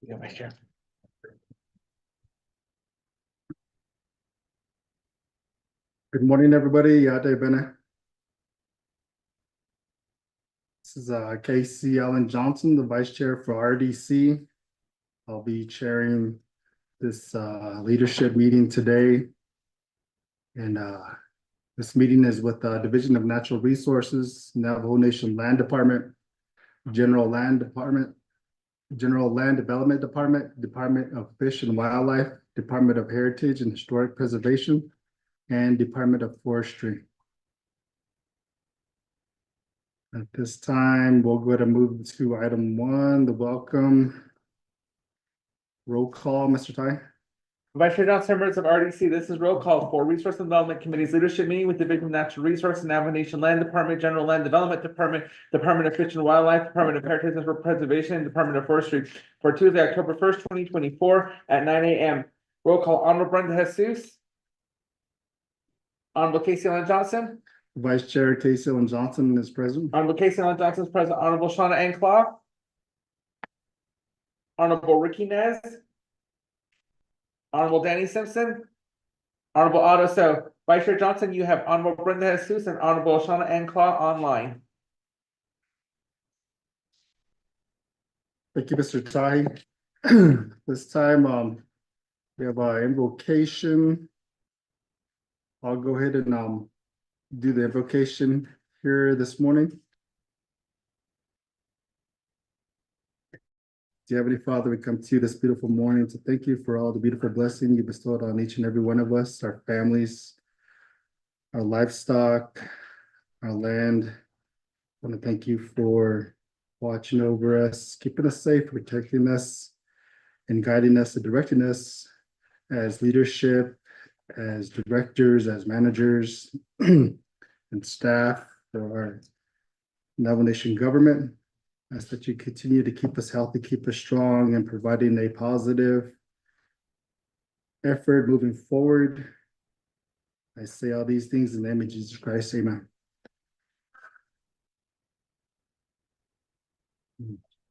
Yeah, Vice Chair. Good morning, everybody. Yate Bene. This is Casey Allen Johnson, the Vice Chair for RDC. I'll be chairing this leadership meeting today. And this meeting is with the Division of Natural Resources, Navajo Nation Land Department, General Land Department, General Land Development Department, Department of Fish and Wildlife, Department of Heritage and Historic Preservation, and Department of Forestry. At this time, we'll go ahead and move to item 1, the welcome. Roll call, Mr. Ty. Vice Chair Johnson, members of RDC, this is roll call for Resource and Development Committee's leadership meeting with Division of Natural Resources, Navajo Nation Land Department, General Land Development Department, Department of Fish and Wildlife, Department of Heritage and Preservation, and Department of Forestry for Tuesday, October 1st, 2024 at 9 a.m. Roll call, Honorable Brenda Jesus. Honorable Casey Allen Johnson. Vice Chair Casey Allen Johnson is present. Honorable Casey Allen Johnson is present. Honorable Shauna Ann Claw. Honorable Ricky Nez. Honorable Danny Simpson. Honorable Otto So. Vice Chair Johnson, you have Honorable Brenda Jesus and Honorable Shauna Ann Claw online. Thank you, Mr. Ty. This time, we have our invocation. I'll go ahead and do the invocation here this morning. Dear Heavenly Father, we come to you this beautiful morning to thank you for all the beautiful blessing you bestowed on each and every one of us, our families, our livestock, our land. I want to thank you for watching over us, keeping us safe, protecting us, and guiding us and directing us as leadership, as directors, as managers, and staff for our Navajo Nation government. I ask that you continue to keep us healthy, keep us strong, and providing a positive effort moving forward. I say all these things in the name of Jesus Christ, amen.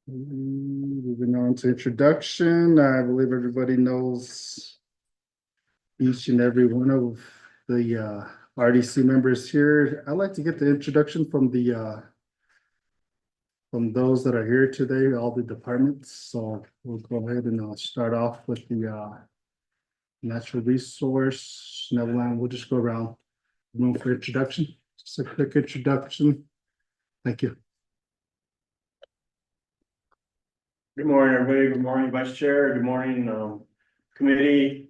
Moving on to introduction, I believe everybody knows each and every one of the RDC members here. I'd like to get the introduction from those that are here today, all the departments. So we'll go ahead and start off with the natural resource. Neverland, we'll just go around the room for introduction. Just a quick introduction. Thank you. Good morning, everybody. Good morning, Vice Chair. Good morning, committee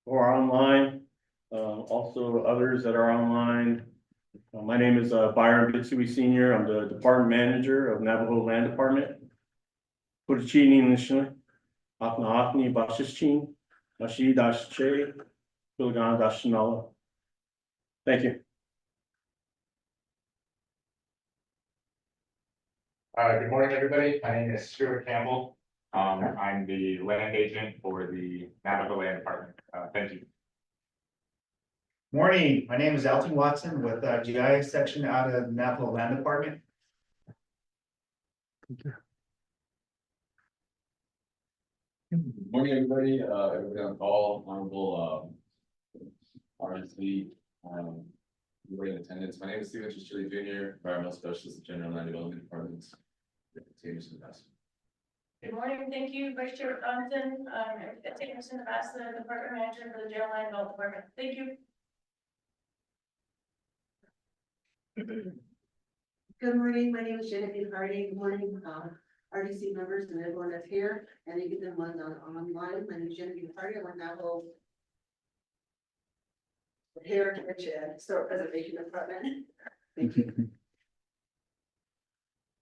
or online. Also others that are online. My name is Byron Bitsui Sr. I'm the Department Manager of Navajo Land Department. Puchini Nishna, Aknaakni Bashishchin, Ashi Dashche, Bilgan Dashinala. Thank you. Good morning, everybody. My name is Stuart Campbell. I'm the land agent for the Navajo Land Department. Thank you. Morning, my name is Alton Watson with GIS section out of Navajo Land Department. Good morning, everybody. Everybody on call, honorable RDC, everybody in attendance. My name is Steven Chichili Jr., environmental specialist at General Land Development Department. Good morning, thank you, Vice Chair Johnson. Tamerson Navassa, Department Manager for the General Land Development Department. Thank you. Good morning, my name is Genevieve Hardy. Good morning, RDC members and everyone that's here, and even the ones online. My name is Genevieve Hardy. I'm with Navajo Heritage and Historic Preservation Department. Thank you.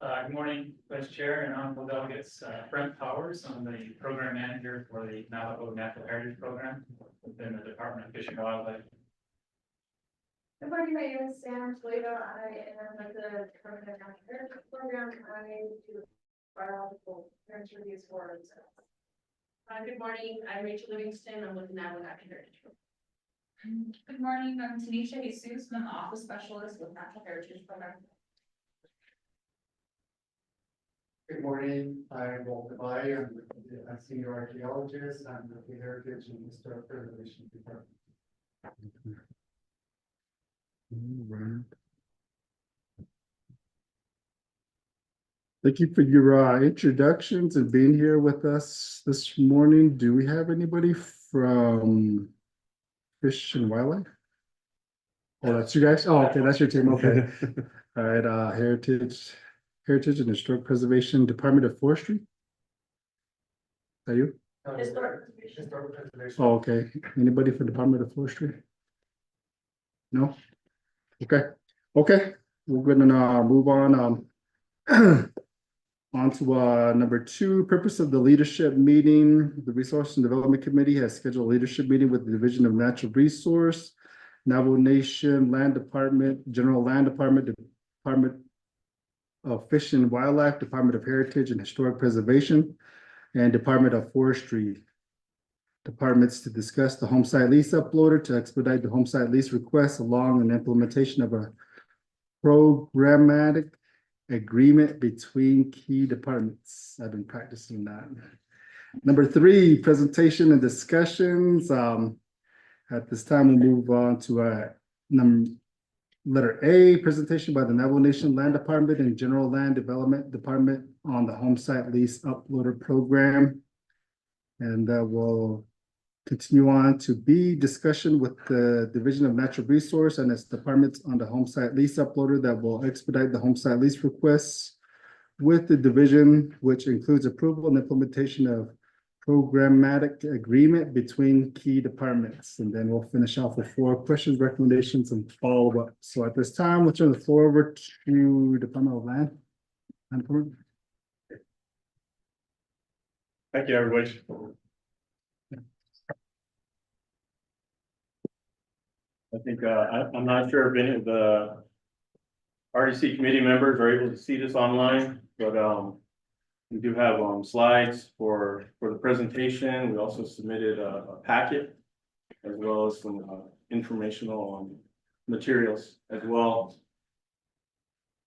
Good morning, Vice Chair and honorable delegates. Brent Powers, I'm the program manager for the Navajo Natural Heritage Program within the Department of Fish and Wildlife. Good morning, my name is Sam Toledo. I am with the Department of Natural Heritage Program. I do biological parents reviews for good morning, I'm Rachel Livingston. I'm with the Navajo Natural Heritage Program. Good morning, I'm Tanisha Jesus. I'm the office specialist with Natural Heritage Program. Good morning, I'm Walter Bai, I'm a senior archaeologist, I'm with the Heritage and Historic Preservation Department. Thank you for your introductions and being here with us this morning. Do we have anybody from Fish and Wildlife? Oh, that's you guys? Oh, okay, that's your team, okay. All right, Heritage and Historic Preservation, Department of Forestry? Are you? Historic. Oh, okay. Anybody from Department of Forestry? No? Okay, we're gonna move on, on to number 2, purpose of the leadership meeting. The Resource and Development Committee has scheduled a leadership meeting with the Division of Natural Resource, Navajo Nation Land Department, General Land Department, Department of Fish and Wildlife, Department of Heritage and Historic Preservation, and Department of Forestry departments to discuss the home site lease uploader to expedite the home site lease request along an implementation of a programmatic agreement between key departments. I've been practicing that. Number 3, presentation and discussions. At this time, we'll move on to letter A, presentation by the Navajo Nation Land Department and General Land Development Department on the home site lease uploader program. And we'll continue on to B, discussion with the Division of Natural Resource and its departments on the home site lease uploader that will expedite the home site lease requests with the division, which includes approval and implementation of programmatic agreement between key departments. And then we'll finish off with 4 questions, recommendations, and follow-up. So at this time, we'll turn the floor over to Department of Land. Thank you, everybody. I think, I'm not sure if any of the RDC committee members are able to see this online, but, we do have, slides for the presentation. We also submitted a packet as well as some, informational, materials as well.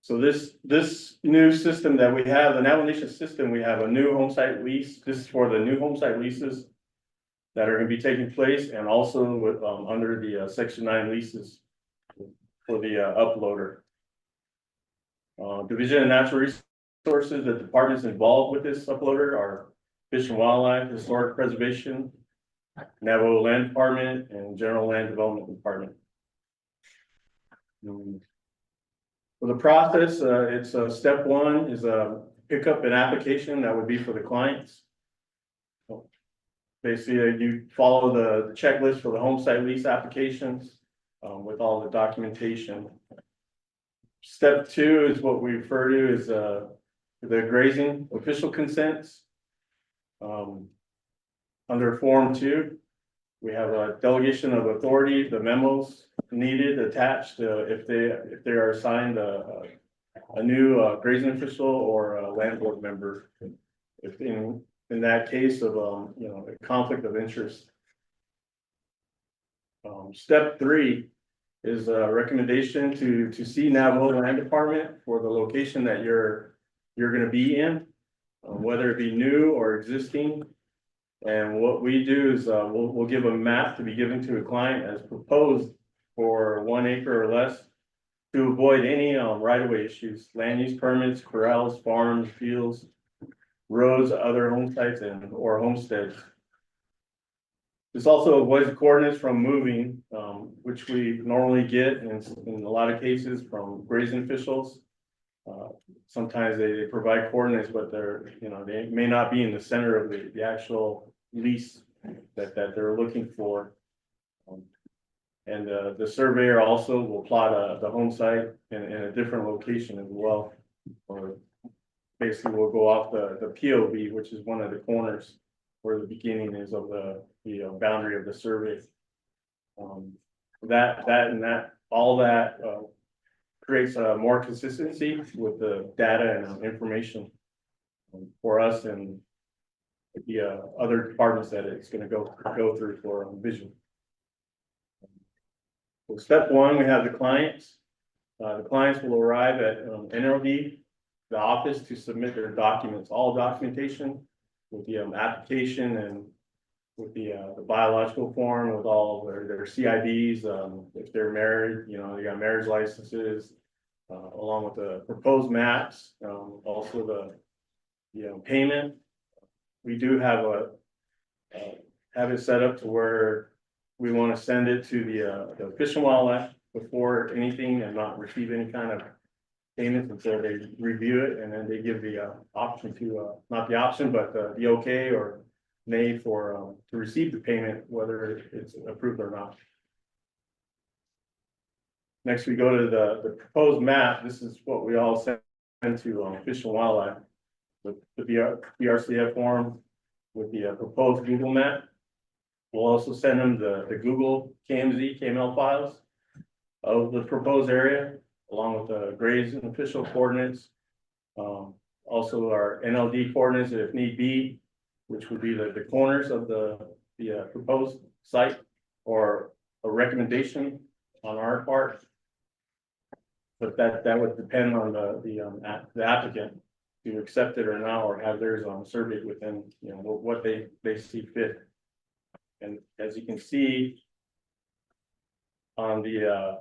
So this new system that we have, the Navajo Nation system, we have a new home site lease. This is for the new home site leases that are gonna be taking place, and also with, under the, Section 9 leases for the, uploader. Division of Natural Resources, the departments involved with this uploader are Fish and Wildlife, Historic Preservation, Navajo Land Department, and General Land Development Department. For the process, it's step 1 is pick up an application that would be for the clients. Basically, you follow the checklist for the home site lease applications with all the documentation. Step 2 is what we refer to as the grazing official consents. Under Form 2, we have a delegation of authority, the memos needed attached if they are assigned a new grazing official or a land board member. If in that case of a conflict of interest. Step 3 is a recommendation to see Navajo Land Department for the location that you're gonna be in, whether it be new or existing. And what we do is we'll give a map to be given to a client as proposed for 1 acre or less to avoid any right-of-way issues, land use permits, corrals, farms, fields, roads, other home sites, and or homesteads. This also avoids the coordinates from moving, which we normally get in a lot of cases from grazing officials. Sometimes they provide coordinates, but they may not be in the center of the actual lease that they're looking for. And the surveyor also will plot the home site in a different location as well. Or basically we'll go off the POV, which is one of the corners where the beginning is of the boundary of the survey. All that creates more consistency with the data and information for us and the other departments that it's going to go through for vision. So step 1, we have the clients. The clients will arrive at NRD the office to submit their documents, all documentation with the application and with the biological form, with all their CIDs, if they're married, you know, they got marriage licenses, along with the proposed maps, also the, you know, payment. We do have have it set up to where we want to send it to the Fish and Wildlife before anything and not receive any kind of payments until they review it, and then they give the option to, not the option, but the okay or nay for to receive the payment, whether it's approved or not. Next, we go to the proposed map. This is what we all send to Fish and Wildlife with the BRCF form with the proposed Google map. We'll also send them the Google KML files of the proposed area, along with the grades and official coordinates. Also our NLD coordinates if need be, which would be the corners of the proposed site, or a recommendation on our part. But that would depend on the applicant to accept it or not, or have theirs surveyed within, you know, what they see fit. And as you can see on the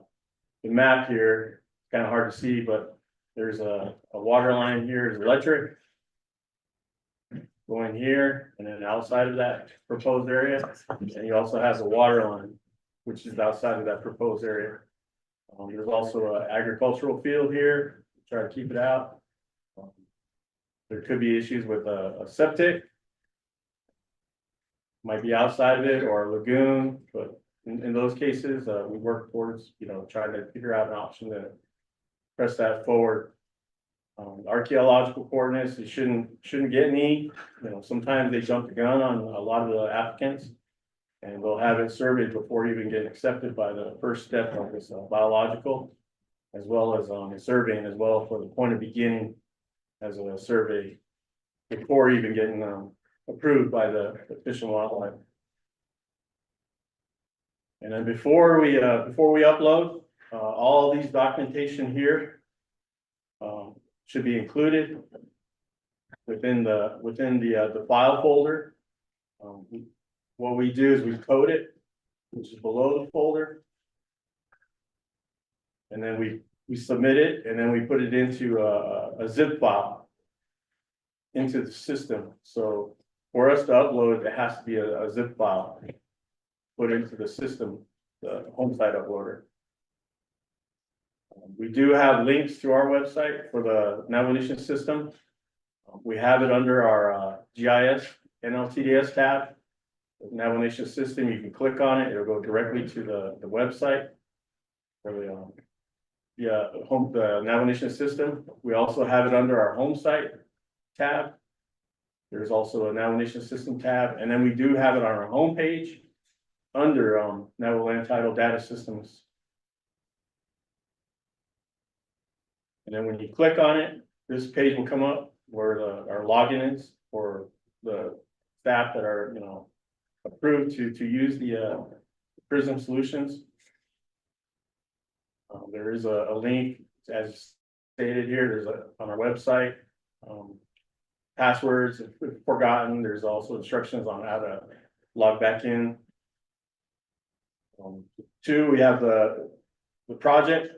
map here, kind of hard to see, but there's a water line here is electric going here, and then outside of that proposed area, and you also have the water line, which is outside of that proposed area. There's also an agricultural field here, try to keep it out. There could be issues with a septic. Might be outside of it, or a lagoon, but in those cases, we work towards, you know, trying to figure out an option to press that forward. Archaeological coordinates, you shouldn't get any, you know, sometimes they jump the gun on a lot of the applicants. And they'll have it surveyed before even getting accepted by the first step of this biological, as well as the surveying as well for the point of beginning as a survey before even getting approved by the Fish and Wildlife. And then before we upload, all these documentation here should be included within the file folder. What we do is we code it, which is below the folder. And then we submit it, and then we put it into a zip file into the system. So for us to upload, it has to be a zip file put into the system, the home site uploader. We do have links to our website for the navigation system. We have it under our GIS NLTDS tab. Navigation system, you can click on it, it'll go directly to the website. For the navigation system. We also have it under our home site tab. There's also a navigation system tab, and then we do have it on our homepage under Navaland Title Data Systems. And then when you click on it, this page will come up where our login is for the staff that are, you know, approved to use the Prism solutions. There is a link, as stated here, there's on our website, passwords if forgotten. There's also instructions on how to log back in. Two, we have the project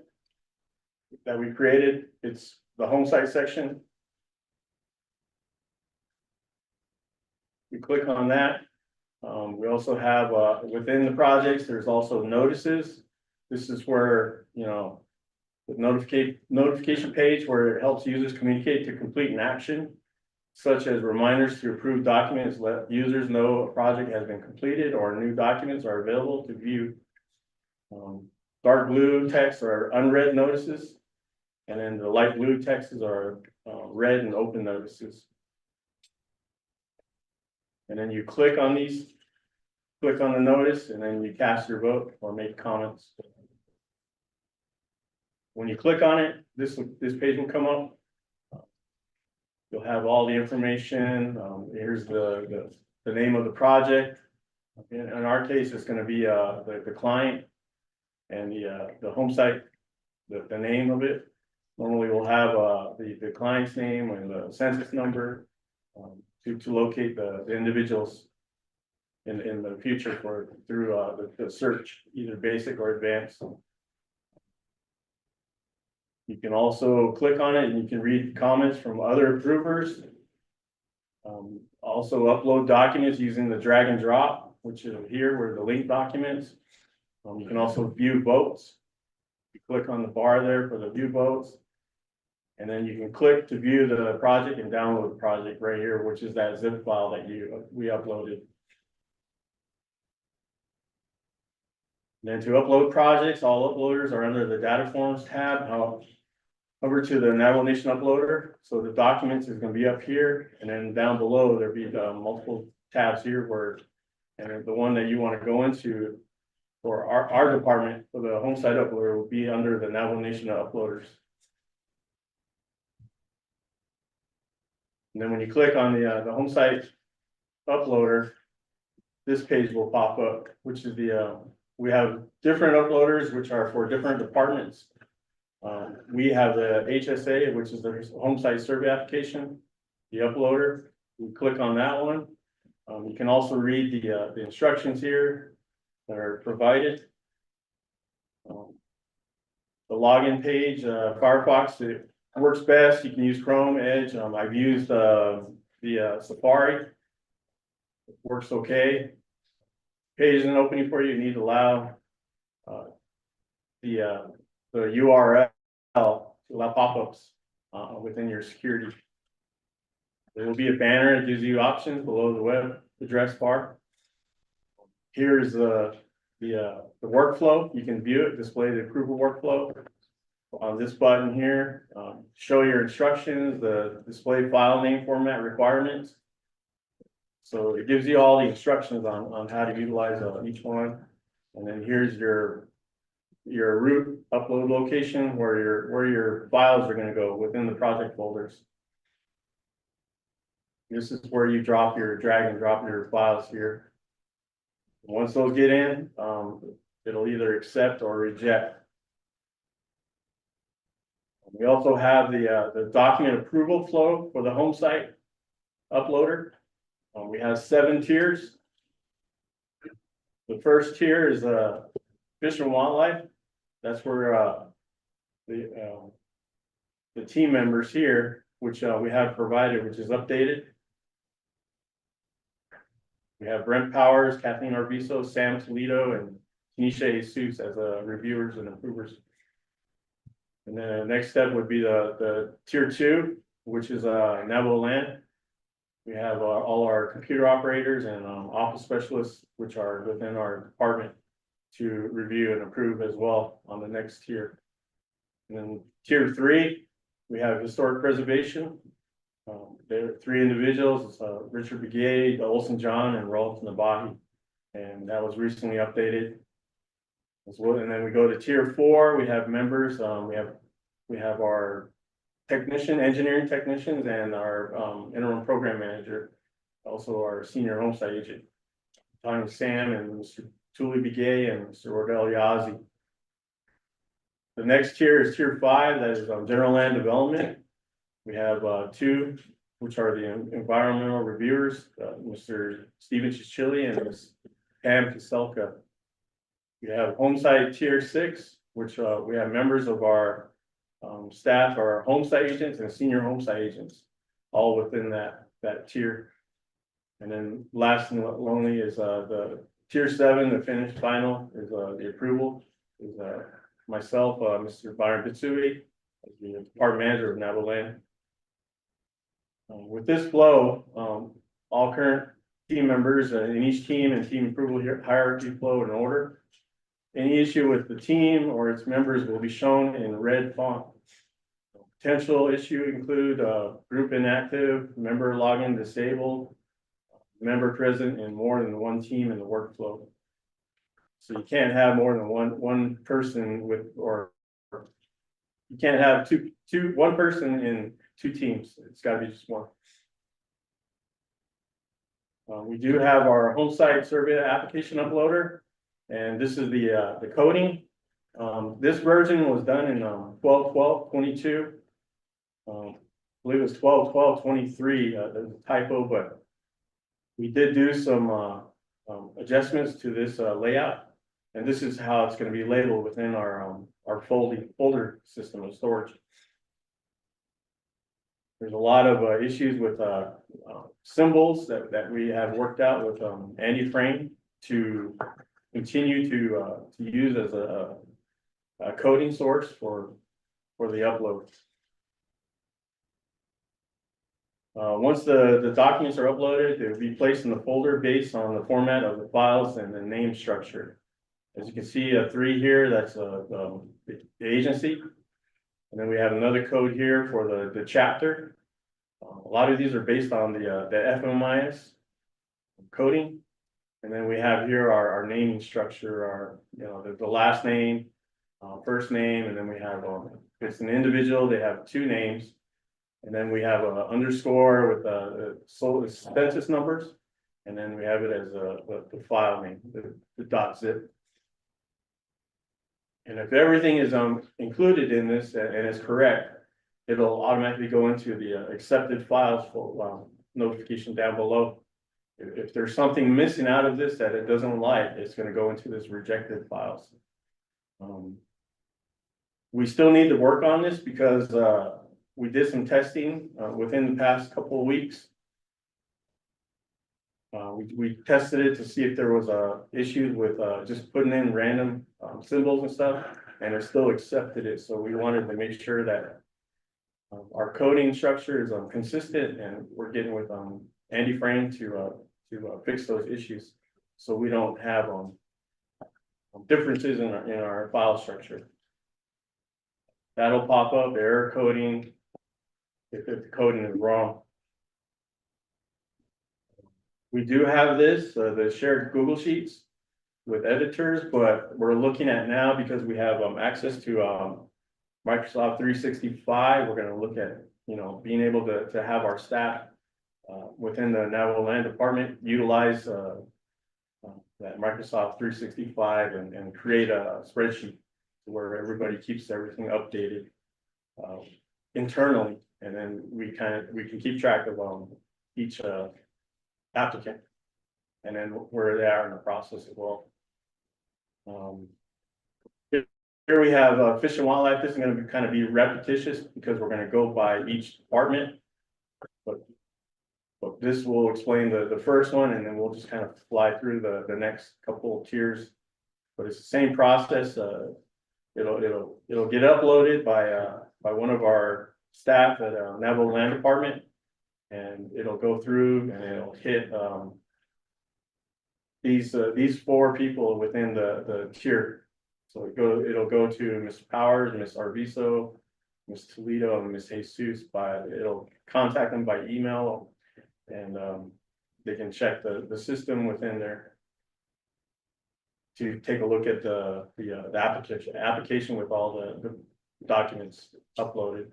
that we created. It's the home site section. We click on that. We also have within the projects, there's also notices. This is where, you know, the notification page where it helps users communicate to complete an action, such as reminders to approve documents, let users know a project has been completed or new documents are available to view. Dark blue text are unread notices, and then the light blue texts are read and open notices. And then you click on these, click on the notice, and then you cast your vote or make comments. When you click on it, this page will come up. You'll have all the information. Here's the name of the project. In our case, it's going to be the client and the home site, the name of it. Normally we'll have, the client's name and the census number, to locate the individuals in the future through, the search, either basic or advanced. You can also click on it and you can read comments from other approvers. Also upload documents using the drag and drop, which is here where the link documents. You can also view votes. You click on the bar there for the view votes. And then you can click to view the project and download the project right here, which is that zip file that we uploaded. Then to upload projects, all uploaders are under the data forms tab. Over to the Navajo Nation uploader. So the documents is gonna be up here, and then down below, there'll be multiple tabs here where, and then the one that you wanna go into for our department, for the home site uploader, will be under the Navajo Nation uploaders. And then when you click on the home site uploader, this page will pop up, which is we have different uploaders, which are for different departments. We have the HSA, which is the home site survey application, the uploader. We click on that one. You can also read the instructions here that are provided. The login page, Firefox, it works best. You can use Chrome, Edge. I've used the Safari. It works okay. Page isn't opening for you. You need to allow the URL to allow pop-ups within your security. There will be a banner that gives you options below the web address bar. Here's the workflow. You can view it, display the approval workflow. On this button here, show your instructions, the display file name format requirements. So it gives you all the instructions on how to utilize each one. And then here's your root upload location where your files are gonna go within the project folders. This is where you drag and drop your files here. Once those get in, it'll either accept or reject. We also have the document approval flow for the home site uploader. We have 7 tiers. The first tier is Fish and Wildlife. That's where the team members here, which we have provided, which is updated. We have Brent Powers, Kathleen Arvizo, Sam Toledo, and Tanisha Jesus as reviewers and approvers. And then the next step would be the tier 2, which is Navajo Land. We have all our computer operators and office specialists, which are within our department, to review and approve as well on the next tier. And then tier 3, we have historic preservation. There are 3 individuals, Richard Begay, Olson John, and Rolf Nabahi. And that was recently updated as well. And then we go to tier 4, we have members, we have our engineering technicians, and our interim program manager, also our senior home site agent, Tony Sam and Mr. Tuli Begay and Mr. Ordell Yazzie. The next tier is tier 5, that is general land development. We have 2, which are the environmental reviewers, Mr. Steven Chichili and Ms. Pam Kaselka. We have home site tier 6, which we have members of our staff, our home site agents and senior home site agents, all within that tier. And then last and only is the tier 7, the finished final, is the approval, is myself, Mr. Byron Bitsui, as the department manager of Navajo Land. With this flow, all current team members in each team and team approval hierarchy flow in order. Any issue with the team or its members will be shown in red font. Potential issue include group inactive, member login disabled, member present in more than one team in the workflow. So you can't have more than one person or you can't have one person in 2 teams. It's got to be just one. We do have our home site survey application uploader, and this is the coding. This version was done in 12/12/22. I believe it was 12/12/23. There's a typo, but we did do some adjustments to this layout. And this is how it's gonna be labeled within our folder system of storage. There's a lot of issues with symbols that we have worked out with Andy Frame to continue to use as a coding source for the upload. Once the documents are uploaded, they'll be placed in the folder based on the format of the files and the name structure. As you can see, 3 here, that's the agency. And then we have another code here for the chapter. A lot of these are based on the FMIS coding. And then we have here our naming structure, the last name, first name, and then we have, if it's an individual, they have 2 names. And then we have a underscore with the census numbers. And then we have it as the file name, the .zip. And if everything is included in this and is correct, it'll automatically go into the accepted files for notification down below. If there's something missing out of this that it doesn't like, it's gonna go into this rejected files. We still need to work on this because we did some testing within the past couple of weeks. We tested it to see if there was issues with just putting in random symbols and stuff, and it still accepted it. So we wanted to make sure that our coding structure is consistent, and we're getting with Andy Frame to fix those issues, so we don't have differences in our file structure. That'll pop up error coding if the coding is wrong. We do have this, the shared Google Sheets with editors, but we're looking at now because we have access to Microsoft 365. We're gonna look at, being able to have our staff within the Navajo Land Department utilize that Microsoft 365 and create a spreadsheet where everybody keeps everything updated internally, and then we can keep track of each applicant, and then where they are in the process as well. Here we have Fish and Wildlife. This is going to be repetitious because we're going to go by each department, but this will explain the first one, and then we'll just kind of fly through the next couple of tiers. But it's the same process. It'll get uploaded by one of our staff at Navajo Land Department. And it'll go through and it'll hit these 4 people within the tier. So it'll go to Ms. Powers, Ms. Arvizo, Ms. Toledo, and Ms. Jesus. It'll contact them by email, and they can check the system within there to take a look at the application with all the documents uploaded.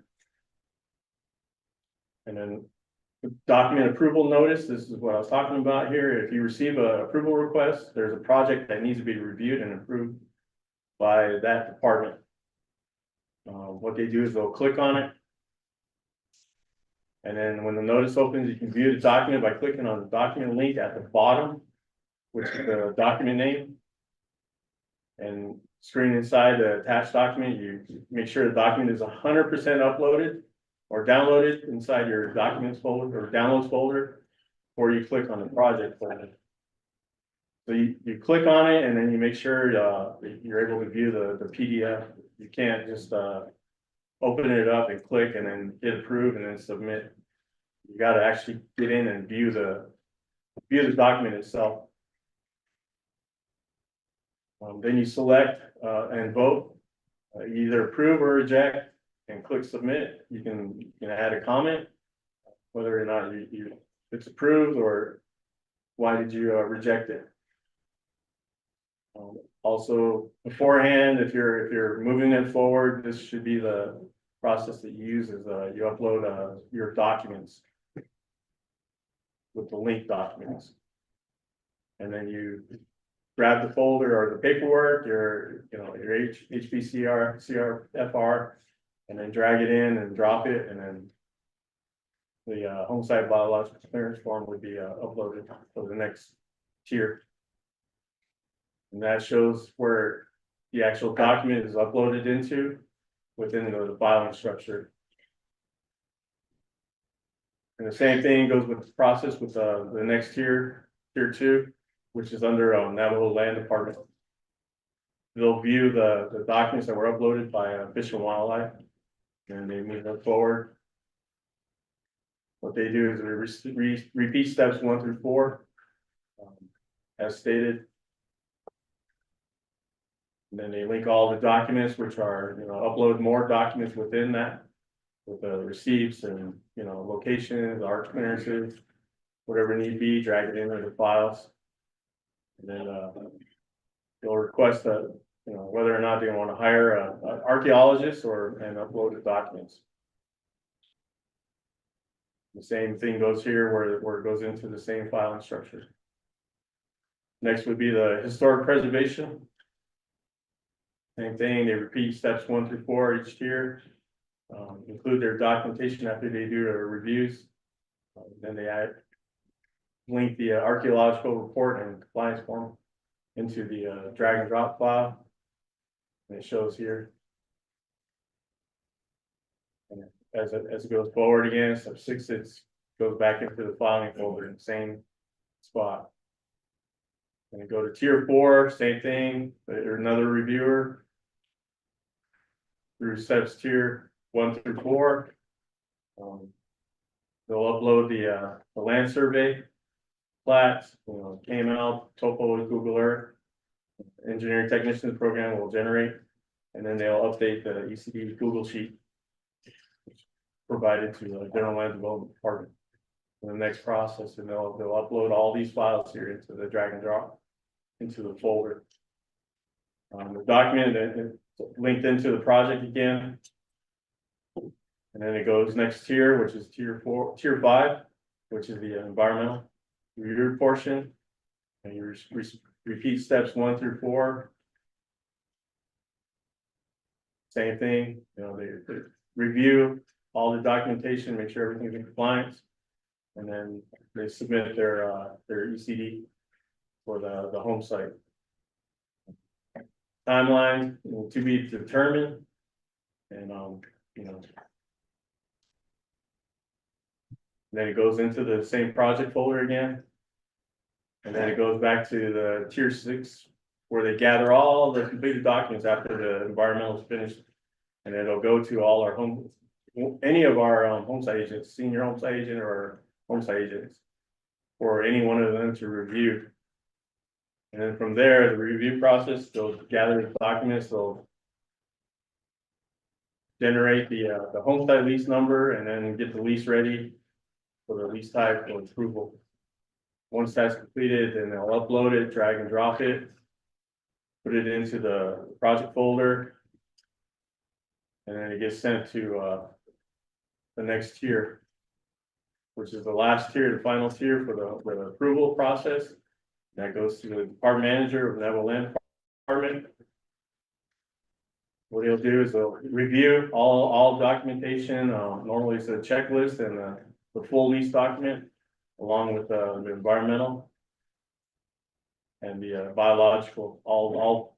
And then document approval notice, this is what I was talking about here. If you receive an approval request, there's a project that needs to be reviewed and approved by that department. What they do is they'll click on it. And then when the notice opens, you can view the document by clicking on the document link at the bottom, which is the document name. And screen inside the attached document, you make sure the document is 100% uploaded or downloaded inside your documents folder or downloads folder, or you click on the project folder. So you click on it, and then you make sure you're able to view the PDF. You can't just open it up and click and then hit approve and then submit. You got to actually get in and view the document itself. Then you select and vote, either approve or reject, and click submit. You can add a comment, whether or not it's approved or why did you reject it. Also, beforehand, if you're moving it forward, this should be the process that you use. Is you upload your documents with the link documents, and then you grab the folder or the paperwork, your, you know, your HPCR, CRFR, and then drag it in and drop it, and then the home site biological clearance form would be uploaded for the next tier. And that shows where the actual document is uploaded into within the filing structure. And the same thing goes with the process with the next tier, tier 2, which is under Navajo Land Department. They'll view the documents that were uploaded by Fish and Wildlife, and they move them forward. What they do is they repeat steps 1 through 4, as stated. And then they link all the documents, which are, you know, upload more documents within that, with the receipts and, you know, locations, art clearances, whatever need be, drag it into the files. And then they'll request that, you know, whether or not they want to hire an archaeologist and upload the documents. The same thing goes here where it goes into the same filing structure. Next would be the historic preservation. Same thing, they repeat steps 1 through 4 each tier. Include their documentation after they do their reviews. Then they link the archaeological report and compliance form into the drag and drop file. And it shows here. And as it goes forward again, step 6, it goes back into the filing folder in the same spot. And go to tier 4, same thing, there's another reviewer. Through steps tier 1 through 4. They'll upload the land survey, plats, you know, KML, topo, Google Earth. Engineering technician program will generate, and then they'll update the ECD Google sheet provided to the General Land Development Department in the next process, and they'll upload all these files here into the drag and drop into the folder. The document is linked into the project again. And then it goes next tier, which is tier 5, which is the environmental review portion. And you repeat steps 1 through 4. Same thing, you know, they review all the documentation, make sure everything's in compliance. And then they submit their ECD for the home site. Timeline to be determined, and you know, then it goes into the same project folder again, and then it goes back to the tier 6 where they gather all the completed documents after the environmental is finished, and it'll go to all our any of our home site agents, senior home site agent or home site agents, or any one of them to review. And then from there, the review process, they'll gather the documents, they'll generate the home site lease number, and then get the lease ready for the lease type for approval. Once that's completed, then they'll upload it, drag and drop it, put it into the project folder, and then it gets sent to the next tier, which is the last tier, the final tier for the approval process. That goes to the department manager of the Navajo Land Department. What he'll do is they'll review all documentation. Normally it's a checklist and the full lease document, along with the environmental and the biological, all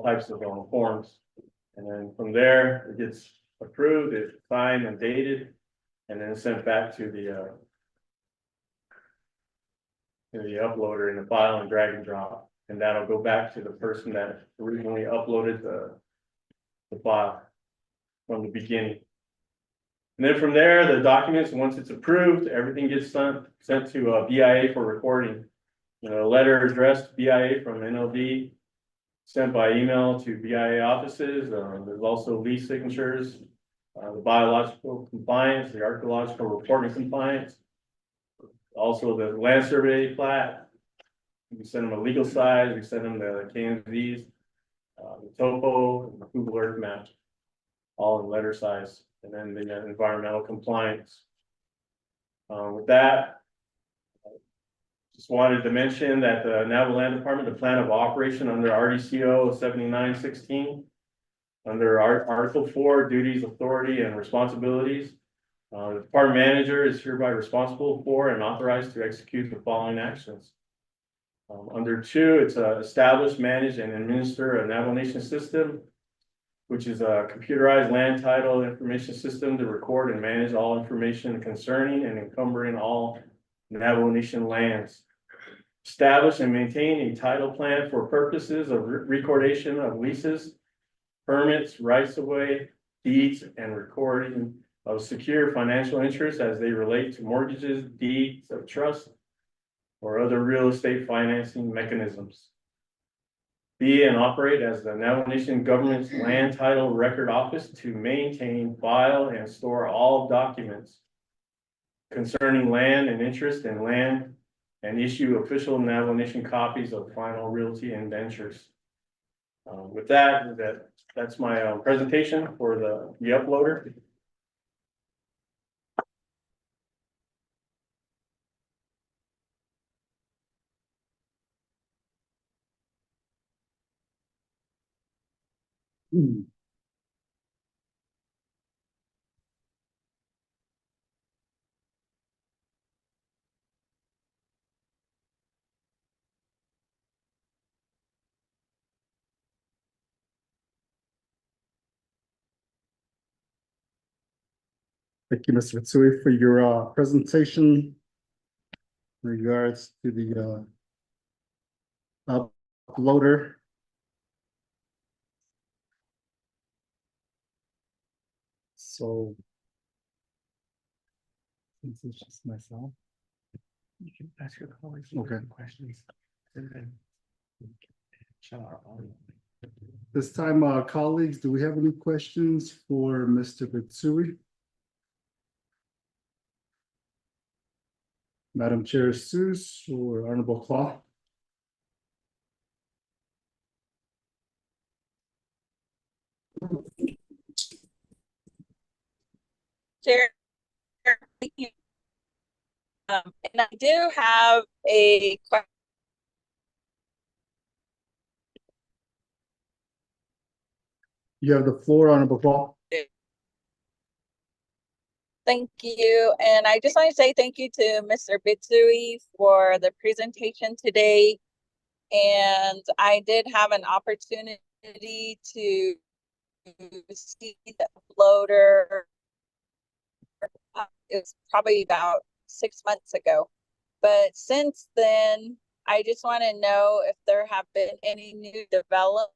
types of forms. And then from there, it gets approved, it's signed and dated, and then sent back to the uploader in the file and drag and drop, and that'll go back to the person that originally uploaded the file from the beginning. And then from there, the documents, once it's approved, everything gets sent to BIA for recording. You know, a letter addressed BIA from NLD, sent by email to BIA offices. There's also lease signatures, the biological compliance, the archaeological reporting compliance. Also the land survey plat, we send them a legal size, we send them the KMZs, the topo, and the Google Earth map, all in letter size, and then the environmental compliance. With that, Just wanted to mention that the Navajo Land Department, the plan of operation under RDCO 7916. Under Article 4, duties, authority, and responsibilities. The department manager is hereby responsible for and authorized to execute the following actions. Under 2, it's establish, manage, and administer a Navajo Nation system, which is a computerized land title information system to record and manage all information concerning and encumbering all Navajo Nation lands. Establish and maintain a title plan for purposes of recordation of leases, permits, rights of way, deeds, and recording of secure financial interests as they relate to mortgages, deeds of trust, or other real estate financing mechanisms. Be and operate as the Navajo Nation government's land title record office to maintain, file, and store all documents concerning land and interest in land, and issue official Navajo Nation copies of final realty indentures. With that's my presentation for the uploader. Thank you, Mr. Mitsui, for your presentation in regards to the uploader. So since it's just myself. You can ask your colleagues. Okay. Questions. And then we can shut our audio. This time, colleagues, do we have any questions for Mr. Mitsui? Madam Chair Seuss or Honorable Claw? Chair, thank you. And I do have a question. You have the floor, Honorable Claw. Thank you. And I just want to say thank you to Mr. Mitsui for the presentation today. And I did have an opportunity to see the uploader. It was probably about 6 months ago. But since then, I just want to know if there have been any new developments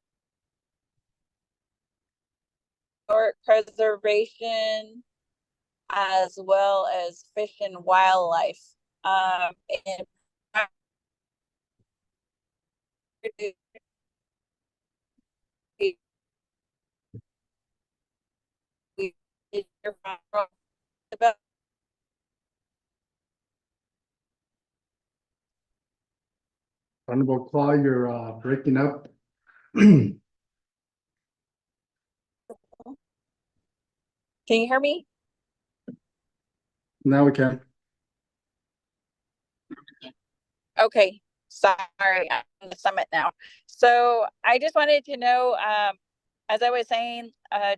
or preservation, as well as fish and wildlife. And we did hear from about Honorable Claw, you're breaking up. Now Can you hear me? we can. Okay, sorry, I'm on the summit now. So I just wanted to know, as I was saying,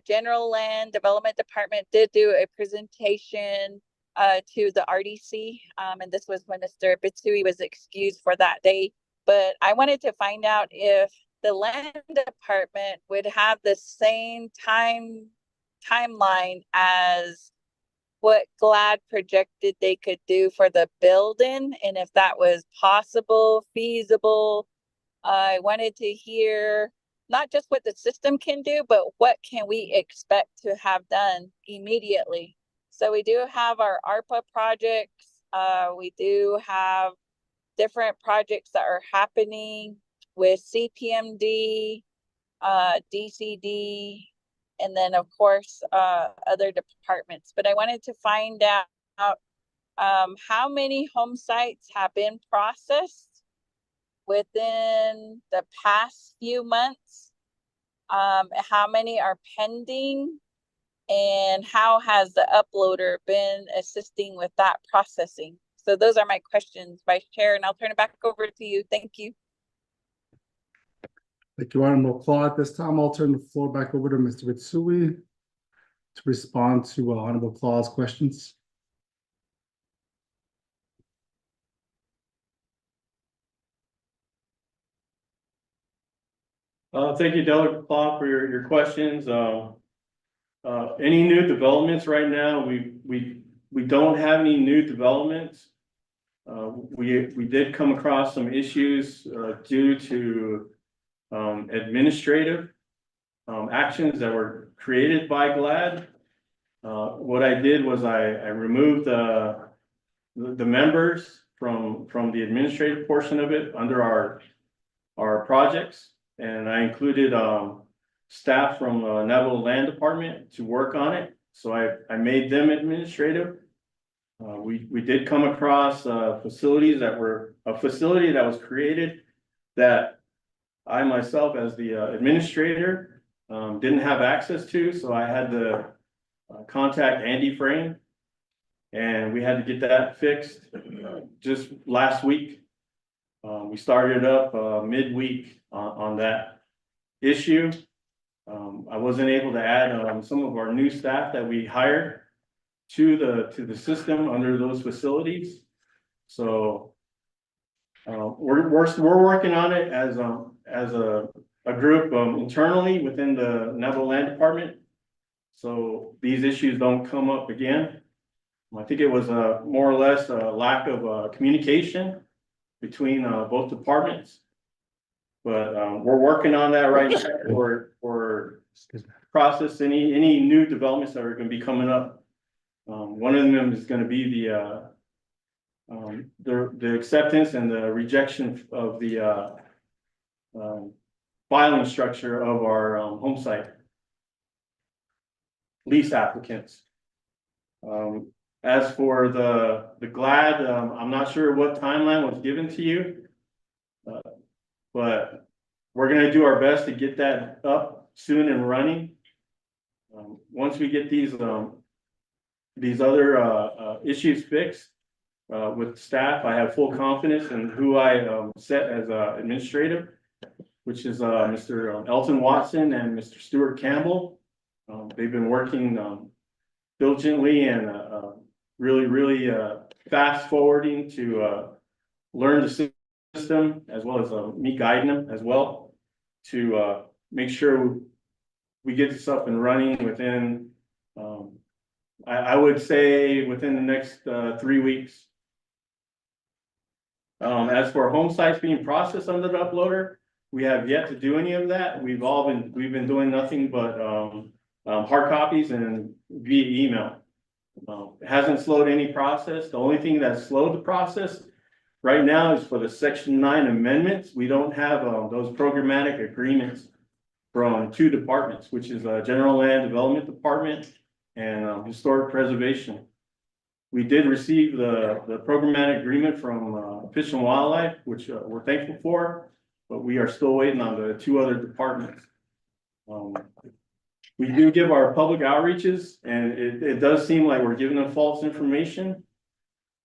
General Land Development Department did do a presentation to the RDC, and this was when Mr. Mitsui was excused for that day. But I wanted to find out if the Land Department would have the same timeline as what GLAD projected they could do for the building, and if that was possible, feasible. I wanted to hear not just what the system can do, but what can we expect to have done immediately. So we do have our ARPA projects. We do have different projects that are happening with CPMD, DCD, and then of course other departments. But I wanted to find out how many home sites have been processed within the past few months, how many are pending, and how has the uploader been assisting with that processing. So those are my questions, Vice Chair, and I'll turn it back over to you. Thank you. Thank you, Honorable Claw. At this time, I'll turn the floor back over to Mr. Mitsui to respond to Honorable Claw's questions. Thank you, Delegate Claw, for your questions. Any new developments right now? We don't have any new developments. We did come across some issues, due to, administrative, actions that were created by GLAD. What I did was I removed the members from the administrative portion of it under our projects. And I included, staff from, Navajo Land Department to work on it. So I made them administrative. We did come across, facilities that were, a facility that was created that I myself, as the, administrator, didn't have access to, so I had to, contact Andy Frame. And we had to get that fixed, just last week. We started up, midweek on that issue. I wasn't able to add, some of our new staff that we hired to the system under those facilities. So, we're working on it as a group, internally within the Navajo Land Department. So these issues don't come up again. I think it was more or less a lack of communication between both departments. But we're working on that right now for process any new developments that are gonna be coming up. One of them is gonna be the acceptance and the rejection of the filing structure of our home site lease applicants. As for the GLAD, I'm not sure what timeline was given to you. But we're gonna do our best to get that up soon and running. Once we get these other issues fixed with staff, I have full confidence in who I set as administrative, which is Mr. Elton Watson and Mr. Stuart Campbell. They've been working diligently and really fast forwarding to learn the system, as well as me guiding them as well to make sure we get this up and running within, I would say within the next 3 weeks. As for home sites being processed under the uploader, we have yet to do any of that. We've been doing nothing but hard copies and via email. It hasn't slowed any process. The only thing that slowed the process right now is for the Section 9 amendments. We don't have those programmatic agreements from 2 departments, which is General Land Development Department and Historic Preservation. We did receive the programmatic agreement from Fish and Wildlife, which we're thankful for, but we are still waiting on the 2 other departments. We do give our public outreaches, and it does seem like we're giving them false information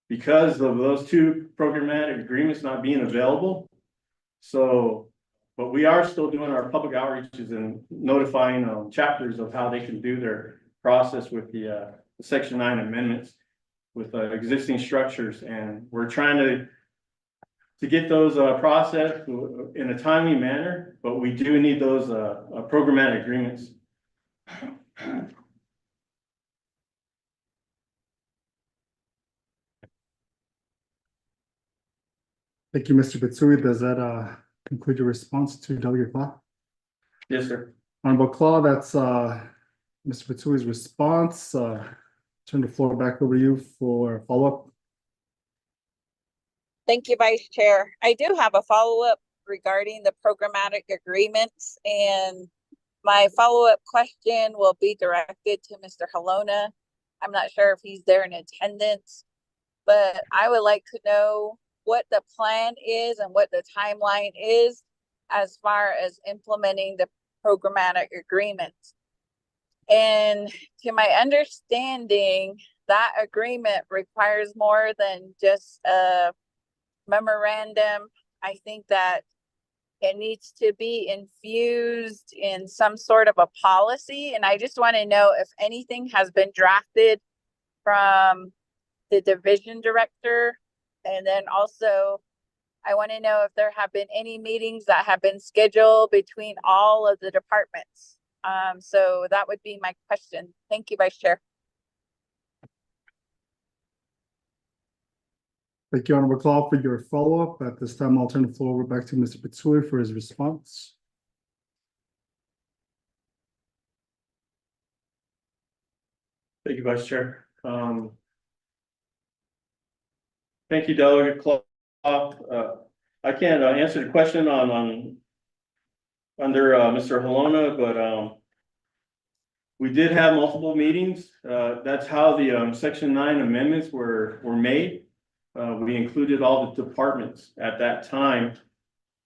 because of those 2 programmatic agreements not being available. So, but we are still doing our public outreaches and notifying chapters of how they can do their process with the Section 9 amendments with existing structures, and we're trying to get those processed in a timely manner, but we do need those programmatic agreements. Thank you, Mr. Mitsui. Does that conclude your response to Delegate Claw? Yes, sir. Honorable Claw, that's Mr. Mitsui's response. Turn the floor back over to you for follow-up. Thank you, Vice Chair. I do have a follow-up regarding the programmatic agreements, and my follow-up question will be directed to Mr. Halona. I'm not sure if he's there in attendance, but I would like to know what the plan is and what the timeline is as far as implementing the programmatic agreements. And to my understanding, that agreement requires more than just a memorandum. I think that it needs to be infused in some sort of a policy, and I just want to know if anything has been drafted from the division director. And then also, I want to know if there have been any meetings that have been scheduled between all of the departments. So that would be my question. Thank you, Vice Chair. Thank you, Honorable Claude, for your follow-up. At this time, I'll turn the floor over back to Mr. Pitsui for his response. Thank you, Vice Chair. Thank you, Delegate Clark. I can't answer the question on under Mr. Halona, but we did have multiple meetings. That's how the Section 9 amendments were made. We included all the departments at that time.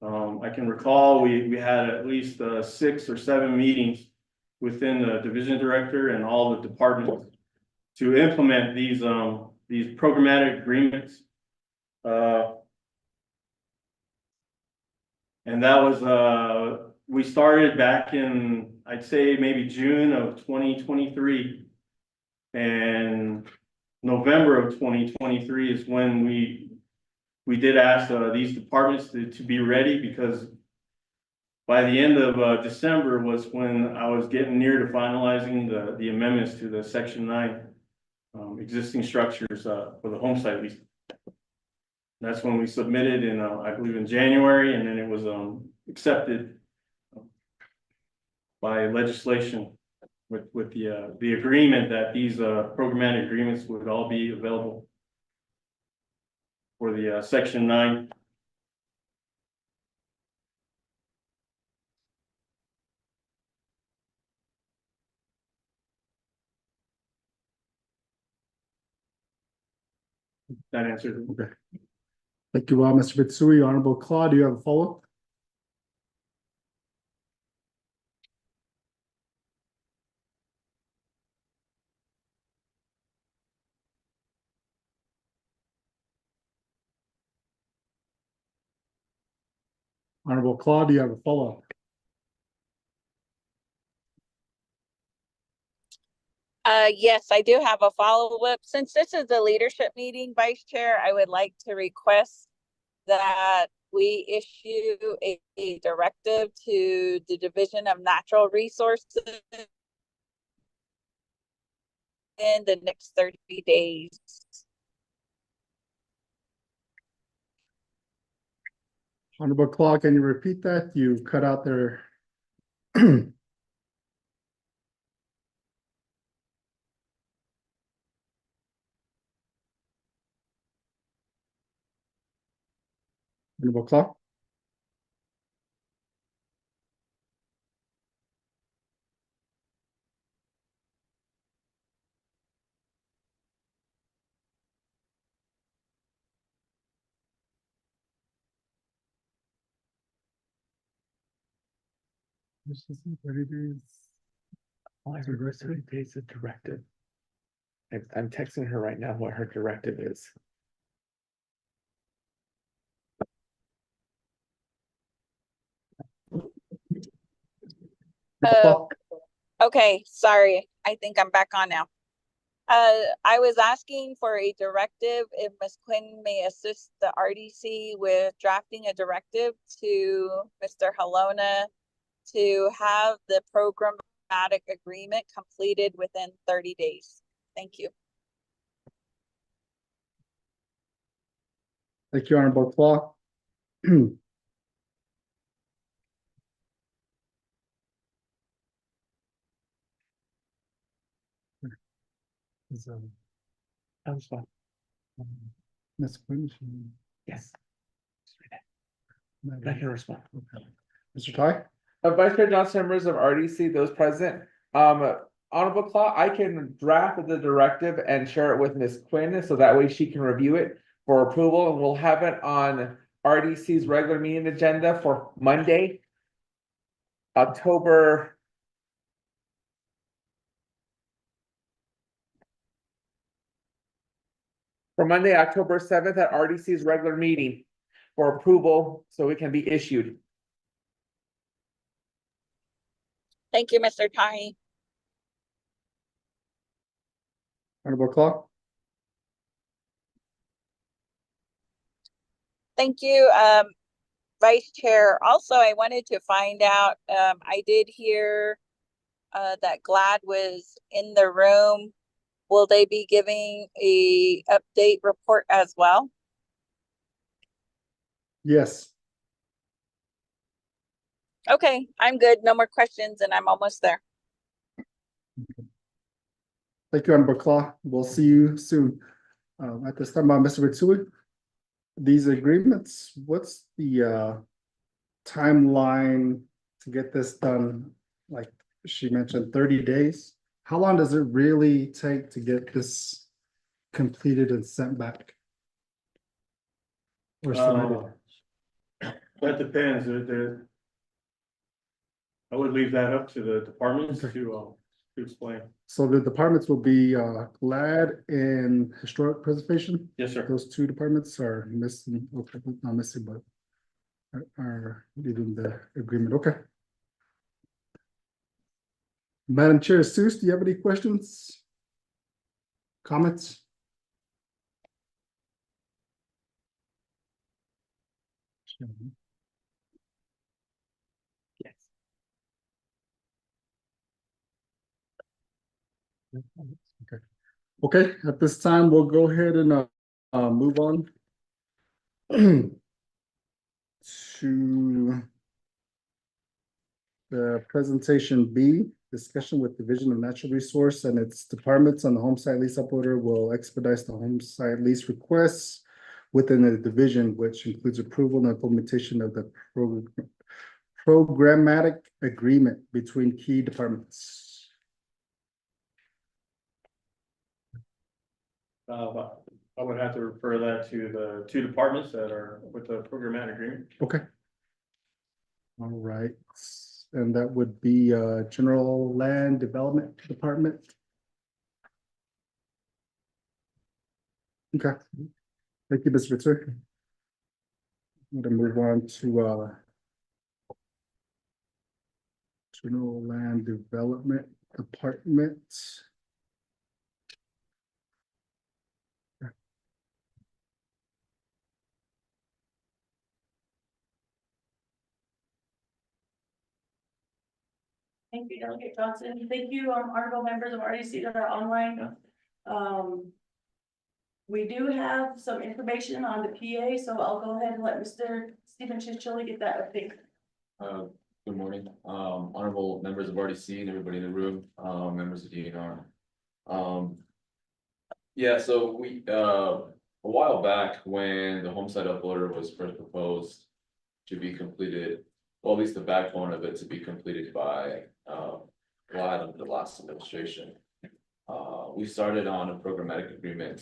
I can recall we had at least 6 or 7 meetings within the division director and all the departments to implement these programmatic agreements. And that was, we started back in, I'd say maybe June of 2023. And November of 2023 is when we did ask these departments to be ready, because by the end of December was when I was getting near to finalizing the amendments to the Section 9 existing structures for the home site lease. That's when we submitted in, I believe in January, and then it was accepted by legislation with the agreement that these programmatic agreements would all be available for the Section 9. That answers it. Okay. Thank you, Mr. Pitsui. Honorable Claude, do you have a follow-up? Honorable Claude, do you have a follow-up? Yes, I do have a follow-up. Since this is a leadership meeting, Vice Chair, I would like to request that we issue a directive to the Division of Natural Resources in the next 30 days. Honorable Claude, can you repeat that? You cut out there. Honorable Claude? This is 30 days. Why is reverse 30 days a directive? I'm texting her right now what her directive is. Oh, okay, sorry. I think I'm back on now. I was asking for a directive if Ms. Quinn may assist the RDC with drafting a directive to Mr. Halona to have the programmatic agreement completed within 30 days. Thank you. Thank you, Honorable Claude. I was fine. Ms. Quinn, Yes. I can respond. Mr. Ty? Vice Chair Johnson, members of RDC, those present, Honorable Claude, I can draft the directive and share it with Ms. Quinn, so that way she can review it for approval, and we'll have it on RDC's regular meeting agenda for Monday, October for Monday, October 7th at RDC's regular meeting for approval, so it can be issued. Thank you, Mr. Tahi. Honorable Clark? Thank you, Vice Chair. Also, I wanted to find out, I did hear that GLAD was in the room. Will they be giving a update report as well? Yes. Okay, I'm good. No more questions and I'm almost there. Thank you, Honorable Clark. We'll see you soon. At this time, Mr. Ritsui, these agreements, what's the timeline to get this done? Like she mentioned, 30 days. How long does it really take to get this completed and sent back? Or submitted? That depends, I would leave that up to the departments Okay. to explain. So the departments will be GLAD and Historic Preservation. Yes, sir. Those two departments are missing, okay, not missing, but are leading the agreement, okay. Madam Chair Seuss, do you have any questions? Comments? Yes. Okay. Okay, at this time, we'll go ahead and move on to the presentation B, discussion with Division of Natural Resource and its departments on the home site lease uploader will expedite the home site lease requests within the division, which includes approval and implementation of the programmatic agreement between key departments. I would have to refer that to the two departments that are with the programmatic agreement. Okay. All right, and that would be General Land Development Department. Okay, thank you, Ms. Ritzer. I'm gonna move on to General Land Development Department. Thank you, Delegate Johnson. Thank you, honorable members of RDC that are online. We do have some information on the PA, so I'll go ahead and let Mr. Stephen Chichili get that update. Good morning, honorable members of RDC and everybody in the room, members of DNR. Yeah, so we, a while back when the home site uploader was first proposed to be completed, well, at least the backbone of it to be completed by, GLAD under the last administration. We started on a programmatic agreement,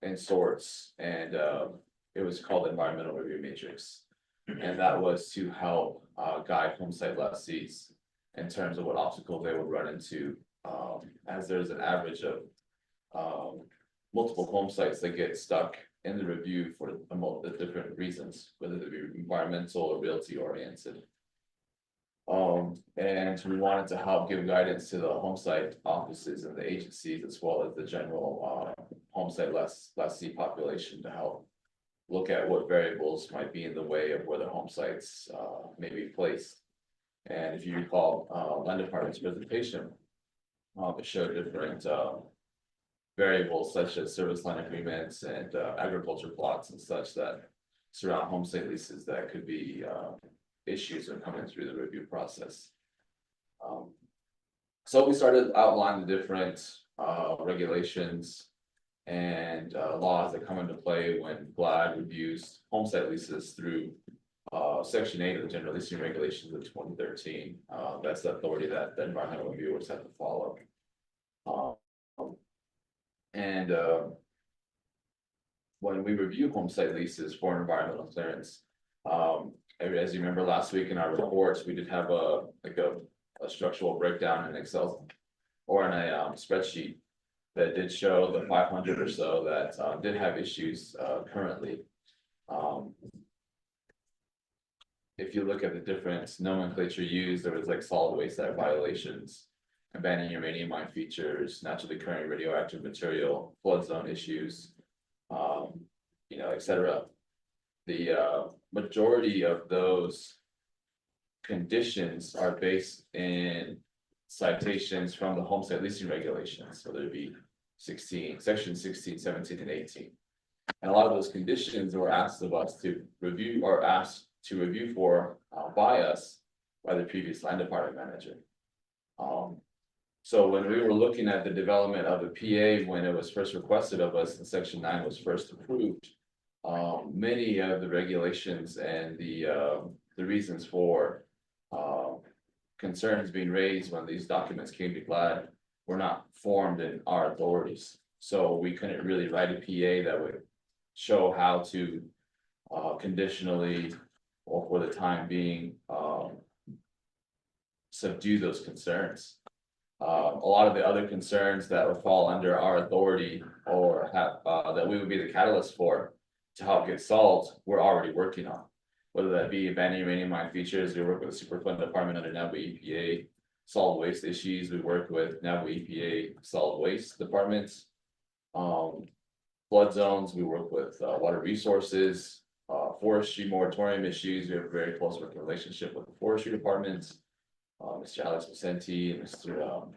in sorts, and, it was called Environmental Review Matrix. And that was to help guide home site lessees in terms of what obstacles they would run into. As there's an average of multiple home sites that get stuck in the review for the different reasons, whether they be environmental or realty oriented. And we wanted to help give guidance to the home site offices and the agencies as well as the general home site lessee population to help look at what variables might be in the way of where the home sites may be placed. And if you recall, land department's presentation, it showed different variables such as service line agreements and agriculture plots and such that surround home site leases that could be issues are coming through the review process. So we started outlining the different regulations and laws that come into play when GLAD reviews home site leases through Section 8 of the General Leasing Regulations of 2013. That's the authority that the environmental reviewers have to follow. When we review home site leases for environmental clearance, as you remember last week in our reports, we did have a structural breakdown in Excel or in a spreadsheet that did show the 500 or so that did have issues currently. If you look at the different nomenclature used, there was like solid waste site violations, abandoned uranium mine features, naturally occurring radioactive material, flood zone issues, et cetera. The majority of those conditions are based in citations from the homestead leasing regulations, so there'd be section 16, 17, and 18. And a lot of those conditions were asked of us to review or asked to review by the previous land department manager. So when we were looking at the development of the PA, when it was first requested of us and section 9 was first approved, many of the regulations and the reasons for concerns being raised when these documents came to GLAD were not formed in our authorities. So we couldn't really write a PA that would show how to conditionally or for the time being subdue those concerns. A lot of the other concerns that would fall under our authority or have that we would be the catalyst for to help get solved, we're already working on. Whether that be abandoned uranium mine features, we work with the Superfund department under NAVA EPA. Solid waste issues, we work with NAVA EPA solid waste departments. Flood zones, we work with water resources, forestry moratorium issues. We have a very close working relationship with the forestry departments. Mr. Alex Vicente and Mr.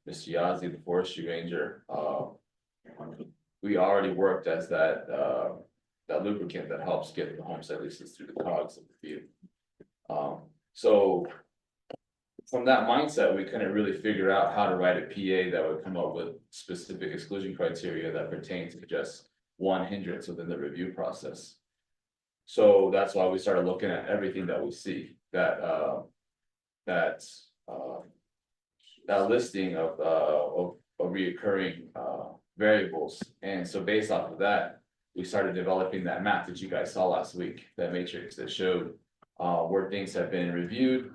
Yazzie, the forestry ranger. We already worked as that lubricant that helps get the homestead leases through the cogs of the field. So from that mindset, we couldn't really figure out how to write a PA that would come up with specific exclusion criteria that pertain to just one hindrance within the review process. So that's why we started looking at everything that we see, that listing of reoccurring variables. And so based off of that, we started developing that map that you guys saw last week, that matrix that showed where things have been reviewed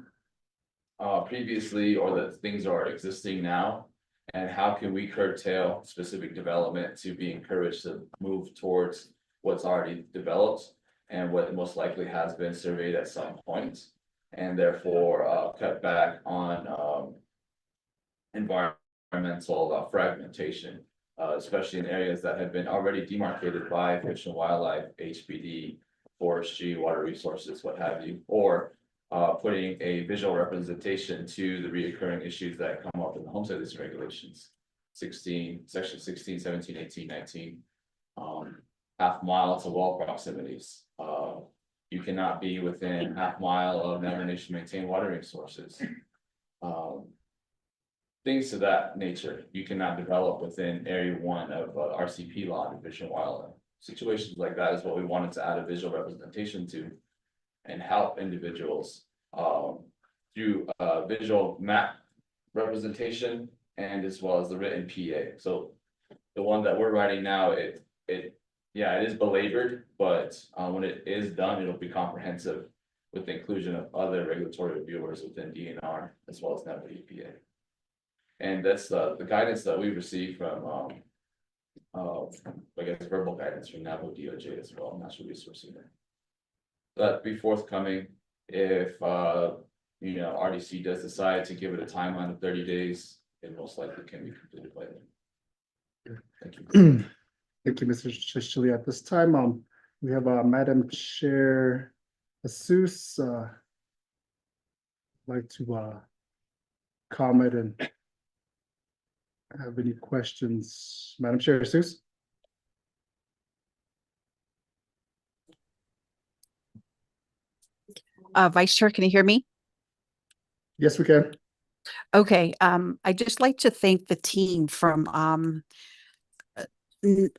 previously or that things are existing now, and how can we curtail specific development to be encouraged to move towards what's already developed and what most likely has been surveyed at some point, and therefore cut back on environmental fragmentation, especially in areas that have been already demarcated by Fish and Wildlife, HPD, forestry, water resources, what have you, or putting a visual representation to the reoccurring issues that come up in the homestead leasing regulations. Section 16, 17, 18, 19, half mile to well proximities. You cannot be within half mile of Never Nation maintained watering sources. Things to that nature, you cannot develop within area 1 of RCP law and Fish and Wildlife. Situations like that is what we wanted to add a visual representation to and help individuals through visual map representation and as well as the written PA. So the one that we're writing now, it is belabored, but when it is done, it'll be comprehensive with the inclusion of other regulatory reviewers within DNR as well as NEPA EPA. And that's the guidance that we received from I guess verbal guidance from NAVO DOJ as well, Natural Resource Unit. That'd be forthcoming if RDC does decide to give it a timeline of 30 days, it most likely can be completed by then. Thank you. Thank you, Mr. Shishili. At this time, we have Madam Chair Jesus like to comment and have any questions. Madam Chair Jesus. Vice Chair, can you hear me? Yes, we can. Okay, I'd just like to thank the team from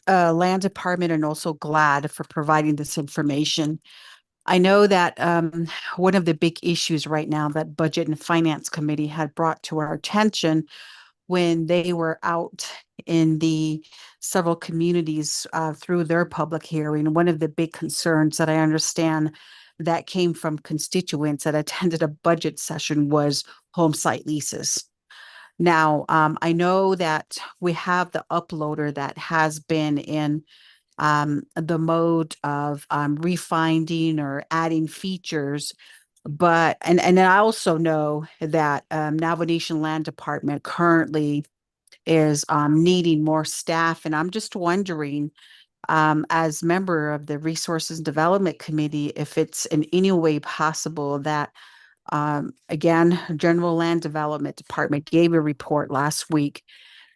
Land Department and also GLAD for providing this information. I know that one of the big issues right now that Budget and Finance Committee had brought to our attention when they were out in the several communities through their public hearing, one of the big concerns that I understand that came from constituents that attended a budget session was home site leases. Now, I know that we have the uploader that has been in the mode of refining or adding features. But and then I also know that Navajo Nation Land Department currently is needing more staff, and I'm just wondering, as member of the Resources Development Committee, if it's in any way possible that again, General Land Development Department gave a report last week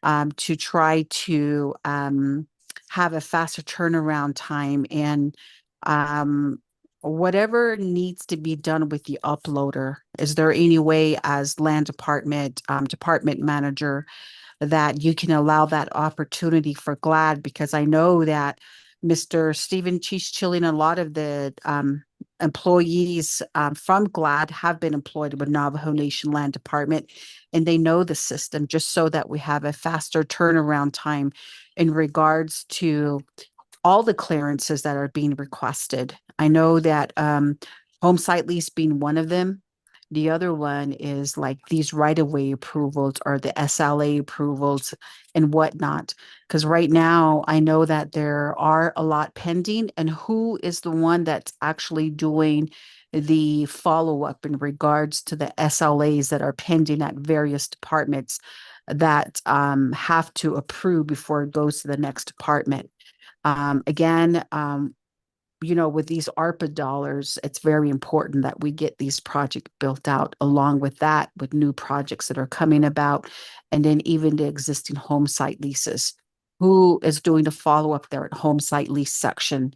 to try to have a faster turnaround time and whatever needs to be done with the uploader. Is there any way as land department, department manager, that you can allow that opportunity for GLAD? Because I know that Mr. Stephen Chilling, a lot of the employees from GLAD have been employed with Navajo Nation Land Department, and they know the system, just so that we have a faster turnaround time in regards to all the clearances that are being requested. I know that home site lease being one of them. The other one is like these right-of-way approvals or the SLA approvals and whatnot. Because right now, I know that there are a lot pending, and who is the one that's actually doing the follow-up in regards to the SLAs that are pending at various departments that have to approve before it goes to the next department. Again, you know, with these ARPA dollars, it's very important that we get these projects built out along with that, with new projects that are coming about, and then even the existing home site leases. Who is doing the follow-up there at home site lease section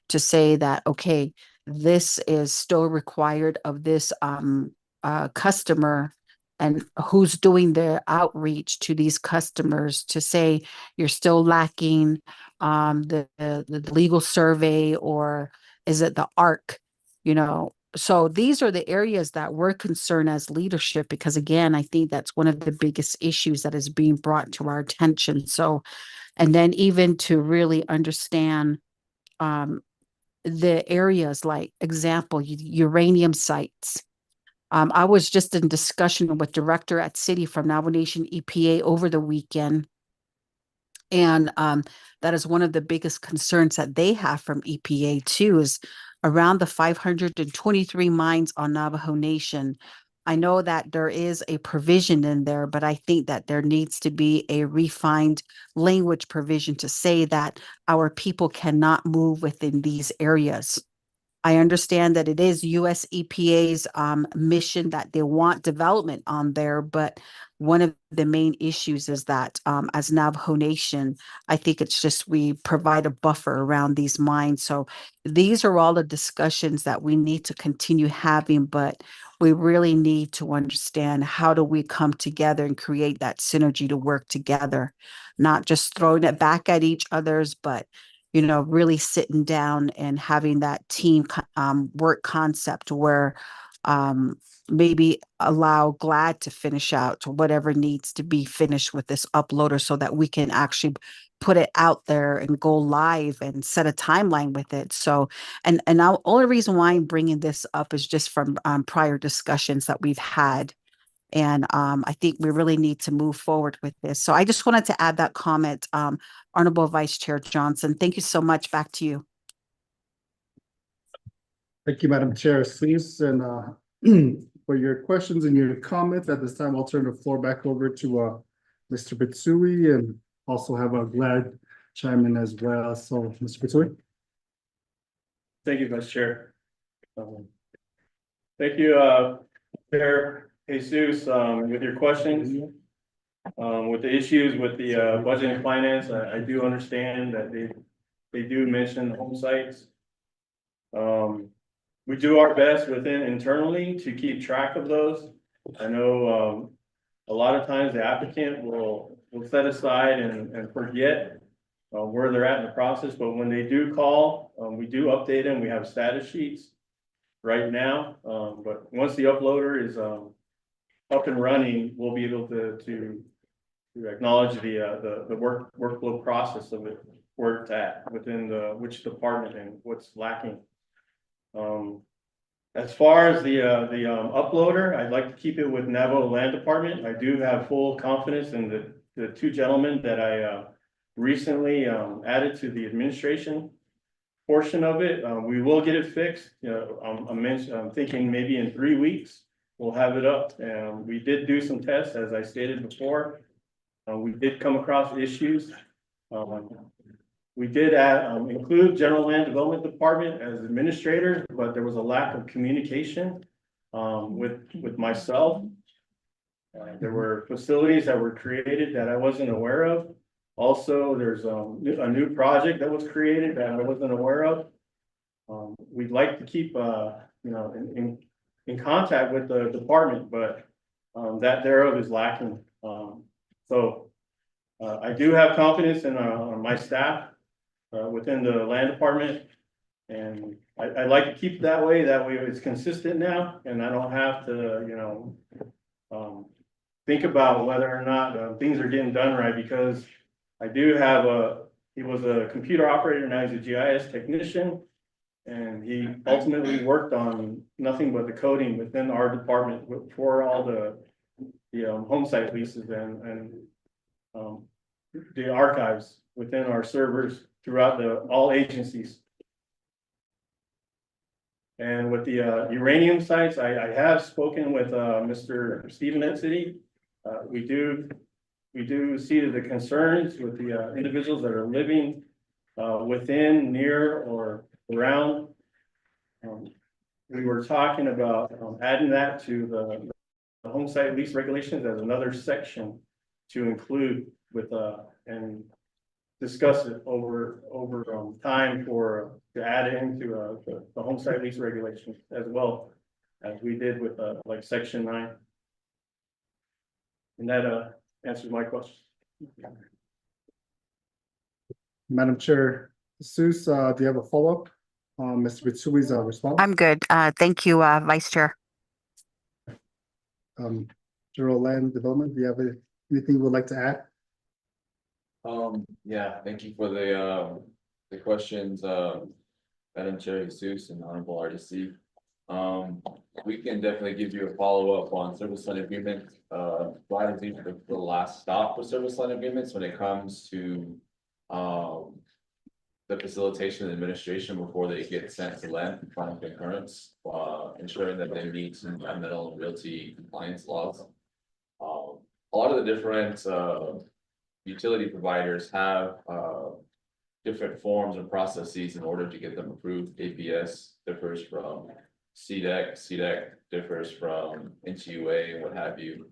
to say that, okay, this is still required of this customer, and who's doing the outreach to these customers to say you're still lacking the legal survey, or is it the ARC, you know? So these are the areas that we're concerned as leadership, because again, I think that's one of the biggest issues that is being brought to our attention. So, and then even to really understand the areas, like example, uranium sites. I was just in discussion with director at city from Navajo Nation EPA over the weekend. And that is one of the biggest concerns that they have from EPA too, is around the 523 mines on Navajo Nation. I know that there is a provision in there, but I think that there needs to be a refined language provision to say that our people cannot move within these areas. I understand that it is US EPA's mission that they want development on there, but one of the main issues is that as Navajo Nation, I think it's just we provide a buffer around these mines. So these are all the discussions that we need to continue having, but we really need to understand how do we come together and create that synergy to work together, not just throwing it back at each other's, but you know, really sitting down and having that team work concept where maybe allow GLAD to finish out whatever needs to be finished with this uploader so that we can actually put it out there and go live and set a timeline with it. So, and the only reason why I'm bringing this up is just from prior discussions that we've had. And I think we really need to move forward with this. So I just wanted to add that comment. Honorable Vice Chair Johnson, thank you so much. Back to you. Thank you, Madam Chair. Please, and for your questions and your comments, at this time, I'll turn the floor back over to Mr. Bitsui, and also have a GLAD chime in as well. So, Mr. Bitsui. Thank you, Vice Chair. Thank you, Chair Jesus, with your questions. With the issues with the budget and finance, I do understand that they do mention home sites. We do our best within internally to keep track of those. I know a lot of times the applicant will set aside and forget where they're at in the process, but when they do call, we do update them. We have status sheets right now, but once the uploader is up and running, we'll be able to acknowledge the workflow process of it, where it's at within which department and what's lacking. As far as the uploader, I'd like to keep it with Navajo Land Department. I do have full confidence in the two gentlemen that I recently added to the administration portion of it. We will get it fixed. You know, I'm thinking maybe in 3 weeks, we'll have it up. And we did do some tests, as I stated before. We did come across issues. We did include General Land Development Department as administrators, but there was a lack of communication with myself. There were facilities that were created that I wasn't aware of. Also, there's a new project that was created that I wasn't aware of. We'd like to keep you know, in contact with the department, but that thereof is lacking. So I do have confidence in my staff within the land department. And I'd like to keep it that way. That way it's consistent now, and I don't have to, you know, think about whether or not things are getting done right, because I do have he was a computer operator, now he's a GIS technician. And he ultimately worked on nothing but the coding within our department for all the home site leases and the archives within our servers throughout all agencies. And with the uranium sites, I have spoken with Mr. Stephen Edsity. We do see the concerns with the individuals that are living within, near, or around. We were talking about adding that to the home site lease regulations as another section to include with and discuss it over time to add it into the home site lease regulations as well as we did with like section 9. And that answers my question. Madam Chair, Seuss, do you have a follow-up? Mr. Mitsubi's response? I'm good. Thank you, Vice Chair. General Land Development, do you have anything you would like to add? Yeah, thank you for the questions, Madam Chair Jesus and Honorable RDC. We can definitely give you a follow-up on service line agreement. I think the last stop for service line agreements when it comes to the facilitation and administration before they get sent to land for final concurrence, ensuring that they meet environmental and realty compliance laws. A lot of the different utility providers have different forms and processes in order to get them approved. APS differs from CDEC, CDEC differs from NTUA and what have you.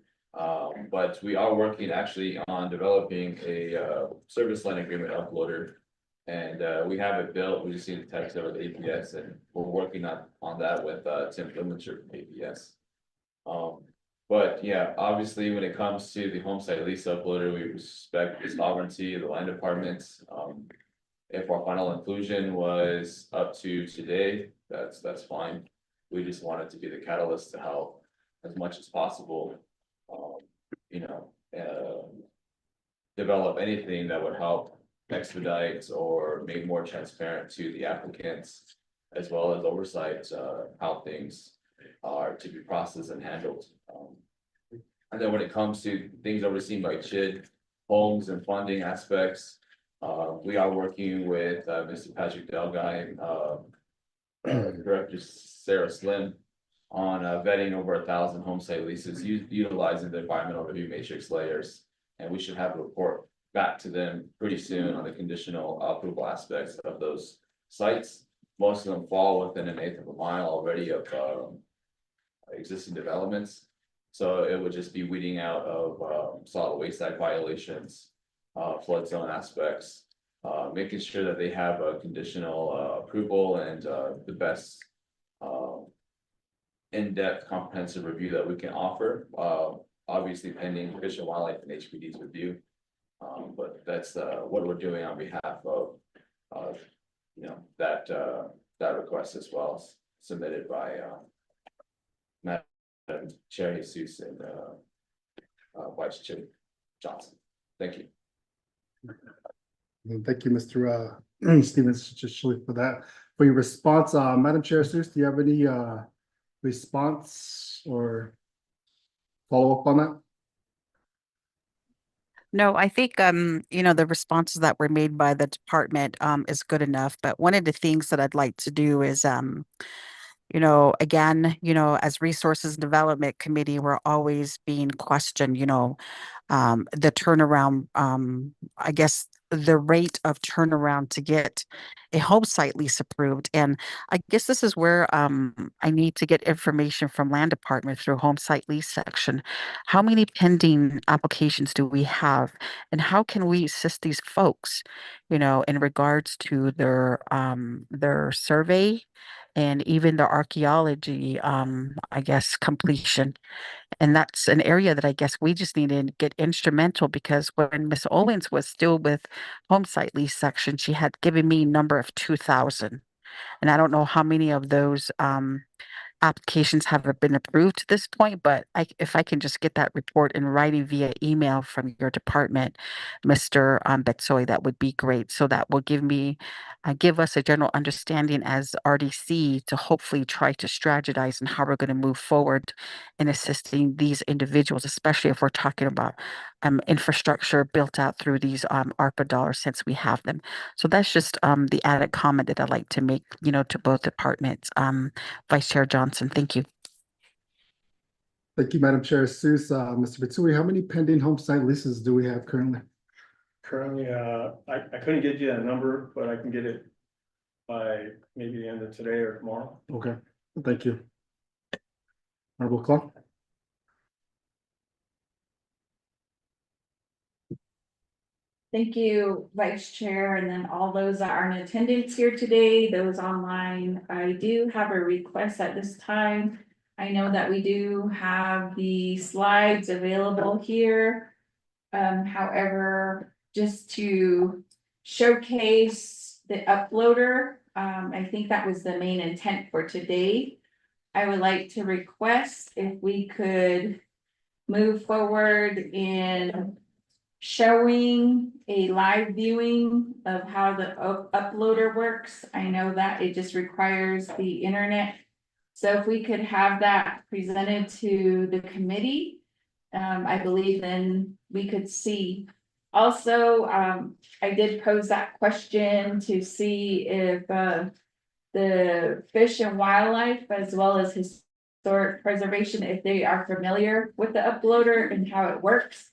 But we are working actually on developing a service line agreement uploader. And we have it built. We just need to text over the APS, and we're working on that with Tim Blumencher from APS. But yeah, obviously, when it comes to the home site lease uploader, we respect the sovereignty of the land departments. If our final inclusion was up to today, that's fine. We just wanted to be the catalyst to help as much as possible. You know, develop anything that would help expedite or make more transparent to the applicants, as well as oversight how things are to be processed and handled. And then when it comes to things overseen by CHID, homes and funding aspects, we are working with Mr. Patrick Delguy, Director Sarah Slim, on vetting over 1,000 home site leases utilizing the environmental review matrix layers. And we should have a report back to them pretty soon on the conditional approval aspects of those sites. Most of them fall within 1/8 of a mile already of existing developments. So it would just be weeding out of solid waste act violations, flood zone aspects, making sure that they have a conditional approval and the best in-depth comprehensive review that we can offer, obviously pending Fish and Wildlife and HPD's review. But that's what we're doing on behalf of you know, that request as well, submitted by Madam Chair Jesus and Vice Chair Johnson. Thank you. Thank you, Mr. Stevens, for that. For your response, Madam Chair Jesus, do you have any response or follow up on that? No, I think, the responses that were made by the department, is good enough, but one of the things that I'd like to do is, again, as Resources and Development Committee, we're always being questioned, the turnaround, I guess the rate of turnaround to get a home site lease approved. And I guess this is where I need to get information from Land Department through home site lease section. How many pending applications do we have? And how can we assist these folks, in regards to their survey and even their archaeology, I guess, completion? And that's an area that I guess we just need to get instrumental, because when Miss Owens was still with home site lease section, she had given me number of 2,000. And I don't know how many of those applications have been approved to this point, but if I can just get that report in writing via email from your department, Mr. Betsoy, that would be great. So that will give us a general understanding as RDC to hopefully try to strategize on how we're going to move forward in assisting these individuals, especially if we're talking about infrastructure built out through these ARPA dollars, since we have them. So that's just the added comment that I'd like to make, to both departments. Vice Chair Johnson, thank you. Thank you, Madam Chair Seuss. Mr. Bitsui, how many pending home site leases do we have currently? Currently, I couldn't get you that number, but I can get it by maybe the end of today or tomorrow. Okay, thank you. Honorable Clark. Thank you, Vice Chair, and then all those that are in attendance here today, those online. I do have a request at this time. I know that we do have the slides available here. However, just to showcase the uploader, I think that was the main intent for today. I would like to request if we could move forward in showing a live viewing of how the uploader works. I know that it just requires the internet. So if we could have that presented to the committee, I believe then we could see. Also, I did pose that question to see if the Fish and Wildlife, as well as Historic Preservation, if they are familiar with the uploader and how it works.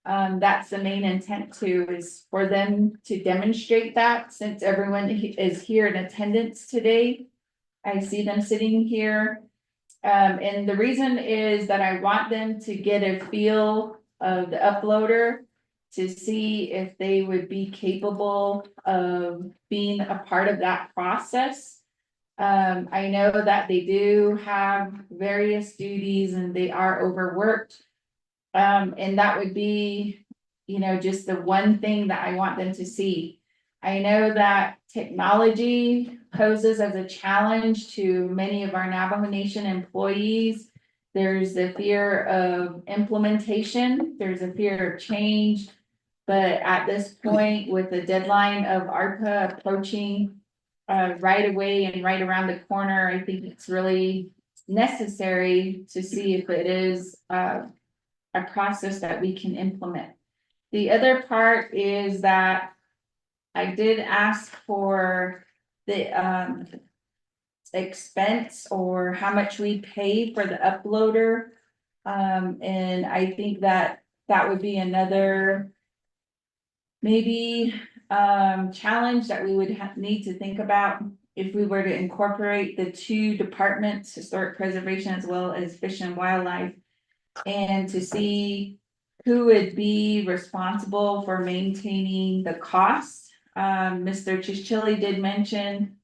That's the main intent too, is for them to demonstrate that, since everyone is here in attendance today. I see them sitting here. And the reason is that I want them to get a feel of the uploader, to see if they would be capable of being a part of that process. I know that they do have various duties and they are overworked. And that would be, just the one thing that I want them to see. I know that technology poses as a challenge to many of our Navajo Nation employees. There's the fear of implementation, there's a fear of change. But at this point, with the deadline of ARPA approaching right away and right around the corner, I think it's really necessary to see if it is a process that we can implement. The other part is that I did ask for the expense, or how much we pay for the uploader. And I think that would be another maybe challenge that we would need to think about if we were to incorporate the two departments, Historic Preservation as well as Fish and Wildlife, and to see who would be responsible for maintaining the costs. Mr. Chichili did mention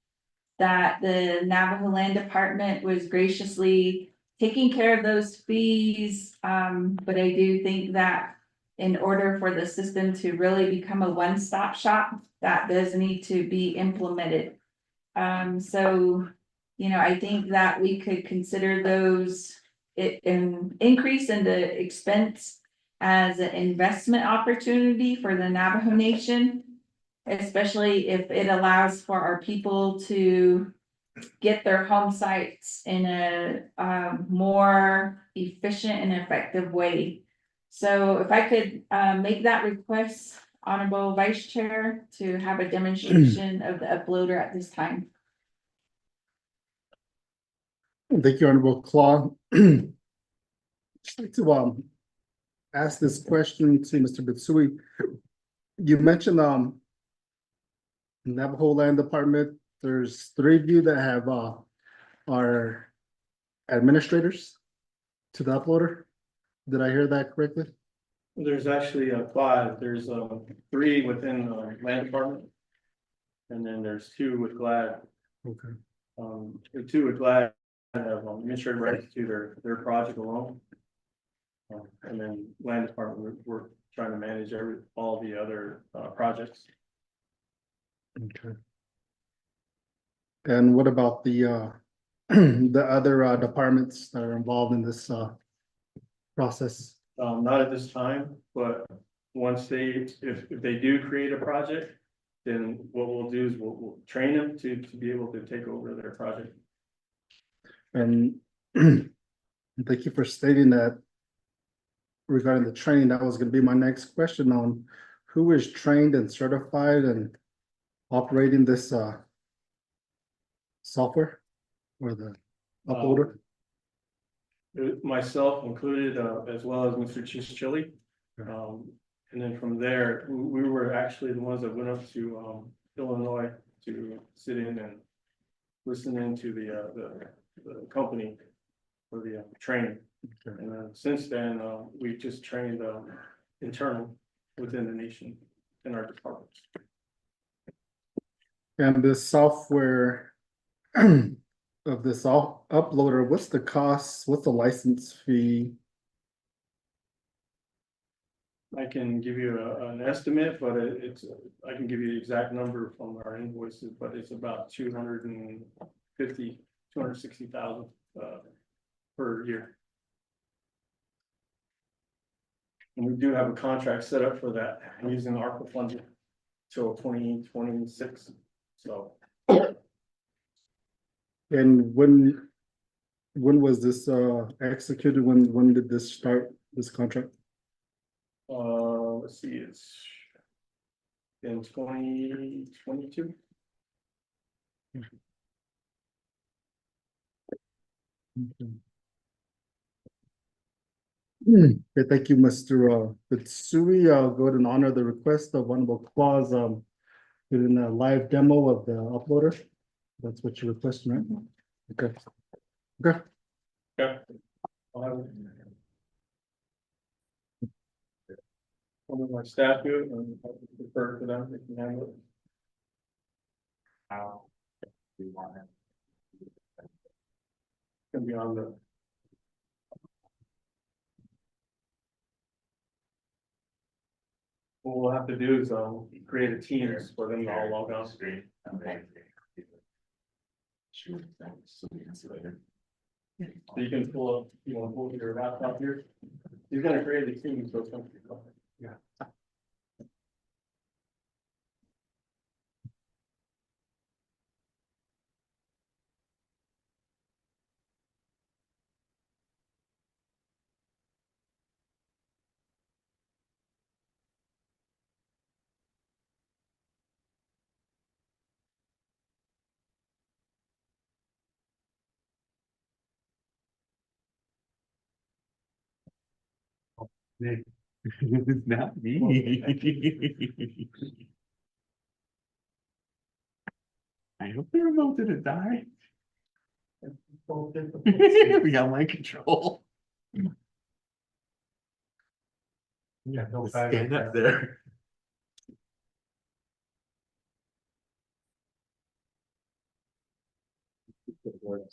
that the Navajo Land Department was graciously taking care of those fees. But I do think that in order for the system to really become a one-stop shop, that does need to be implemented. So, I think that we could consider those an increase in the expense as an investment opportunity for the Navajo Nation, especially if it allows for our people to get their home sites in a more efficient and effective way. So if I could make that request, Honorable Vice Chair, to have a demonstration of the uploader at this time. Thank you, Honorable Claude. I'd like to ask this question to Mr. Bitsui. You mentioned Navajo Land Department, there's 3 of you that have are administrators to the uploader. Did I hear that correctly? There's actually 5, there's 3 within land department. And then there's 2 with GLAD. Okay. The 2 with GLAD have administrative rights to their project alone. And then land department, we're trying to manage all the other projects. Okay. And what about the the other departments that are involved in this process? Not at this time, but once if they do create a project, then what we'll do is we'll train them to be able to take over their project. And thank you for stating that regarding the training. That was gonna be my next question on who is trained and certified and operating this software or the uploader? Myself included, as well as Mr. Chischilli. And then from there, we were actually the ones that went up to Illinois to sit in and listen into the company for the training. Okay. And then since then, we've just trained internal within the nation in our departments. And the software of this uploader, what's the cost? What's the license fee? I can give you an estimate, but I can give you the exact number from our invoices, but it's about 260,000 per year. And we do have a contract set up for that using the ARPA funding till 2026, so. And when was this executed? When did this start, this contract? Let's see, it's in 2022. Okay, thank you, Mr. Bitsui. I'll go ahead and honor the request of Honorable Claus, doing a live demo of the uploader. That's what you're requesting, right? Okay. Okay. Yeah. I'll have one of my staff do it and I'll defer to them, they can handle it. We want it. It's gonna be on the. What we'll have to do is create a Teams for them to all log on. Screen. Okay. Sure, thanks. So we can see later. So you can pull up, you want to pull your laptop here. He's gonna create the Teams, so it's gonna be. Yeah. It's not me. I hope the remote didn't die. We got my control. Yeah, no stand up there. Okay.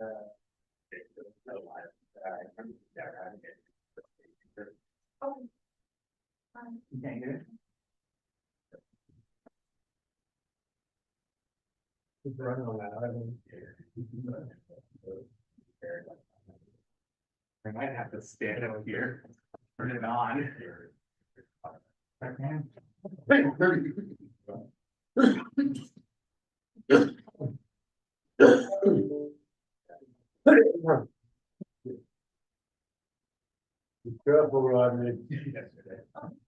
对。I might have to stand over here, turn it on. Careful, Rodney.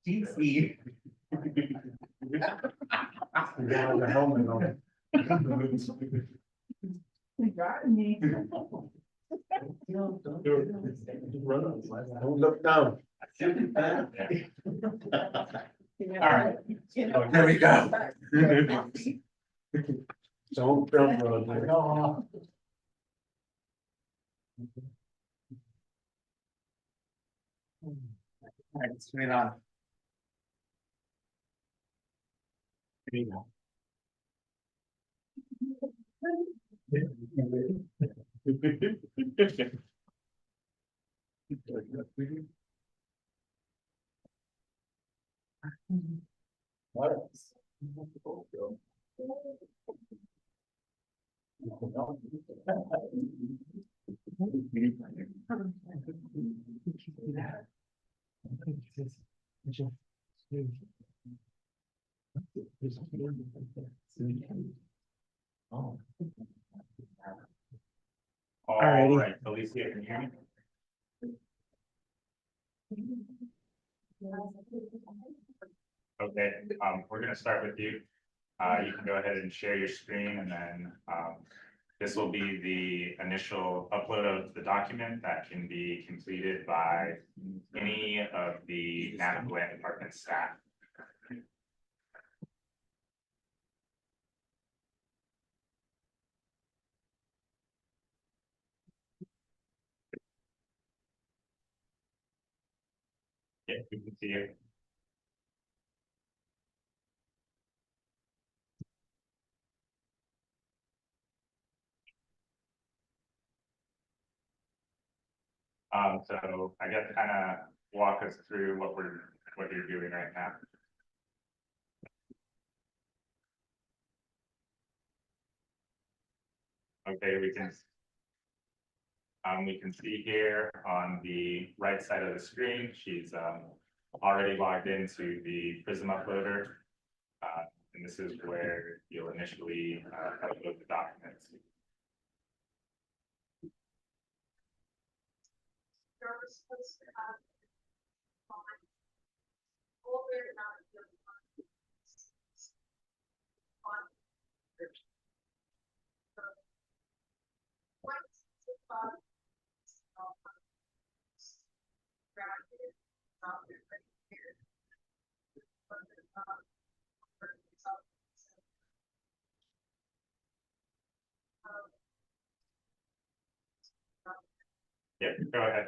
DC. The helmet on. Don't look down. All right, there we go. Don't jump, Rodney. All right, let's turn it on. There you go. All right, Alicia, can you hear me? Okay, we're gonna start with you. You can go ahead and share your screen and then, this will be the initial upload of the document that can be completed by any of the Navajo Land Department staff. Yeah, we can see it. So I guess kind of walk us through what you're doing right now. Okay, we can see here on the right side of the screen, she's already logged into the Prism uploader. And this is where you'll initially upload the documents. Yep, go ahead.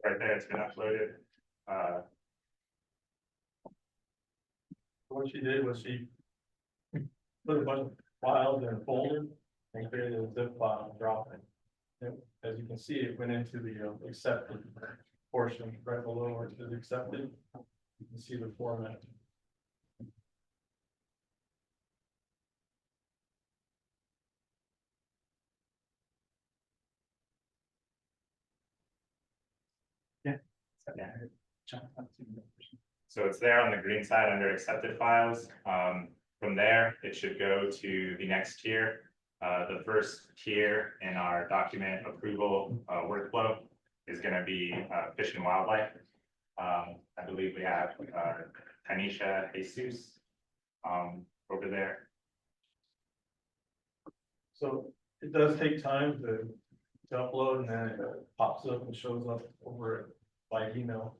Right there, it's been uploaded. What she did was she put a bunch of files in a folder and created a zip file and dropped it. And as you can see, it went into the accepted portion right below where it says accepted. You can see the format. So it's there on the green side under accepted files. From there, it should go to the next tier. The first tier in our document approval workflow is going to be Fish and Wildlife. I believe we have Tanisha Jesus over there. So it does take time to upload, and then it pops up and shows up over by email.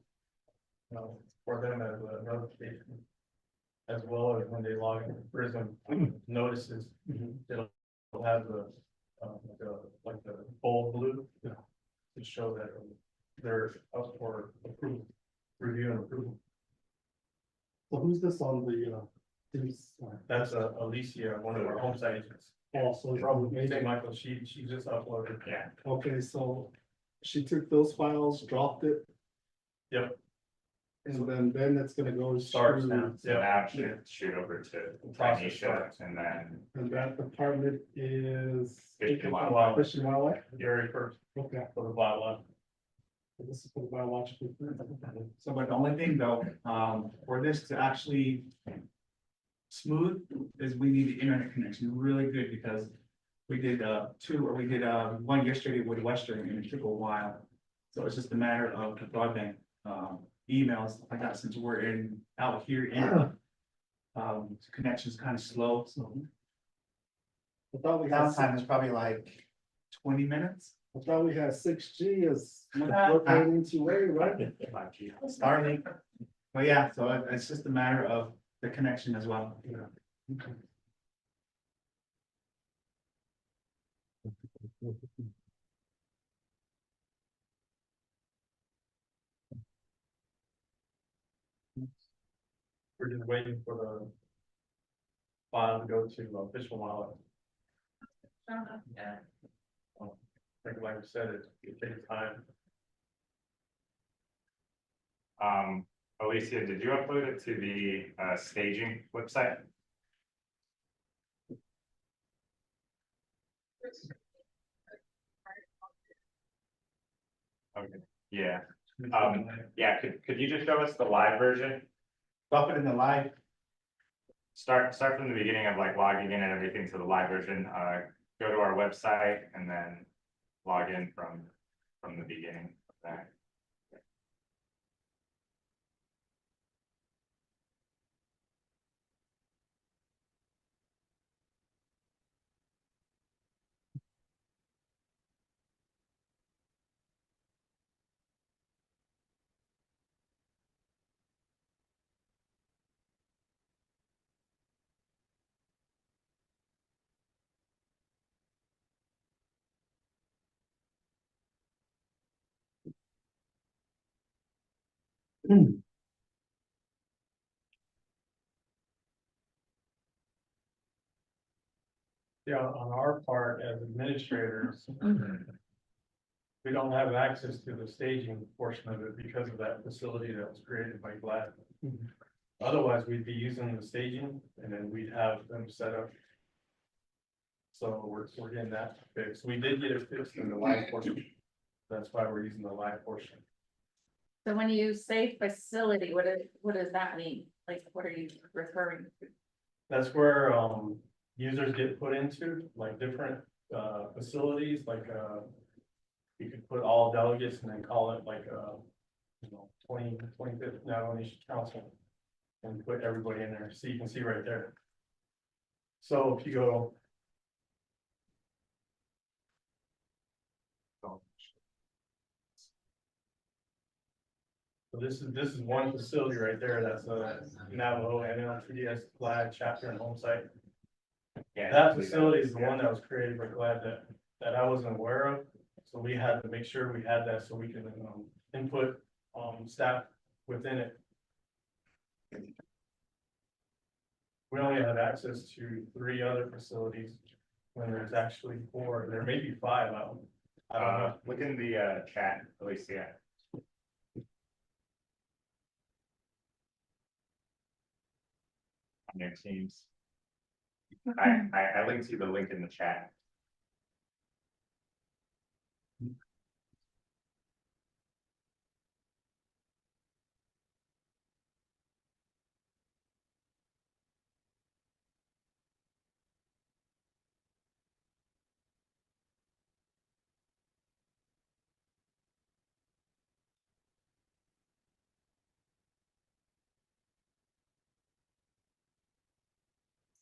For them as a notification. As well as when they log into Prism notices, it'll have like the bold blue to show that they're up for approval, review and approval. So who's this on the That's Alicia, one of our home site agents. Also, Probably, St. Michael, she just uploaded. Yeah. okay, so she took those files, dropped it. Yep. And then it's gonna go. Starts to- now. So now it should shoot over to Process Tanisha starts. and then And that department is. Fish and Wildlife. Fish and Wildlife, Gary first okay. for the wildlife. So this is for the biological. So, but the only thing though, for this to actually smooth is we need the internet connection really good because we did one yesterday with Western and it took a while. So it's just a matter of the broadband, emails like that since we're out here in, connection's kind of slow, so. I thought we had, Downtime is probably like 20 minutes. I thought we had 6G as much broadband into way, right? Starlink. But yeah, so it's just a matter of the connection as well. Okay. We're just waiting for the file to go to Fish and Wildlife. Yeah. Like I said, it takes time. Alicia, did you upload it to the staging website? Okay, yeah, yeah, could you just show us the live version? Drop it in the live. Start from the beginning of like logging in and everything to the live version, go to our website and then log in from the beginning of that. Yeah, on our part as administrators, we don't have access to the staging portion of it because of that facility that was created by GLAD. Otherwise, we'd be using the staging and then we'd have them set up. So we're getting that fixed. We did get it fixed in the live portion. That's why we're using the live portion. So when you say facility, what does that mean? Like, what are you referring to? That's where users get put into, like different facilities, like you could put all delegates and then call it like 25th Nation Council. And put everybody in there, so you can see right there. So if you go. So this is one facility right there, that's a Navajo NLTS GLAD chapter and home site. Yeah, That facility is the one that was created by GLAD that I wasn't aware of, so we had to make sure we had that so we can input staff within it. We only have access to 3 other facilities when there's actually 4, there may be 5 out. I don't know. Look in the chat, Alicia. On your teams. I linked you the link in the chat.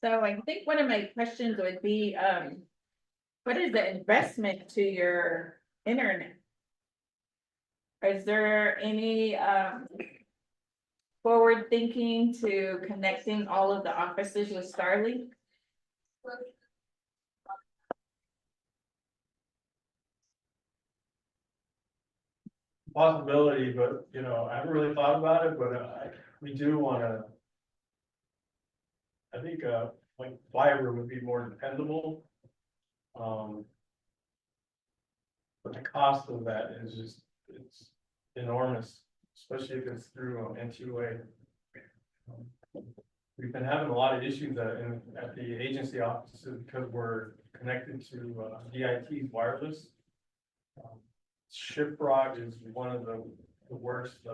So I think one of my questions would be, what is the investment to your internet? Is there any, forward thinking to connecting all of the offices with Starlink? Possibility, but I haven't really thought about it, but we do wanna. I think, like fiber would be more dependable. But the cost of that is just, it's enormous, especially if it's through NTUA. We've been having a lot of issues at the agency offices because we're connected to DIT's wireless. Shiprock is one of the worst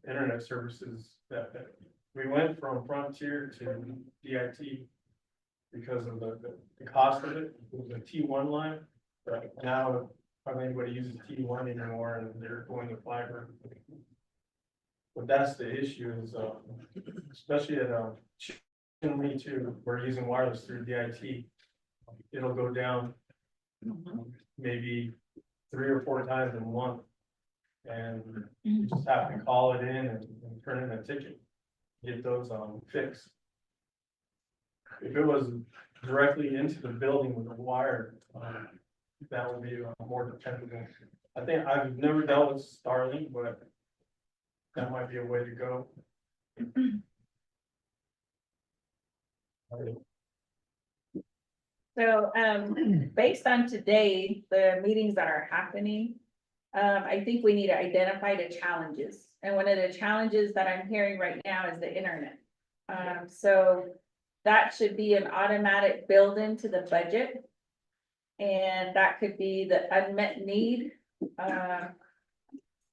internet services that we went from Frontier to DIT because of the cost of it. It was a T1 line, but now hardly anybody uses T1 anymore, and they're going to fiber. But that's the issue is, especially at Chinle too, we're using wireless through DIT. It'll go down maybe 3 or 4 times in a month. And you just have to call it in and turn in a ticket, get those fixed. If it was directly into the building with a wire, that would be more dependable. I think I've never dealt with Starlink, but that might be a way to go. So, based on today, the meetings that are happening, I think we need to identify the challenges. And one of the challenges that I'm hearing right now is the internet. So that should be an automatic build into the budget. And that could be the unmet need. And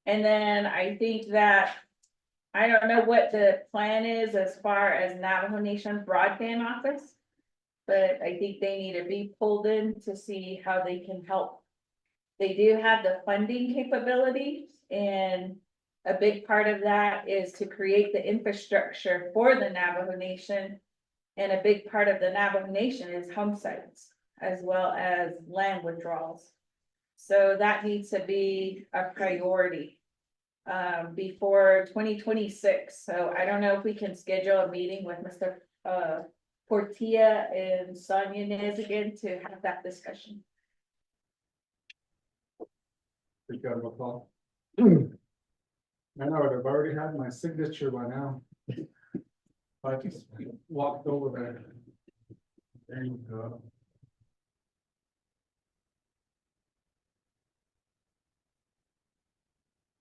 then I think that, I don't know what the plan is as far as Navajo Nation broadband office. But I think they need to be pulled in to see how they can help. They do have the funding capabilities, and a big part of that is to create the infrastructure for the Navajo Nation. And a big part of the Navajo Nation is home sites as well as land withdrawals. So that needs to be a priority before 2026. So I don't know if we can schedule a meeting with Mr. Portilla and Sonia Nez again to have that discussion. I know, I've already had my signature by now. I just walked over there. There you go.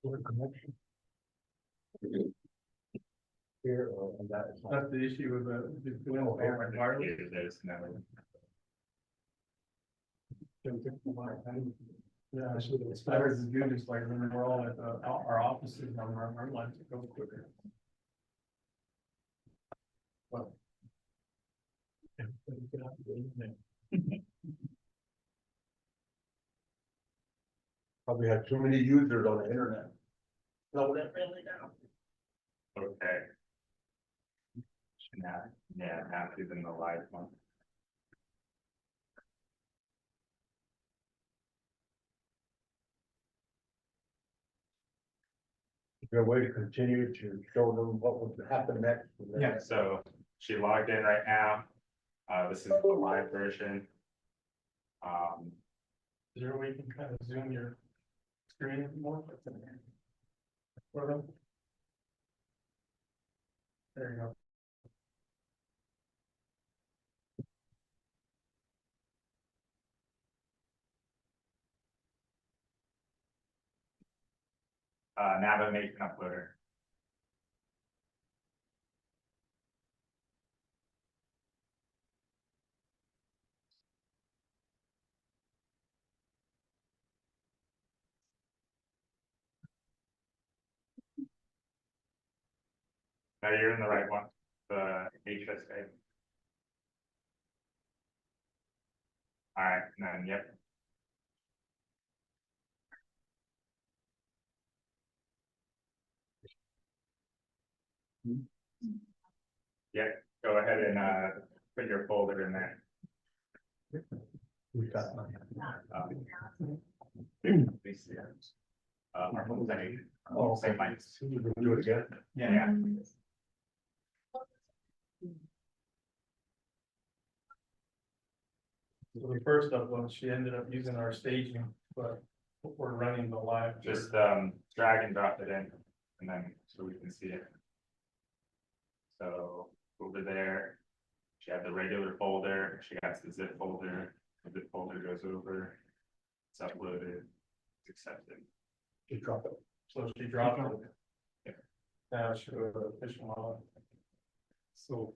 What connection? Here or on that. That's the issue with the wireless. There's no. Yeah, it's better to do this like when we're all at our offices on our lines to go quicker. But. Probably have too many users on the internet. Slow that really down. Okay. Yeah, now she's in the live one. Is there a way to continue to show them what would happen next? Yeah, so she logged in right now. This is the live version. Is there a way you can kind of zoom your screen more? For them? There you go. Navajo Nation uploader. No, you're in the right one, the HSA. All right, and then, yep. Yeah, go ahead and put your folder in there. We've got. Please, yeah. Our whole thing. Oh, Same line. We're gonna do it again. Yeah. So the first upload, she ended up using our staging, but we're running the live. Just drag and drop it in, and then so we can see it. So over there. She had the regular folder, she got the zip folder, the zip folder goes over, it's uploaded, it's accepted. You drop it. So she dropped it. Now she go to Fish and Wildlife. So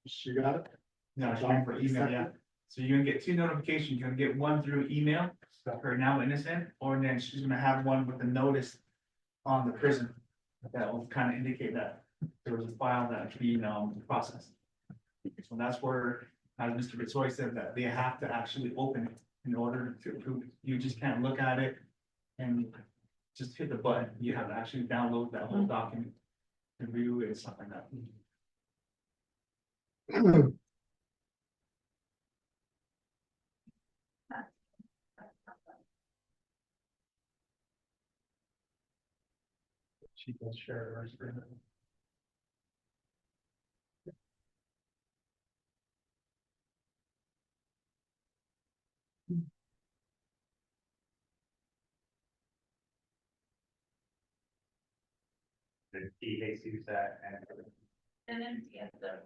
she got it? No, she's waiting for email, yeah. So you're gonna get two notifications. You're gonna get one through email, her now innocent, or then she's gonna have one with a notice on the prison. That will kind of indicate that there was a file that being processed. So that's where, as Mr. Bitsoy said, that they have to actually open it in order to approve it. You just can't look at it and just hit the button. You have to actually download that whole document. And review it and stuff like that. She can share her screen. The Jesus that and. And then, yeah, the.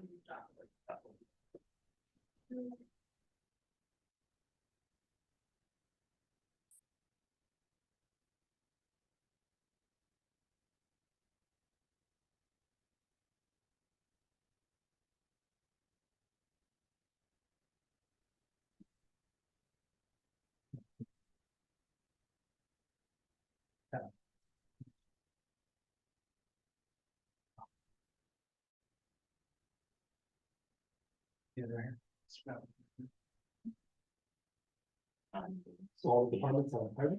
So all the departments have fiber?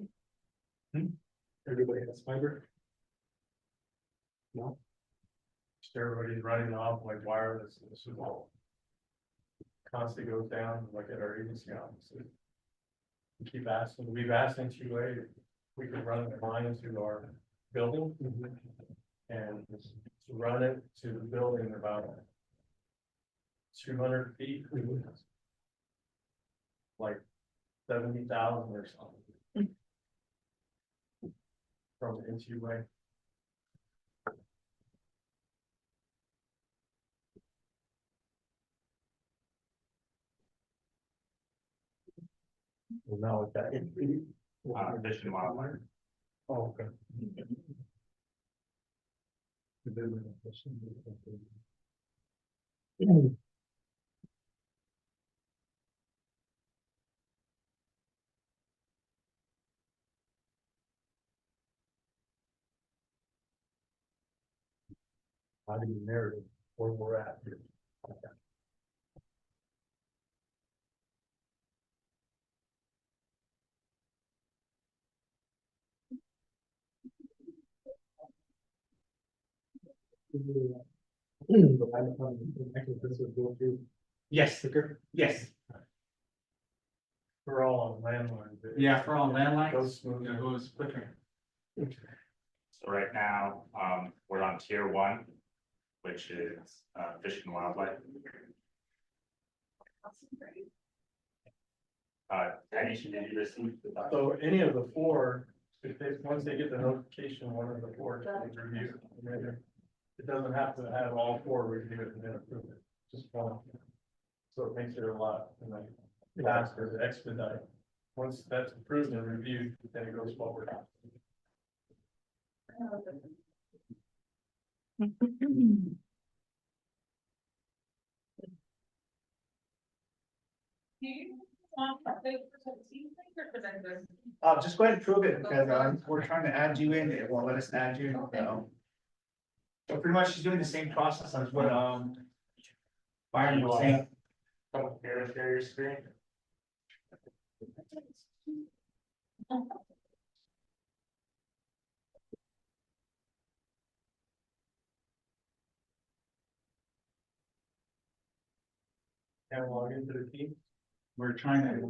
Everybody has fiber? No? Just everybody's running off like wireless, and this is all. Constantly goes down, like at our agency offices. We keep asking, we've asked NQA if we could run the line to our building. And to run it to the building about 200 feet. Like 70,000 or something. From NQA. Well, now with that. Fish and Wildlife. Oh, okay. How do you narrative where we're at here? Yes, yes, We're all on landline. but- yeah, for all landlines, Goes smooth. it goes quicker. So right now, we're on tier 1, which is Fish and Wildlife. Tanisha, did you receive the document? So any of the four, if they, once they get the notification, one of the four can review. And then it doesn't have to have all four review it and then approve it, just one. So it makes it a lot, faster to expedite. Once that's approved and reviewed, then it goes forward. Just go ahead and prove it because we're trying to add you in, it won't let us add you. So pretty much she's doing the same process as what Byron was saying. Share your screen. Can log into the team. We're trying to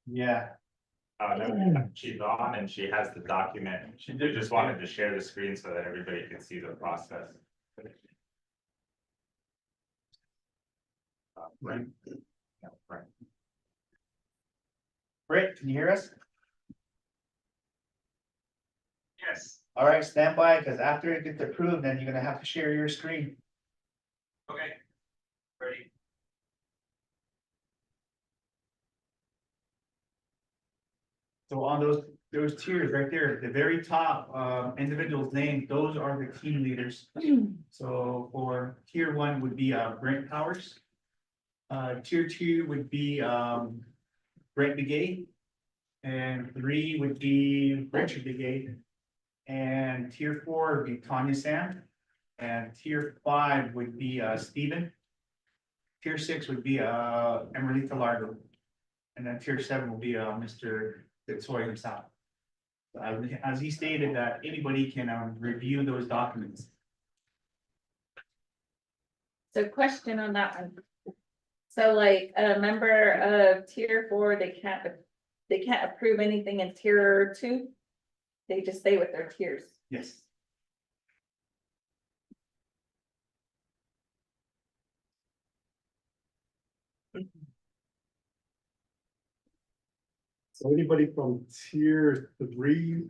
yeah. No, she's on and she has the document. She We did just wanted to share the screen so that everybody could see the process. Right. Yeah, right. Britt, can you hear us? Yes. All right, stand by, because after it gets approved, then you're gonna have to share your screen. Okay. Ready? So on those tiers right there, the very top, individual's name, those are the team leaders. So for tier 1 would be, Brent Powers. Tier 2 would be, Brent Begay. And 3 would be Richard Begay. And tier 4 would be Tanya Sam. And tier 5 would be, Stephen. Tier 6 would be, Emerita Largo. And then tier 7 will be, Mr. Fitzroy himself. As he stated that anybody can, review those documents. So question on that one. So like a member of tier 4, they can't approve anything in tier 2? They just stay with their tiers? Yes. So anybody from tier 3,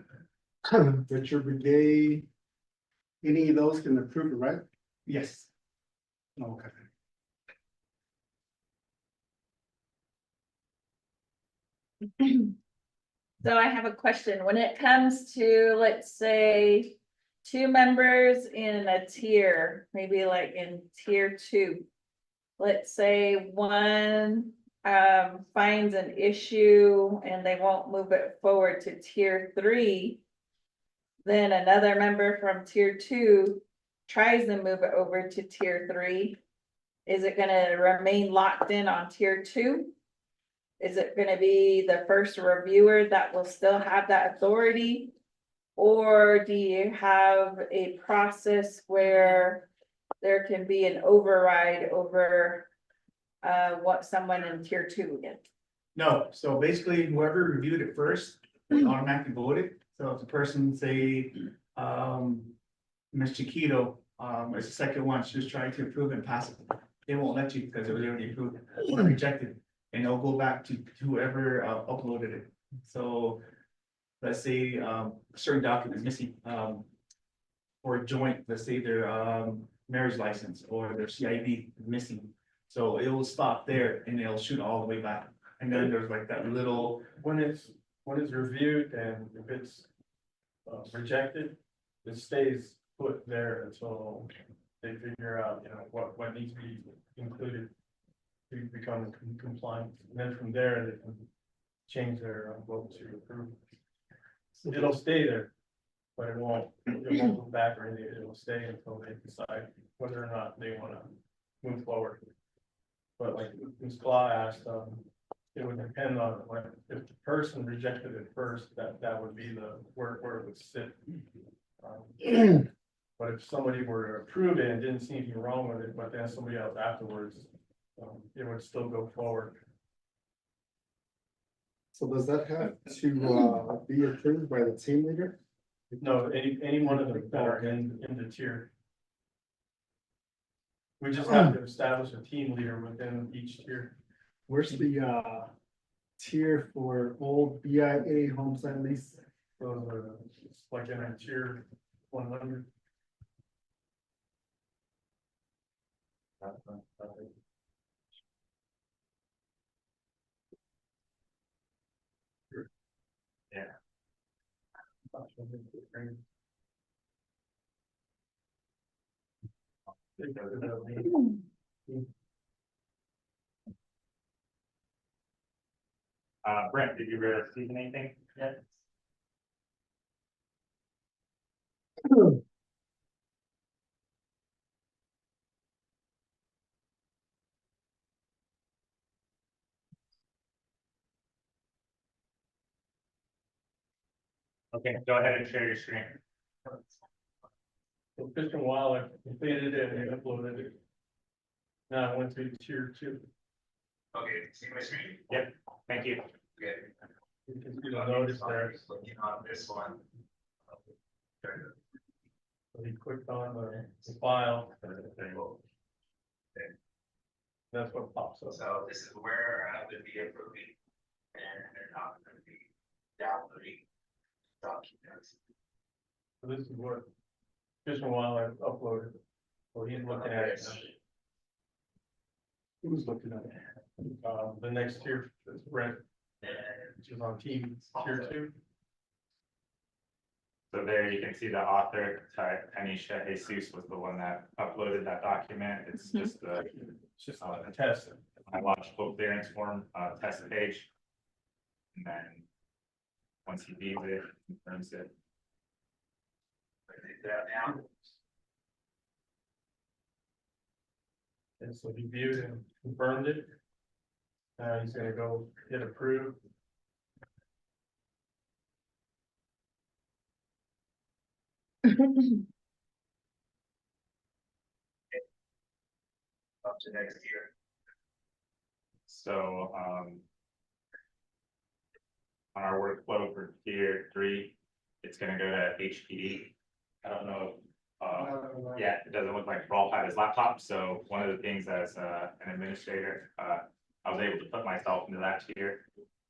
Richard Brigade, any of those can approve it, right? Yes. Okay. So I have a question. When it comes to, let's say, 2 members in a tier, maybe like in tier 2. Let's say one finds an issue and they won't move it forward to tier 3. Then another member from tier 2 tries to move it over to tier 3. Is it gonna remain locked in on tier 2? Is it gonna be the first reviewer that will still have that authority? Or do you have a process where there can be an override over what someone in tier 2 will get? No, so basically whoever reviewed it first, automatically voted. So if the person say, Ms. Chiquito, is the second one, she was trying to approve and pass it. They won't let you because it was already approved or rejected. And it'll go back to whoever uploaded it. So let's say a certain document is missing, or a joint, let's say their marriage license or their CID is missing. So it will stop there and it'll shoot all the way back. And then there's like that little, When it's reviewed and if it's rejected, it stays put there until they figure out, what needs to be included to become compliant. And then from there, they can change their vote to approve. It'll stay there, but it won't go back or anything. It will stay until they decide whether or not they want to move forward. But like Ms. Claw asked, it would depend on if the person rejected it first, that would be where it would sit. But if somebody were to approve it and didn't see anything wrong with it, but then somebody else afterwards, it would still go forward. So does that have to be approved by the team leader? No, any one of them that are in the tier. We just have to establish a team leader within each tier. Where's the tier for old BIA homestead lease? So it's like in a tier 100. Yeah. Brent, did you receive anything yet? Okay, go ahead and share your screen. So Fish and Wildlife completed it and uploaded it. Now I went to tier 2. Okay, see my screen? Yep, thank you. Good. You can see the notice there. Looking on this one. So he clicked on the file. That's what pops up. So this is where I would be approving, and they're not gonna be downloading documents. So this is what Fish and Wildlife uploaded. So he's looking at it. Who's looking at it? The next tier, is Brent, which is on team tier 2. So there you can see the author, Tanisha Jesus was the one that uploaded that document. It's just the, It's just a test. I launched full clearance form, test page. And then, once he views it, confirms it. Write it down now. And so he viewed and confirmed it. He's gonna go hit approve. Up to next year. So, on our workflow for tier 3, it's gonna go to HPD. I don't know, yeah, it doesn't look like Raul had his laptop, so one of the things as, an administrator, I was able to put myself into that tier,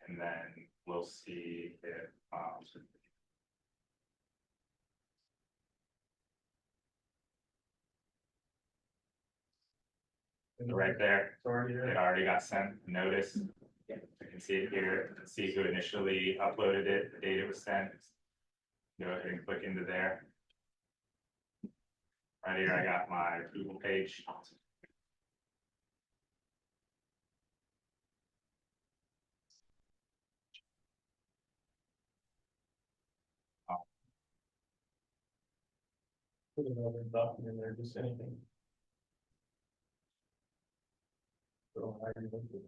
and then we'll see if, right there, It's already it there. already got sent notice. You can see it here, see who initially uploaded it, the date it was sent. Go ahead and click into there. Right here, I got my approval page. Put another document there, just anything. So I can look at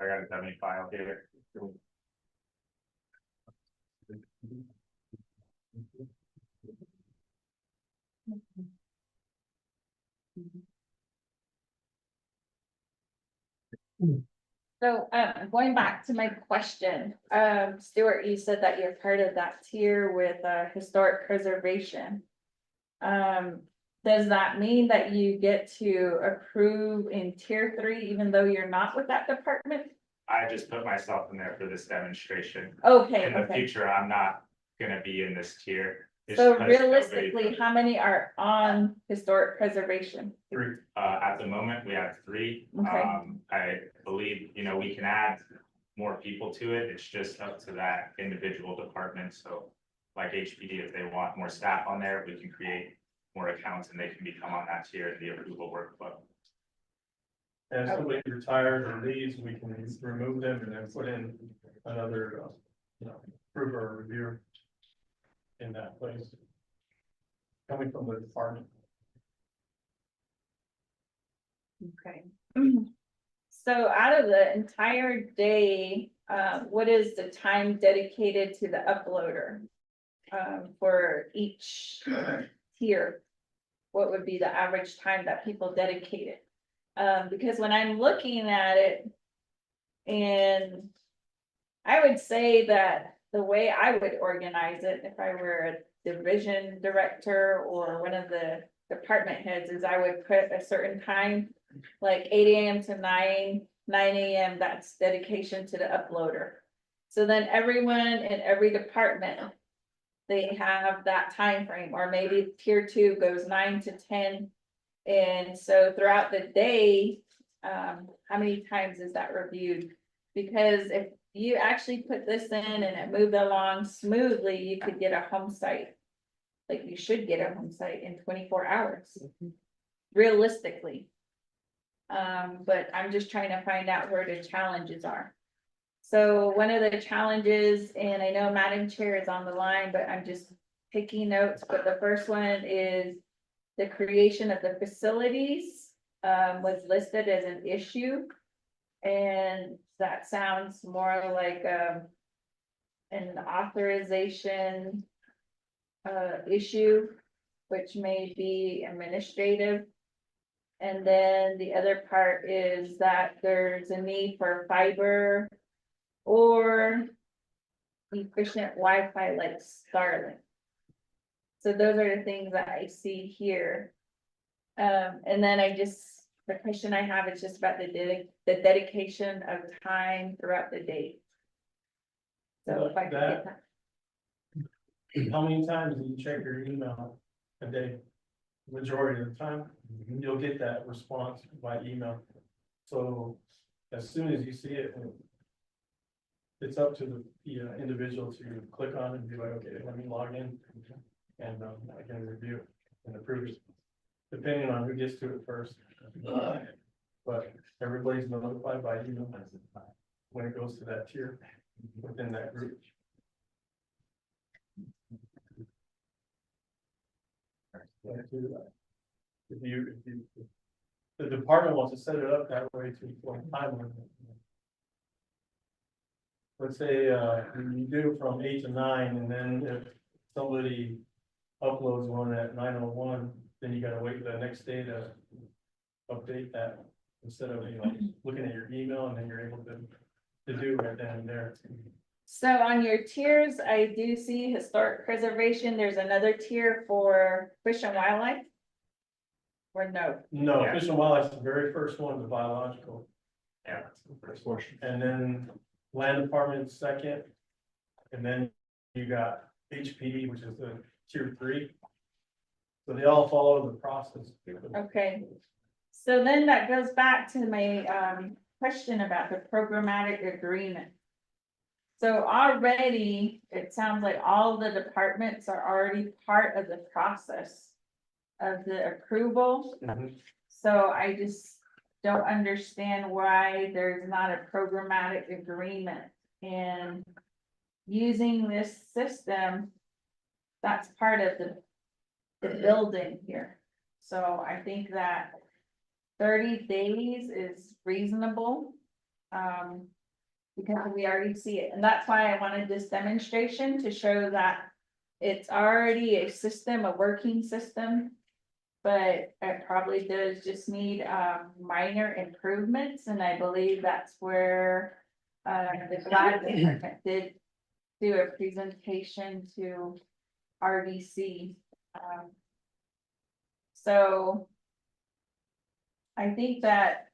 I got a dummy file here. So, going back to my question, Stuart, you said that you're part of that tier with, historic preservation. Does that mean that you get to approve in tier 3, even though you're not with that department? I just put myself in there for this demonstration. Okay, In the okay. future, I'm not gonna be in this tier. It's So because nobody- realistically, how many are on historic preservation? 3. At the moment, we have 3. Okay. I believe, we can add more people to it. It's just up to that individual department. So like HPD, if they want more staff on there, we can create more accounts and they can become on that tier in the approval workflow. And if somebody retires or leaves, we can remove them and then put in another, approver or reviewer in that place. Coming from the department. Okay. So out of the entire day, what is the time dedicated to the uploader? For each tier? What would be the average time that people dedicate it? Because when I'm looking at it, and I would say that the way I would organize it, if I were a division director or one of the department heads, is I would put a certain time, like 8 AM to 9 AM, that's dedication to the uploader. So then everyone in every department, they have that time frame, or maybe tier 2 goes 9 to 10. And so throughout the day, how many times is that reviewed? Because if you actually put this in and it moved along smoothly, you could get a home site. Like you should get a home site in 24 hours, realistically. But I'm just trying to find out where the challenges are. So one of the challenges, and I know Madam Chair is on the line, but I'm just taking notes, but the first one is the creation of the facilities was listed as an issue. And that sounds more like an authorization issue, which may be administrative. And then the other part is that there's a need for fiber or efficient Wi-Fi like Starlink. So those are the things that I see here. And then the question I have is just about the dedication of time throughout the day. So if I could get that. How many times do you check your email a day? Majority of the time, you'll get that response by email. So as soon as you see it, it's up to the individual to click on it and be like, okay, let me log in. And I can review it and approve it, depending on who gets to it first. But everybody's notified by email when it goes to that tier within that group. If the department wants to set it up that way to one time. Let's say you do from 8 to 9, and then if somebody uploads one at 9:01, then you gotta wait the next day to update that. Instead of, looking at your email and then you're able to do it right then and there. So on your tiers, I do see historic preservation. There's another tier for fish and wildlife. Or no? No, Yeah. Fish and Wildlife's the very first one, the biological. Yeah, that's the first portion. And then land department second. And then you got HPD, which is the tier 3. So they all follow the process. Okay. So then that goes back to my question about the programmatic agreement. So already, it sounds like all the departments are already part of the process of the approval. So I just don't understand why there's not a programmatic agreement. And using this system, that's part of the building here. So I think that 30 days is reasonable. Because we already see it, and that's why I wanted this demonstration to show that it's already a system, a working system. But it probably does just need minor improvements, and I believe that's where the GLAD department did do a presentation to RDC. So I think that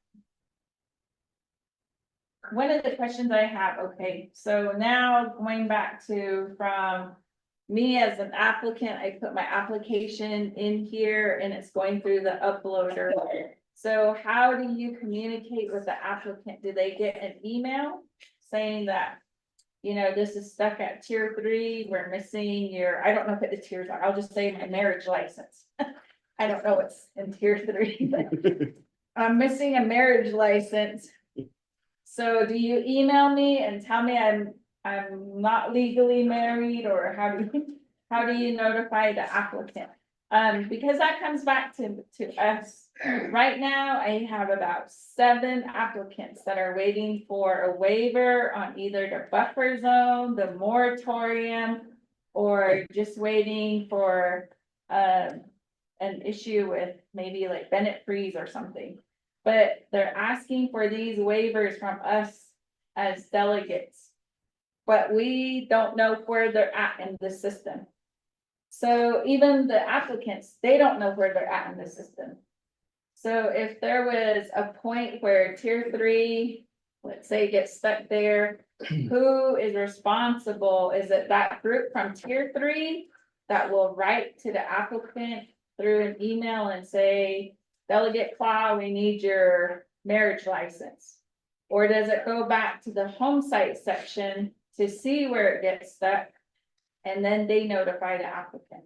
one of the questions I have, okay, so now going back to from me as an applicant, I put my application in here and it's going through the uploader. So how do you communicate with the applicant? Do they get an email saying that, this is stuck at tier 3, we're missing your, I don't know what the tiers are, I'll just say my marriage license. I don't know what's in tier 3, but I'm missing a marriage license. So do you email me and tell me I'm not legally married, or how do you notify the applicant? Because that comes back to us. Right now, I have about 7 applicants that are waiting for a waiver on either the buffer zone, the moratorium, or just waiting for an issue with maybe like Bennett Freeze or something. But they're asking for these waivers from us as delegates. But we don't know where they're at in the system. So even the applicants, they don't know where they're at in the system. So if there was a point where tier 3, let's say, gets stuck there, who is responsible? Is it that group from tier 3 that will write to the applicant through an email and say, Delegate Claw, we need your marriage license? Or does it go back to the home site section to see where it gets stuck? And then they notify the applicant.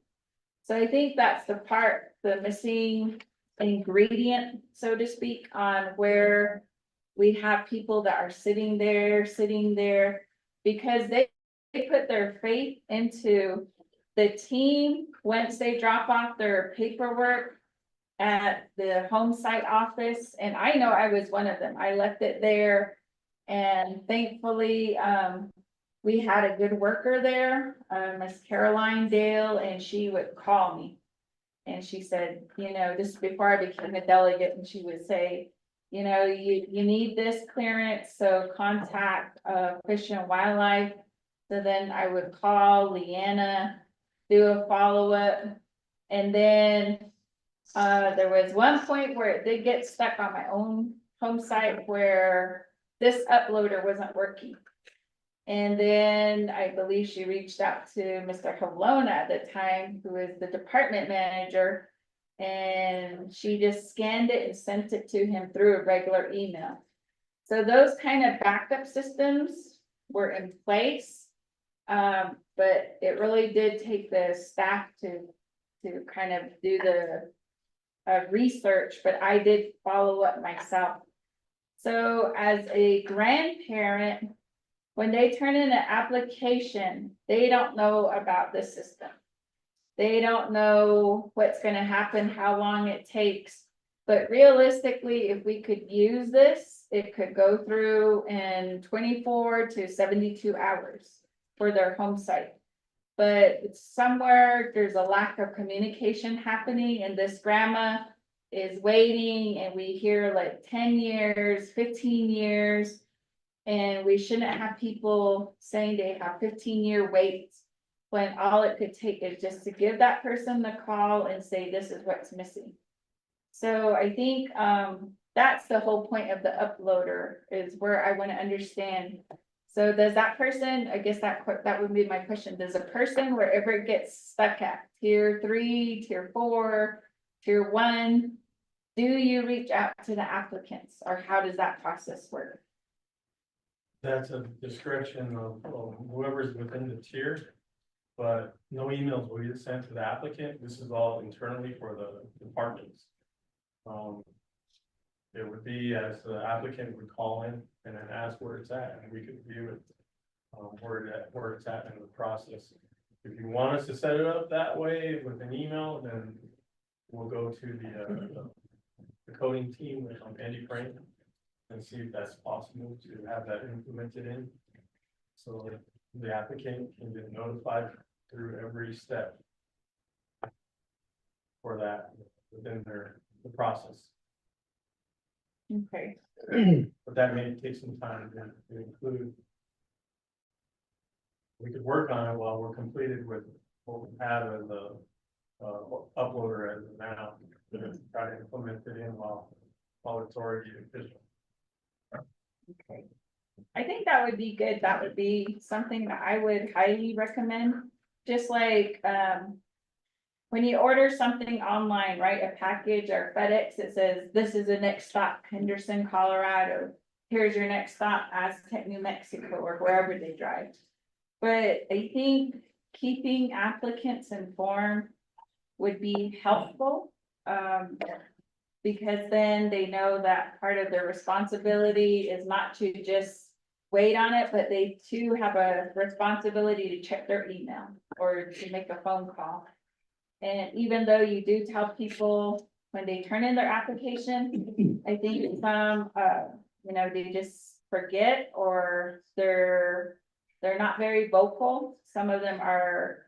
So I think that's the missing ingredient, so to speak, on where we have people that are sitting there, because they put their faith into the team once they drop off their paperwork at the home site office. And I know I was one of them. I left it there, and thankfully, we had a good worker there, Miss Caroline Dale, and she would call me. And she said, you know, this is before I became a delegate, and she would say, you know, you need this clearance, so contact, Fish and Wildlife. So then I would call Leanna, do a follow-up, and then, there was one point where it did get stuck on my own home site where this uploader wasn't working. And then I believe she reached out to Mr. Havlona at the time, who is the department manager. And she just scanned it and sent it to him through a regular email. So those kind of backup systems were in place. But it really did take the staff to kind of do the research, but I did follow up myself. So as a grandparent, when they turn in an application, they don't know about the system. They don't know what's gonna happen, how long it takes. But realistically, if we could use this, it could go through in 24 to 72 hours for their home site. But it's somewhere, there's a lack of communication happening, and this grandma is waiting, and we hear like 10 years, 15 years. And we shouldn't have people saying they have 15-year waits, when all it could take is just to give that person the call and say, this is what's missing. So I think, that's the whole point of the uploader, is where I want to understand. So does that person, I guess that would be my question, does a person, wherever it gets stuck at tier 3, tier 4, tier 1, do you reach out to the applicants, or how does that process work? That's a discretion of whoever's within the tier. But no emails will get sent to the applicant. This is all internally for the departments. It would be as the applicant would call in and then ask where it's at, and we could view it. Where it's at in the process. If you want us to set it up that way with an email, then we'll go to the coding team with Andy Frank and see if that's possible to have that implemented in. So that the applicant can get notified through every step for that within the process. Okay. But that may take some time to include. We could work on it while we're completed with what we have as a uploader as of now, to try to implement it in while it's already official. Okay. I think that would be good. That would be something that I would highly recommend. Just like, when you order something online, right, a package or FedEx, it says, this is the next stop, Henderson, Colorado. Here's your next stop, Aztec, New Mexico, or wherever they drive. But I think keeping applicants informed would be helpful. Because then they know that part of their responsibility is not to just wait on it, but they too have a responsibility to check their email or to make a phone call. And even though you do tell people when they turn in their application, I think some, they just forget, or they're not very vocal. Some of them are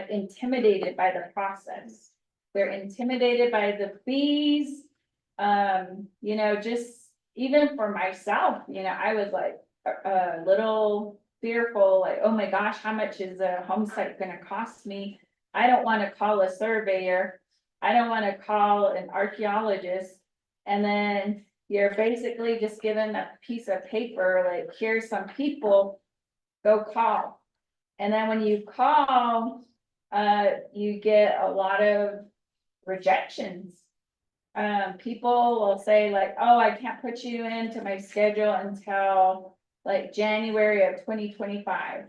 intimidated by the process. They're intimidated by the fees. Just even for myself, I was like a little fearful, like, oh my gosh, how much is a home site gonna cost me? I don't want to call a surveyor. I don't want to call an archaeologist. And then you're basically just given a piece of paper, like, here's some people, go call. And then when you call, you get a lot of rejections. People will say like, oh, I can't put you into my schedule until like January of 2025.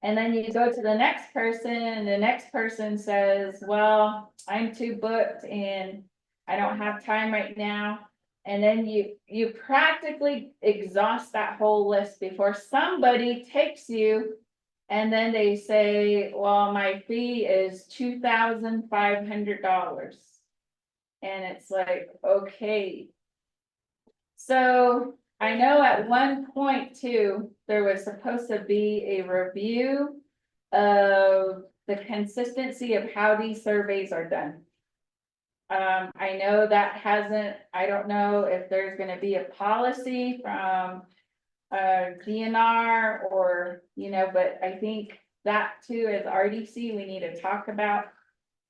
And then you go to the next person, and the next person says, well, I'm too booked and I don't have time right now. And then you practically exhaust that whole list before somebody takes you. And then they say, well, my fee is $2,500. And it's like, okay. So I know at one point too, there was supposed to be a review of the consistency of how these surveys are done. I know that hasn't, I don't know if there's gonna be a policy from DNR or, but I think that too, as RDC, we need to talk about.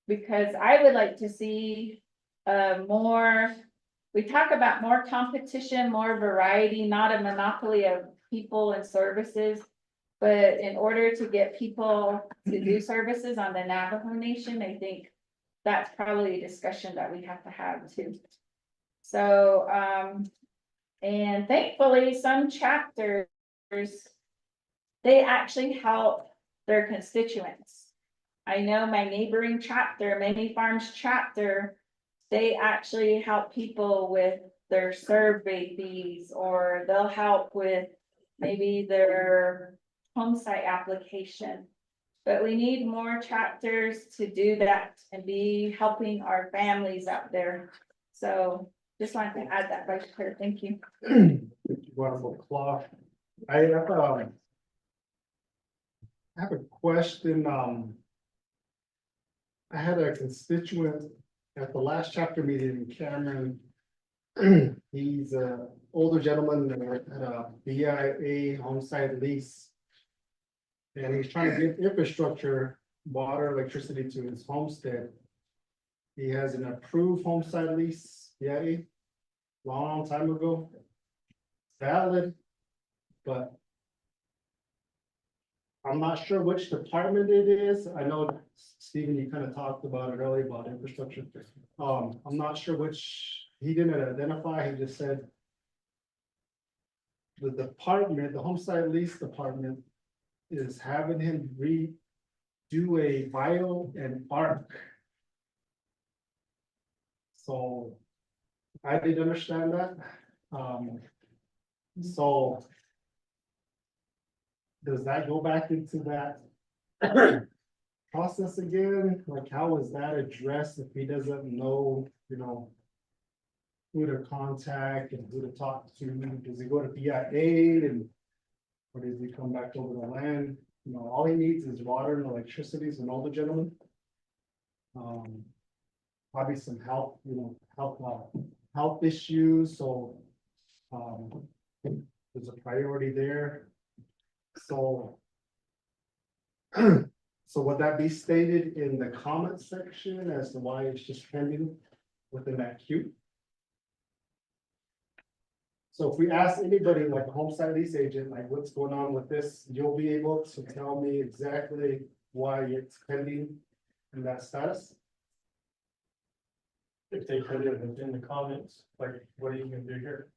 Because I would like to see more, we talk about more competition, more variety, not a monopoly of people and services. But in order to get people to do services on the Navajo Nation, I think that's probably a discussion that we have to have too. So, and thankfully, some chapters, they actually help their constituents. I know my neighboring chapter, Many Farms chapter, they actually help people with their survey fees, or they'll help with maybe their home site application. But we need more chapters to do that and be helping our families out there. So just wanted to add that, Vice Chair. Thank you. Wonderful, Claude. I have a question, I had a constituent at the last chapter meeting in Cameron. He's a older gentleman at a BIA homesite lease. And he's trying to get infrastructure, water, electricity to his homestead. He has an approved homesite lease, BIA, long time ago. Valid, but I'm not sure which department it is. I know, Stephen, you kind of talked about it earlier about infrastructure. I'm not sure which, he didn't identify, he just said the department, the homesite lease department is having him redo a bio and arc. So I didn't understand that. So does that go back into that process again? Like, how is that addressed if he doesn't know, who to contact and who to talk to? Does he go to BIA and, or does he come back over the land? All he needs is water and electricity, is an older gentleman. Probably some help, health issues, so there's a priority there. So, so would that be stated in the comment section as to why it's just pending within that queue? So if we ask anybody, like a homesite lease agent, like what's going on with this, you'll be able to tell me exactly why it's pending in that status? If they put it in the comments, like, what are you gonna do here?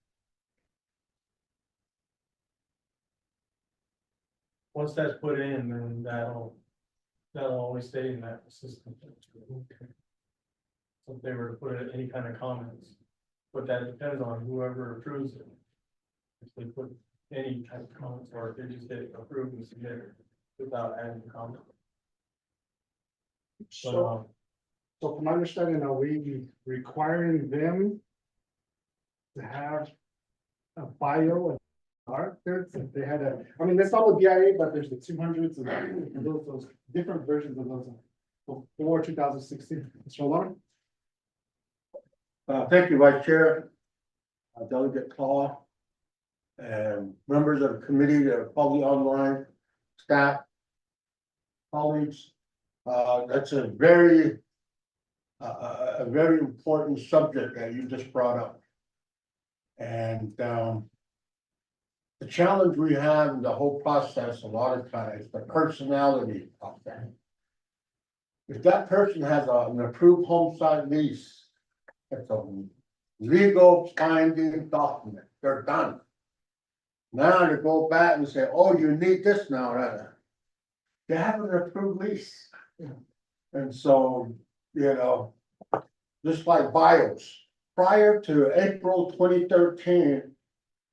Once that's put in, then that'll only stay in that system. So if they were to put in any kind of comments, but that depends on whoever approves it. If they put any type of comments, or if they just hit approve and submit it without adding the comment. So from my understanding, are we requiring them to have a bio and art there? If they had that's all the BIA, but there's the 200s and those different versions of those before 2016. Mr. O'Loughlin? Thank you, Vice Chair, Delegate Claw, and members of the committee that are probably online, staff, colleagues. That's a very important subject that you just brought up. And the challenge we have in the whole process a lot of times, the personality of that. If that person has an approved homesite lease, it's a legal binding document, they're done. Now to go back and say, oh, you need this now, rather. They have an approved lease. And so, just like bios, prior to April 2013,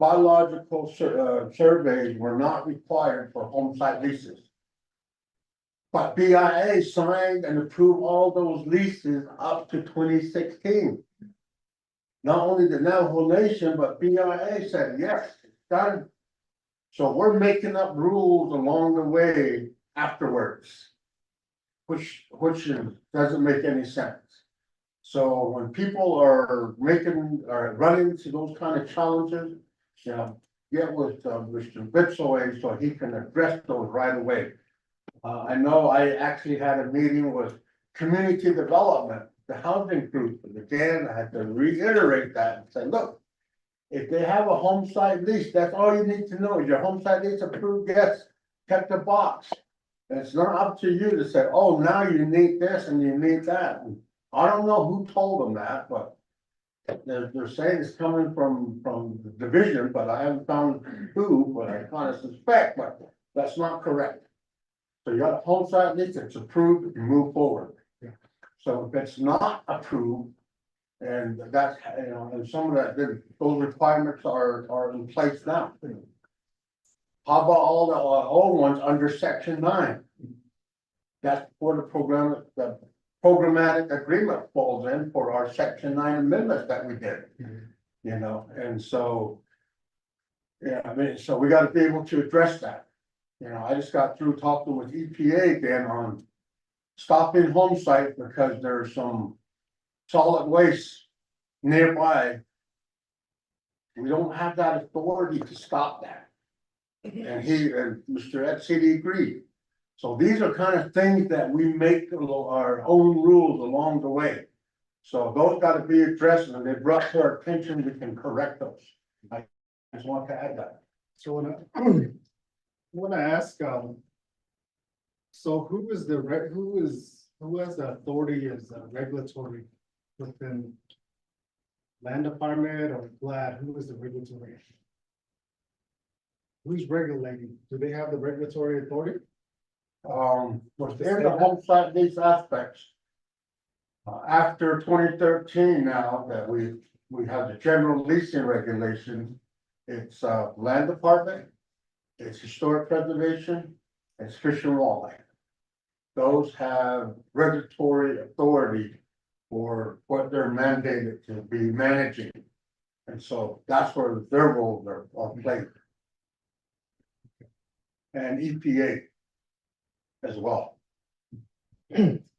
biological surveys were not required for homesite leases. But BIA signed and approved all those leases up to 2016. not only the Navajo Nation, but BIA said, yes, it's done. So we're making up rules along the way afterwards. Which doesn't make any sense. So when people are running into those kind of challenges, you know, get with Mr. Bitsoe so he can address those right away. I know I actually had a meeting with community development, the housing group, and again, I had to reiterate that and say, look. If they have a home site lease, that's all you need to know, is your home site lease approved, yes, check the box. And it's not up to you to say, oh, now you need this and you need that. And I don't know who told them that, but they're saying it's coming from the division, but I haven't found who, but I kind of suspect, but that's not correct. So you got a home site lease, it's approved, you move forward. So if it's not approved, and that's, you know, and some of that, those requirements are in place now. How about all the old ones under section 9? That's for the programmatic agreement falls in for our section 9 amendments that we did. You know, and so. Yeah, I mean, so we gotta be able to address that. You know, I just got through talking with EPA again on stopping home site because there's some solid waste nearby. We don't have that authority to stop that. And Mr. Etcity agreed. So these are kind of things that we make our own rules along the way. So those got to be addressed, and they brought to our attention, we can correct those. I just want to add that. So I wanna ask, so who has the authority as regulatory within land department or GLAD? Who is the regulatory? Who's regulating? Do they have the regulatory authority? Within the home site lease aspects. After 2013 now that we have the general leasing regulation, it's land department, it's historic preservation, it's fish and wildlife. Those have regulatory authority for what they're mandated to be managing. And so that's where their roles are played. And EPA as well.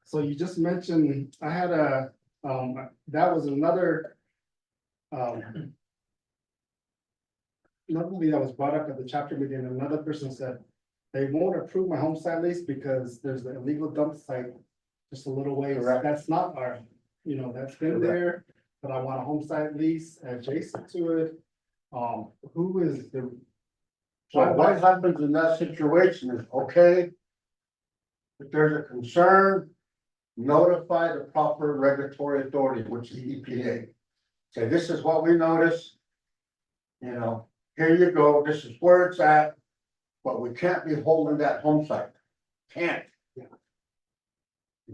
So you just mentioned, I had that was another. Luckily, that was brought up at the chapter meeting, another person said, they won't approve my home site lease because there's an illegal dump site just a little ways. Correct. That's not our, you know, that's been there, but I want a home site lease adjacent to it. Who is the? So what happens in that situation is, okay. If there's a concern, notify the proper regulatory authority, which is EPA. Say, this is what we noticed. You know, here you go, this is where it's at, but we can't be holding that home site. Can't.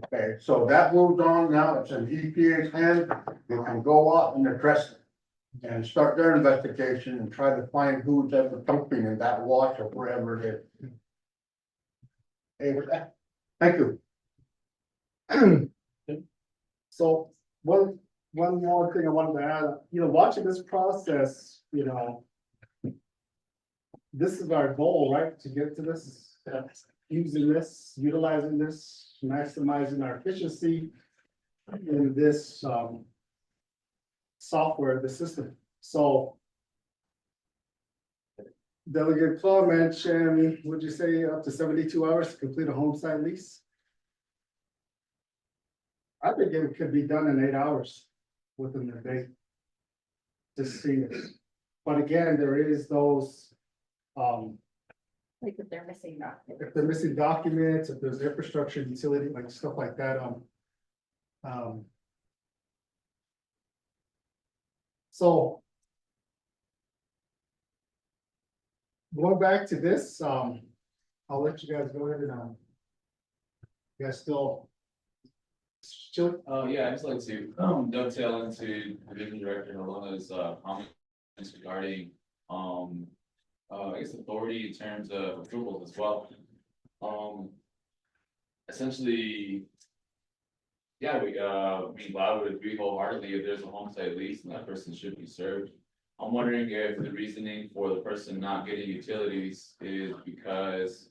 Okay, so that moves on now, it's in EPA's hand, they can go out and address it. And start their investigation and try to find who's ever dumping in that wash or wherever it is. Hey, with that, thank you. So one more thing I wanted to add, you know, watching this process, you know. This is our goal, right? To get to this, using this, utilizing this, maximizing our efficiency in this software, the system. So Delegate Claude mentioned, would you say up to 72 hours to complete a home site lease? I think it could be done in 8 hours within the day. To see it. But again, there is those, Like if they're missing documents. if they're missing documents, if there's infrastructure, utility, like stuff like that, so. Going back to this, I'll let you guys go ahead and, you guys still. Yeah, I'd just like to dovetail into Division Director Nolona's comments regarding I guess authority in terms of approvals as well. Essentially, Yeah, I would agree wholeheartedly, if there's a home site lease, and that person should be served. I'm wondering if the reasoning for the person not getting utilities is because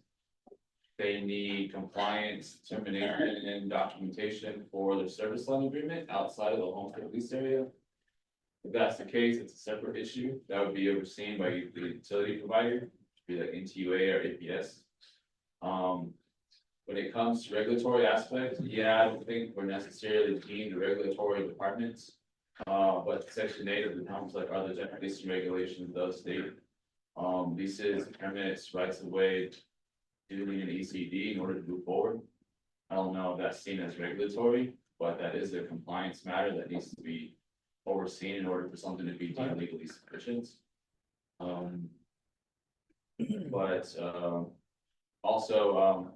they need compliance, termination, and documentation for their service line agreement outside of the home site lease area. If that's the case, it's a separate issue that would be overseen by the utility provider, be like NTUA or APS. When it comes to regulatory aspects, yeah, I don't think we're necessarily deemed the regulatory departments. But section 8 of the Homes like other general leasing regulations does state. Leases, permits, rights of way, duly an ECD in order to move forward. I don't know if that's seen as regulatory, but that is a compliance matter that needs to be overseen in order for something to be deemed legally sufficient. Also,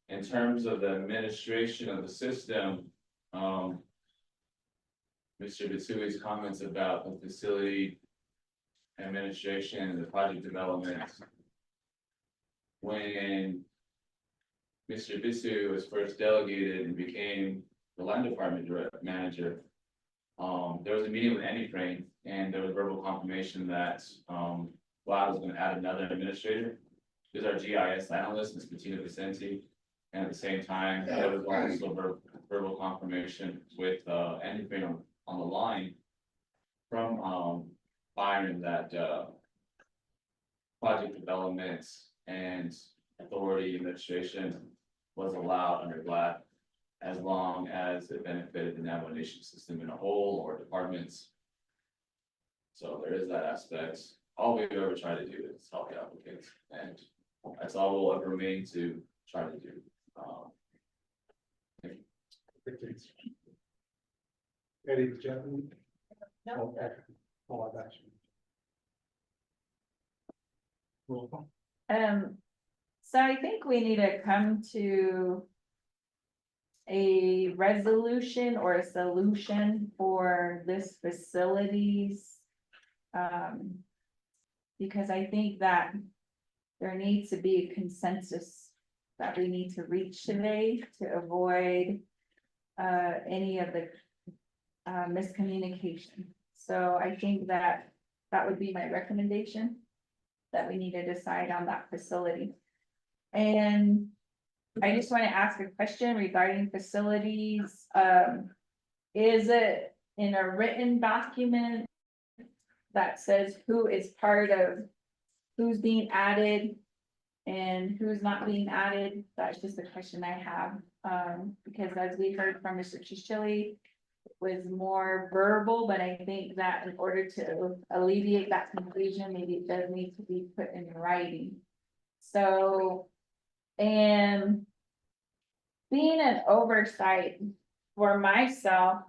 in terms of the administration of the system, Mr. Bitsui's comments about the facility administration and the project development. When Mr. Bitsu was first delegated and became the land department manager, there was a meeting with Anyframe and there was verbal confirmation that WAD was going to add another administrator. There's our GIS analyst, Ms. Bettina Vicenti. And at the same time, there was also verbal confirmation with Anyframe on the line from Byron that project development and authority administration was allowed under GLAD as long as it benefited the Navajo Nation system in a whole or departments. So there is that aspect. All we ever try to do is help the applicants, and that's all we'll ever remain to try to do. Eddie, did you have any? No. Okay. Oh, I got you. Roll call. So I think we need to come to a resolution or a solution for this facilities. Because I think that there needs to be a consensus that we need to reach today to avoid any of the miscommunication. So I think that would be my recommendation, that we need to decide on that facility. And I just want to ask a question regarding facilities. Is it in a written document that says who is part of, who's being added and who's not being added? That's just a question I have. Because as we heard from Mr. Chichili, it was more verbal, but I think that in order to alleviate that confusion, maybe it does need to be put in writing. So, and being an oversight for myself,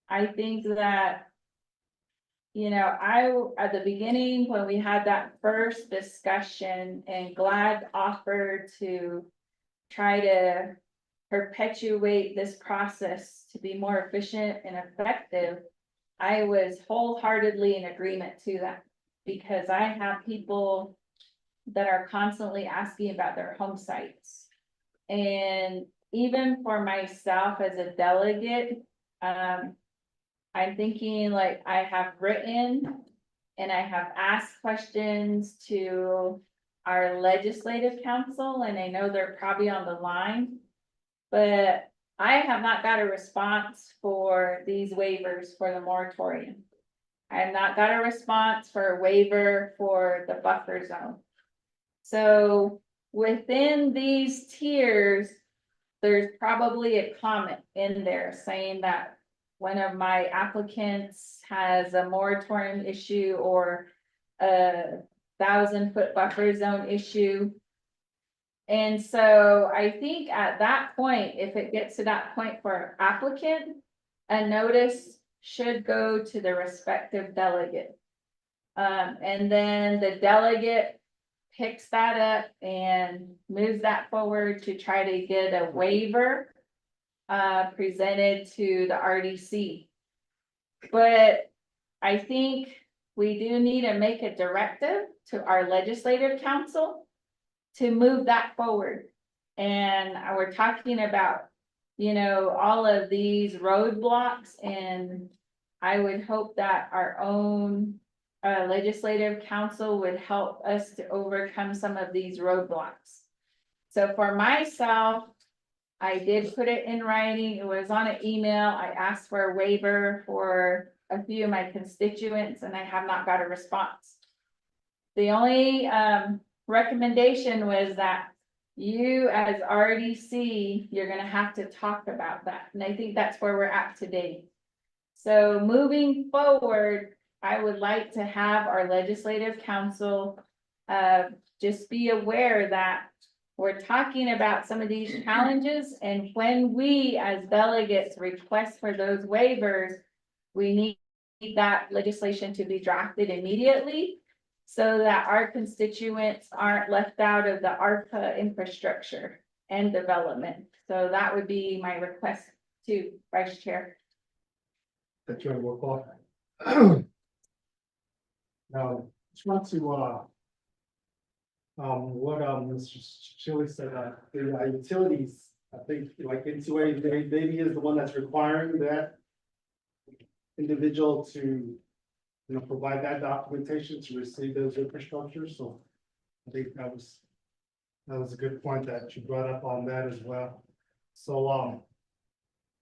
I think that, you know, at the beginning, when we had that first discussion and GLAD offered to try to perpetuate this process to be more efficient and effective, I was wholeheartedly in agreement to that, because I have people that are constantly asking about their home sites. And even for myself as a delegate, I'm thinking, like, I have written and I have asked questions to our legislative council, and I know they're probably on the line, but I have not got a response for these waivers for the moratorium. I have not got a response for a waiver for the buffer zone. So within these tiers, there's probably a comment in there saying that one of my applicants has a moratorium issue or a 1,000-foot buffer zone issue. And so I think at that point, if it gets to that point for applicant, a notice should go to the respective delegate. And then the delegate picks that up and moves that forward to try to get a waiver presented to the RDC. But I think we do need to make a directive to our legislative council to move that forward. And we're talking about you know, all of these roadblocks, and I would hope that our own legislative council would help us to overcome some of these roadblocks. So for myself, I did put it in writing. It was on an email. I asked for a waiver for a few of my constituents, and I have not got a response. The only recommendation was that you as RDC, you're gonna have to talk about that, and I think that's where we're at today. So moving forward, I would like to have our legislative council just be aware that we're talking about some of these challenges, and when we as delegates request for those waivers, we need that legislation to be drafted immediately so that our constituents aren't left out of the ARPA infrastructure and development. So that would be my request to Vice Chair. That you're work off. Now, just want to, what, Mr. Chili said, the utilities, I think, like, N2A, maybe is the one that's requiring that individual to, you know, provide that documentation to receive those infrastructures, so I think that was a good point that you brought up on that as well. So,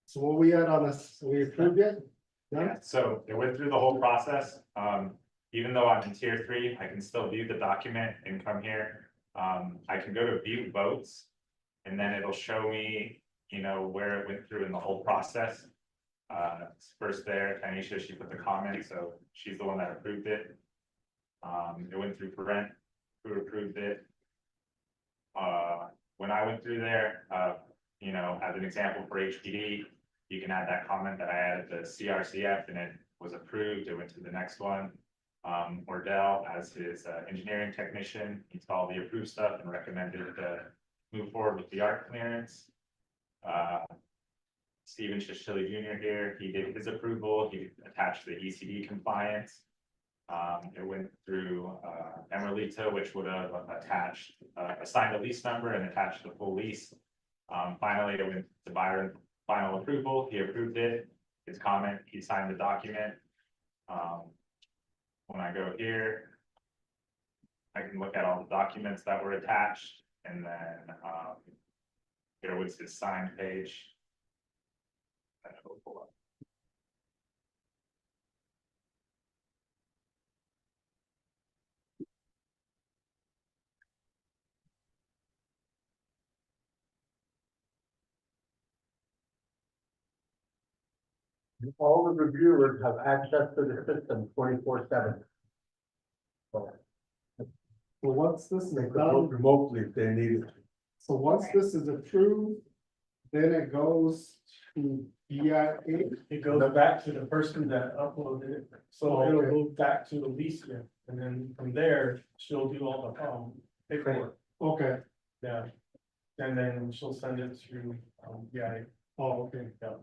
so what we at on this, we approved it? Yeah, so it went through the whole process. Even though I'm in tier 3, I can still view the document and come here. I can go to view votes, and then it'll show me, you know, where it went through in the whole process. First there, Tanisha, she put the comment, so she's the one that approved it. It went through Brent, who approved it. When I went through there, you know, as an example for HPD, you can add that comment that I added the CRCF and it was approved. It went to the next one. Ordell, as his engineering technician, he saw the approved stuff and recommended to move forward with the art clearance. Stephen Chichilli Jr. here, he did his approval. He attached the ECD compliance. It went through Emerlita, which would have attached, assigned a lease number and attached the full lease. Finally, it went to Byron, final approval. He approved it. His comment, he signed the document. When I go here, I can look at all the documents that were attached, and then here was his signed page. And it'll pull up. All the reviewers have access to the system 24/7. Well, once this is done remotely if they need it. So once this is approved, then it goes to BIA. It goes back to the person that uploaded it, so it'll go back to the leaser, and then from there, she'll do all the paperwork. Okay. Yeah, and then she'll send it to BIA. Oh, okay. Yeah,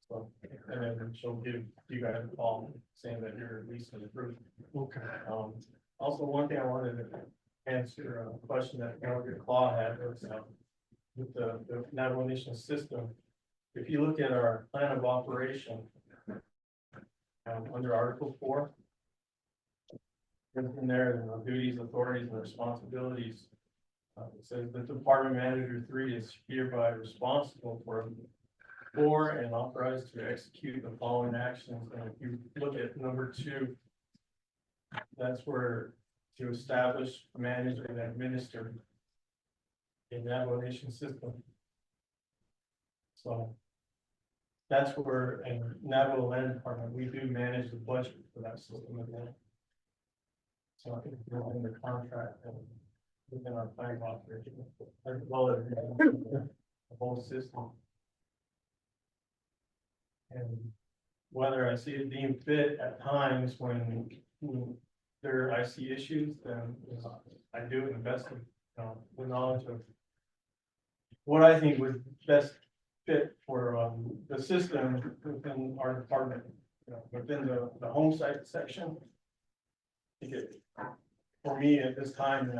so, and then she'll give you guys a call saying that your lease is approved. Okay. Also, one thing I wanted to answer a question that Elder Claw had was, with the Navajo Nation system. If you look at our plan of operation, under Article 4, in there, the duties, authorities, and responsibilities. It says the Department Manager 3 is hereby responsible for and authorized to execute the following actions. And if you look at number 2, that's where to establish, manage, and administer a Navajo Nation system. So that's where, in Navajo Land Department, we do manage the budget for that system again. So I think we're in the contract and within our plan of operation, as well as the whole system. And whether I see it deemed fit at times when I see issues, then I do it in the best of, with knowledge of what I think was best fit for the system within our department, within the home site section. I think for me at this time,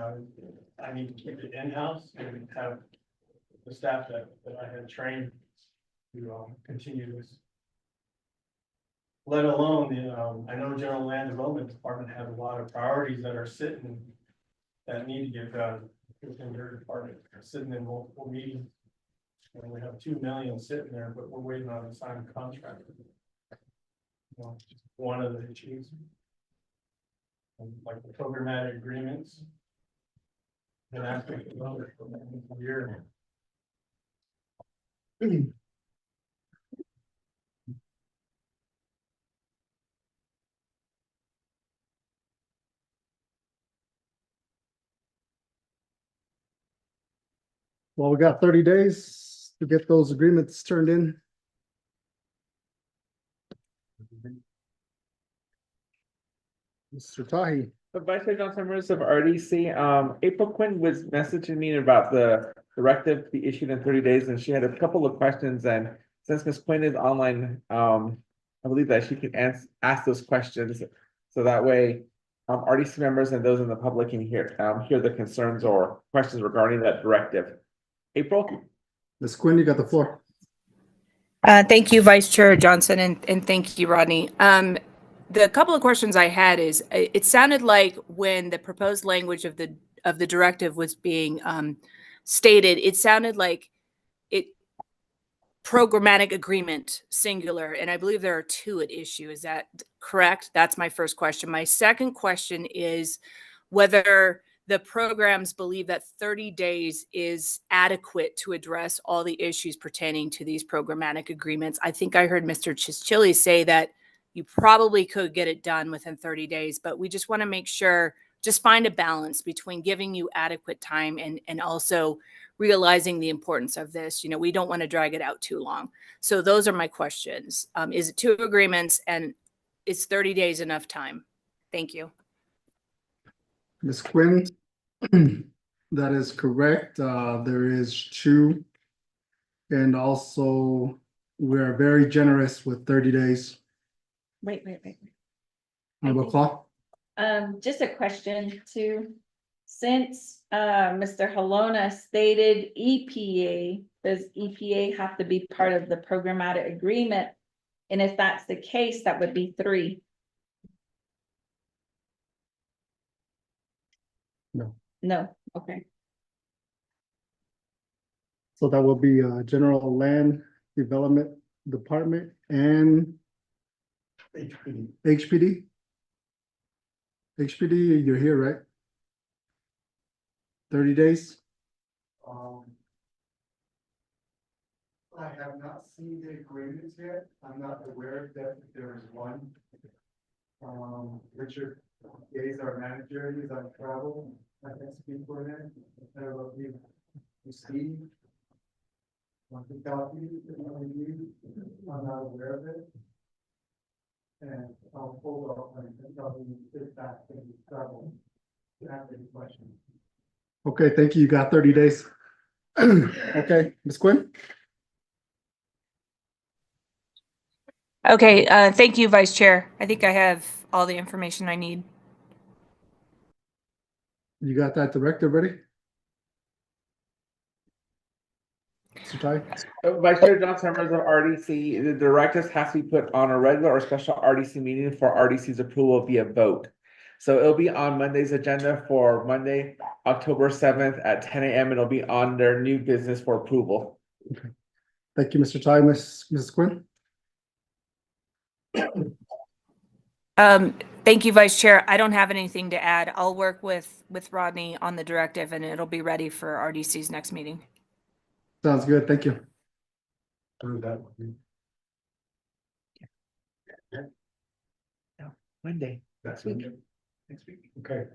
I need to keep it in-house and have the staff that I had trained continue this. Let alone I know General Land Development Department has a lot of priorities that are sitting, that need to get done within their department, they're sitting in multiple meetings. And we have 2 million sitting there, but we're waiting on a signed contract. Just one of the issues. And like the programmatic agreements. And asking for a year. Well, we got 30 days to get those agreements turned in. Mr. Tahi. Vice Chair Johnson, members of RDC, April Quinn was messaging me about the directive to be issued in 30 days, and she had a couple of questions, and since Ms. Quinn is online, I believe that she can ask those questions, so that way RDC members and those in the public can hear the concerns or questions regarding that directive. April? Ms. Quinn, you got the floor. Thank you, Vice Chair Johnson, and thank you, Rodney. The couple of questions I had is, it sounded like when the proposed language of the directive was being stated, it sounded like programmatic agreement, singular, and I believe there are 2 at issue. Is that correct? That's my first question. My second question is whether the programs believe that 30 days is adequate to address all the issues pertaining to these programmatic agreements. I think I heard Mr. Chischilli say that you probably could get it done within 30 days, but we just want to make sure, just find a balance between giving you adequate time and also realizing the importance of this. We don't want to drag it out too long. So those are my questions. Is it 2 agreements, and is 30 days enough time? Thank you. Ms. Quinn, that is correct. There is 2. And also, we are very generous with 30 days. Wait. Honorable Claw? Just a question too. Since Mr. Halona stated EPA, does EPA have to be part of the programmatic agreement? And if that's the case, that would be 3. No. No, okay. So that will be General Land Development Department and HPD. HPD, you're here, right? 30 days? I have not seen the agreements yet. I'm not aware that there is one. Richard is our manager, he's on travel. I can speak for him. I don't know if you see. Want to copy I'm not aware of it. And I'll hold off on probably get back to travel to answer any questions. Okay, thank you. You got 30 days. Okay, Ms. Quinn? Okay, thank you, Vice Chair. I think I have all the information I need. You got that directive ready? Mr. Ty? Vice Chair Johnson, members of RDC, the directives has to be put on a regular or special RDC meeting for RDC's approval via vote. So it'll be on Monday's agenda for Monday, October 7th at 10 a.m. It'll be on their new business for approval. Okay. Thank you, Mr. Ty. Mrs. Quinn? Thank you, Vice Chair. I don't have anything to add. I'll work with Rodney on the directive, and it'll be ready for RDC's next meeting. Sounds good. Thank you. Monday. Next week. Okay.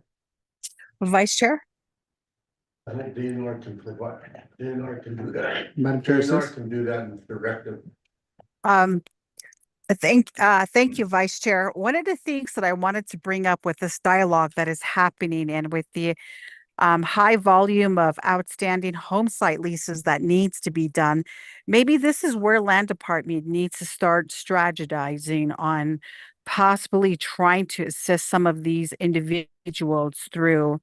Vice Chair? I think DNR can put what, DNR can do that. Madam Chair, DNR can do that in directive. Thank you, Vice Chair. One of the things that I wanted to bring up with this dialogue that is happening and with the high volume of outstanding home site leases that needs to be done, maybe this is where Land Department needs to start strategizing on possibly trying to assist some of these individuals through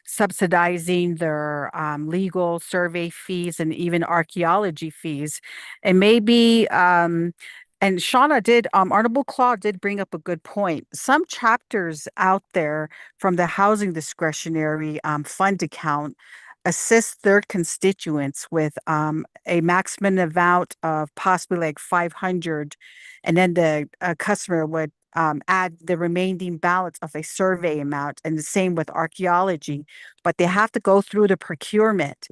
subsidizing their legal survey fees and even archaeology fees. And maybe and Shauna did, Honorable Claude did bring up a good point. Some chapters out there from the housing discretionary fund account assist their constituents with a maximum amount of possibly like 500, and then the customer would add the remaining balance of a survey amount, and the same with archaeology, but they have to go through the procurement.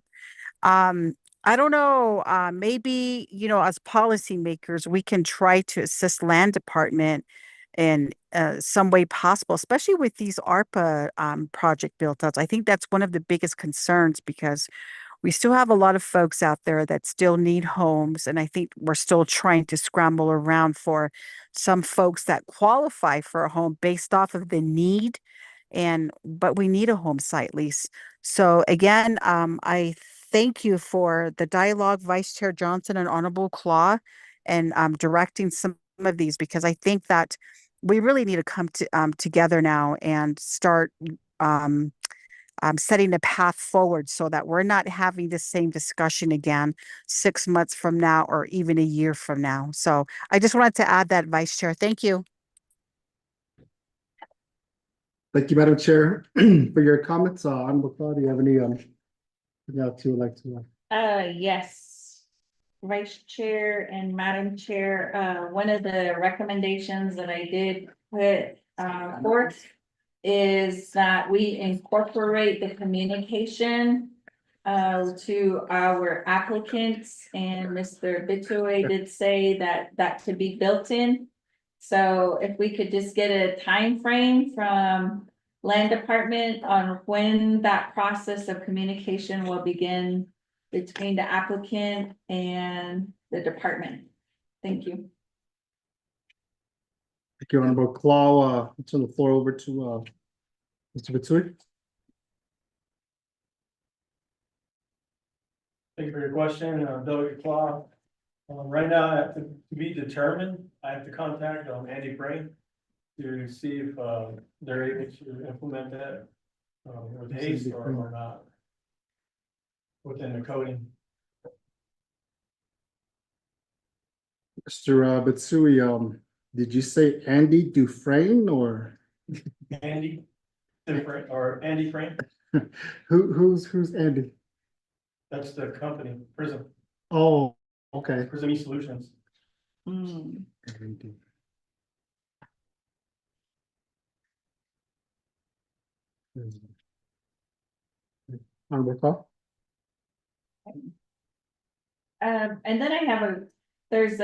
I don't know, maybe, as policymakers, we can try to assist land department in some way possible, especially with these ARPA project built outs. I think that's one of the biggest concerns because we still have a lot of folks out there that still need homes. And I think we're still trying to scramble around for some folks that qualify for a home based off of the need. But we need a home site lease. So again, I thank you for the dialogue, Vice Chair Johnson and Honorable Claw, and directing some of these, because I think that we really need to come together now and start setting a path forward so that we're not having the same discussion again 6 months from now or even a year from now. So I just wanted to add that, Vice Chair. Thank you. Thank you, Madam Chair, for your comments. Honorable Claude, do you have any else you would like to? Yes. Vice Chair and Madam Chair, one of the recommendations that I did put forth is that we incorporate the communication to our applicants, and Mr. Bitue did say that that could be built in. So if we could just get a time frame from Land Department on when that process of communication will begin between the applicant and the department. Thank you. Thank you, Honorable Claw. I'll turn the floor over to Mr. Bitsui. Thank you for your question, Delegate Claw. Right now, I have to be determined, I have to contact Andy Frame to see if they're able to implement that with haste or not within the coding. Mr. Bitsui, did you say Andy Dufresne or? Andy different or Andy Frame? Who's Andy? That's the company, Prism. Oh, okay. Prism E-Solutions. Honorable Claw? And then I have there's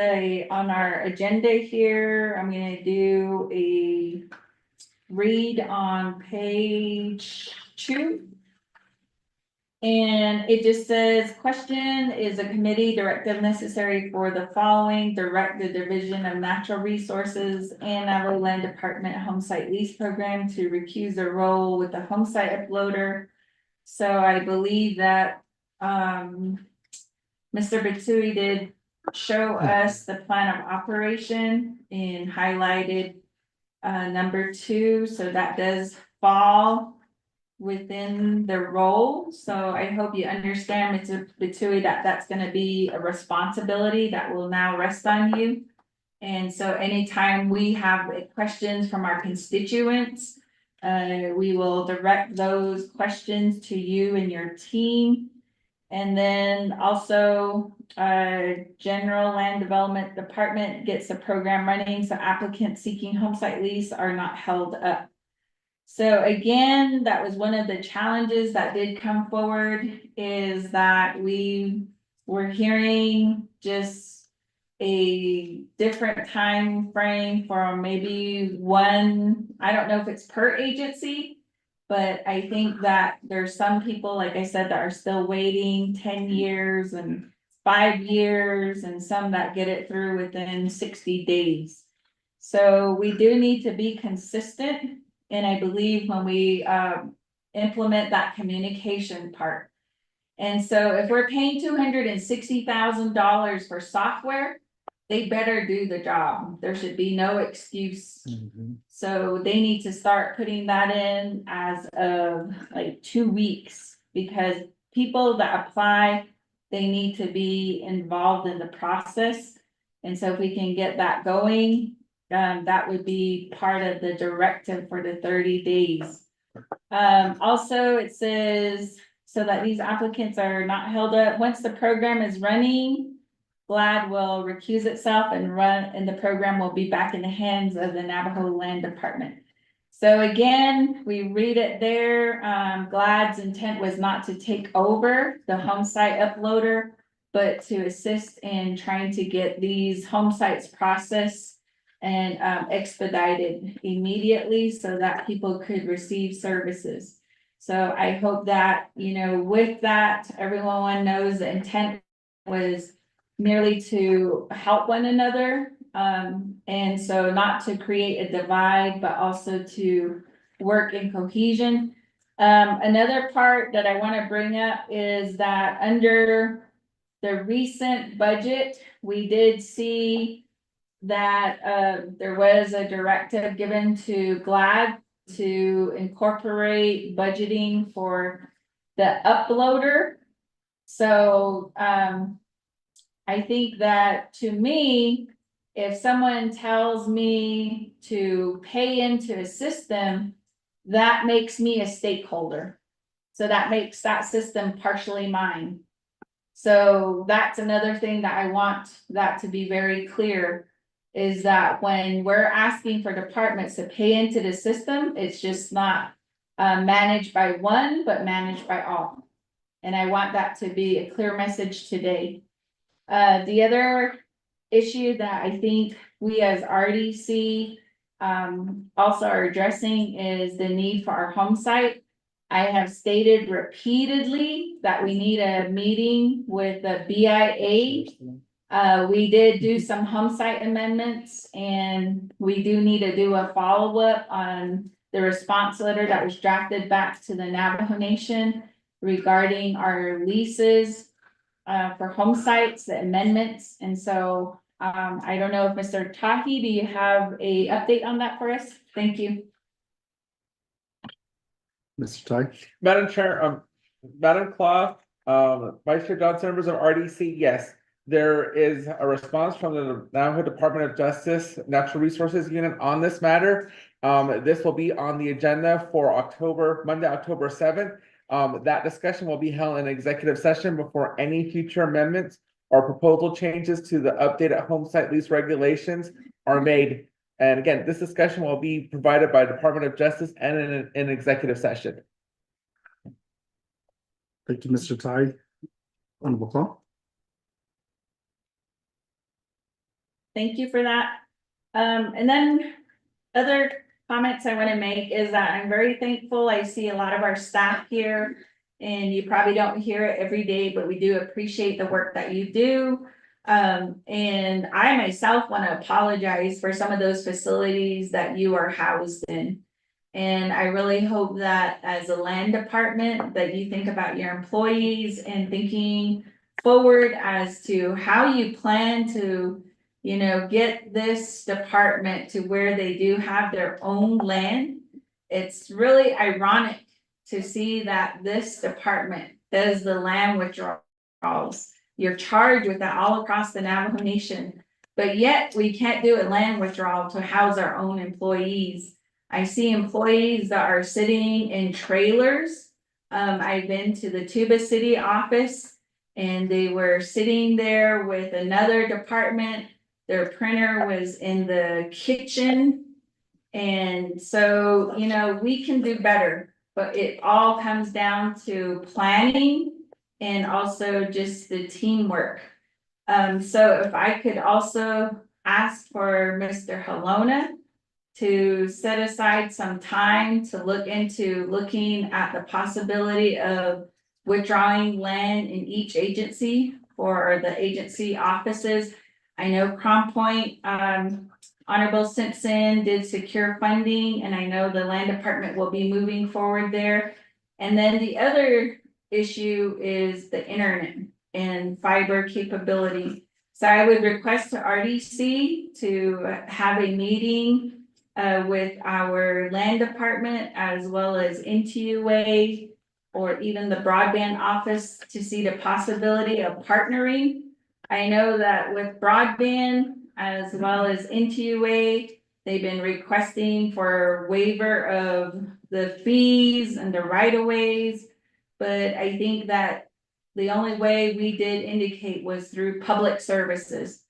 on our agenda here, I'm gonna do a read on page 2. And it just says, question, is a committee directive necessary for the following? Direct the Division of Natural Resources and Navajo Land Department Home Site Lease Program to recuse their role with the home site uploader. So I believe that Mr. Bitsui did show us the plan of operation and highlighted number 2. So that does fall within the role. So I hope you understand, Mr. Bitsui, that that's going to be a responsibility that will now rest on you. And so anytime we have questions from our constituents, we will direct those questions to you and your team. And then also, General Land Development Department gets the program running, so applicants seeking home site lease are not held up. So again, that was one of the challenges that did come forward, is that we were hearing just a different time frame for maybe one, I don't know if it's per agency, but I think that there's some people, like I said, that are still waiting 10 years and 5 years, and some that get it through within 60 days. So we do need to be consistent. And I believe when we implement that communication part. And so if we're paying $260,000 for software, they better do the job. There should be no excuse. Mhm. So they need to start putting that in as of like 2 weeks, because people that apply, they need to be involved in the process. And so if we can get that going, that would be part of the directive for the 30 days. Also, it says, so that these applicants are not held up, once the program is running, GLAD will recuse itself and the program will be back in the hands of the Navajo Land Department. So again, we read it there, GLAD's intent was not to take over the home site uploader, but to assist in trying to get these home sites processed and expedited immediately so that people could receive services. So I hope that, with that, everyone knows the intent was merely to help one another. And so not to create a divide, but also to work in cohesion. Another part that I want to bring up is that under the recent budget, we did see that there was a directive given to GLAD to incorporate budgeting for the uploader. So I think that, to me, if someone tells me to pay into a system, that makes me a stakeholder. So that makes that system partially mine. So that's another thing that I want that to be very clear, is that when we're asking for departments to pay into the system, it's just not managed by one, but managed by all. And I want that to be a clear message today. The other issue that I think we as RDC also are addressing is the need for our home site. I have stated repeatedly that we need a meeting with the BIA. We did do some home site amendments, and we do need to do a follow-up on the response letter that was drafted back to the Navajo Nation regarding our leases for home sites, the amendments. And so I don't know if Mr. Tahi, do you have a update on that for us? Thank you. Mr. Ty? Madam Chair, Madam Clough, Vice Chair Johnson, members of RDC, yes. There is a response from the Navajo Department of Justice Natural Resources Unit on this matter. This will be on the agenda for Monday, October 7th. That discussion will be held in executive session before any future amendments or proposal changes to the updated home site lease regulations are made. And again, this discussion will be provided by Department of Justice and in an executive session. Thank you, Mr. Ty. Honorable Call. Thank you for that. And then other comments I want to make is that I'm very thankful. I see a lot of our staff here, and you probably don't hear it every day, but we do appreciate the work that you do. And I myself want to apologize for some of those facilities that you are housed in. And I really hope that as a land department, that you think about your employees and thinking forward as to how you plan to, get this department to where they do have their own land. It's really ironic to see that this department does the land withdrawals. You're charged with that all across the Navajo Nation, but yet we can't do a land withdrawal to house our own employees. I see employees that are sitting in trailers. I've been to the Tuba City office, and they were sitting there with another department. Their printer was in the kitchen. And so, we can do better, but it all comes down to planning and also just the teamwork. So if I could also ask for Mr. Halona to set aside some time to look into looking at the possibility of withdrawing land in each agency for the agency offices. I know Crown Point, Honorable Simpson did secure funding, and I know the land department will be moving forward there. And then the other issue is the internet and fiber capability. So I would request to RDC to have a meeting with our land department as well as NTUA or even the broadband office to see the possibility of partnering. I know that with broadband as well as NTUA, they've been requesting for waiver of the fees and the right-of-ways. But I think that the only way we did indicate was through public services.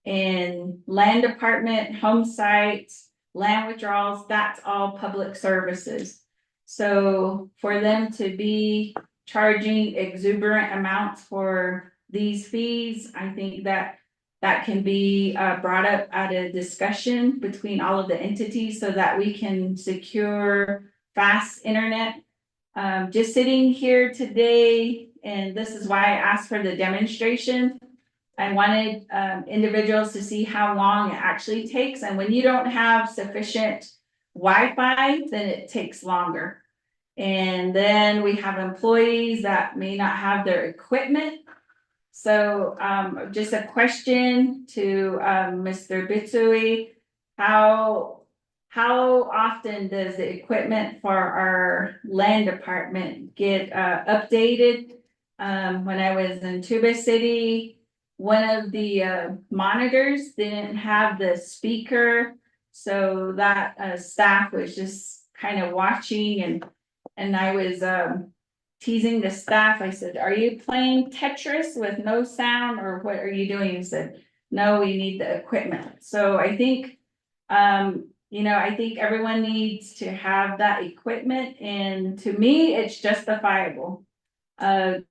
And land department, home sites, land withdrawals, that's all public services. So for them to be charging exuberant amounts for these fees, I think that that can be brought up at a discussion between all of the entities so that we can secure fast internet. Just sitting here today, and this is why I asked for the demonstration. I wanted individuals to see how long it actually takes, and when you don't have sufficient Wi-Fi, then it takes longer. And then we have employees that may not have their equipment. So just a question to Mr. Bitsui, how often does the equipment for our land department get updated? When I was in Tuba City, one of the monitors didn't have the speaker, so that staff was just kind of watching, and I was teasing the staff. I said, "Are you playing Tetris with no sound, or what are you doing?" He said, "No, we need the equipment." So I think, I think everyone needs to have that equipment, and to me, it's justifiable to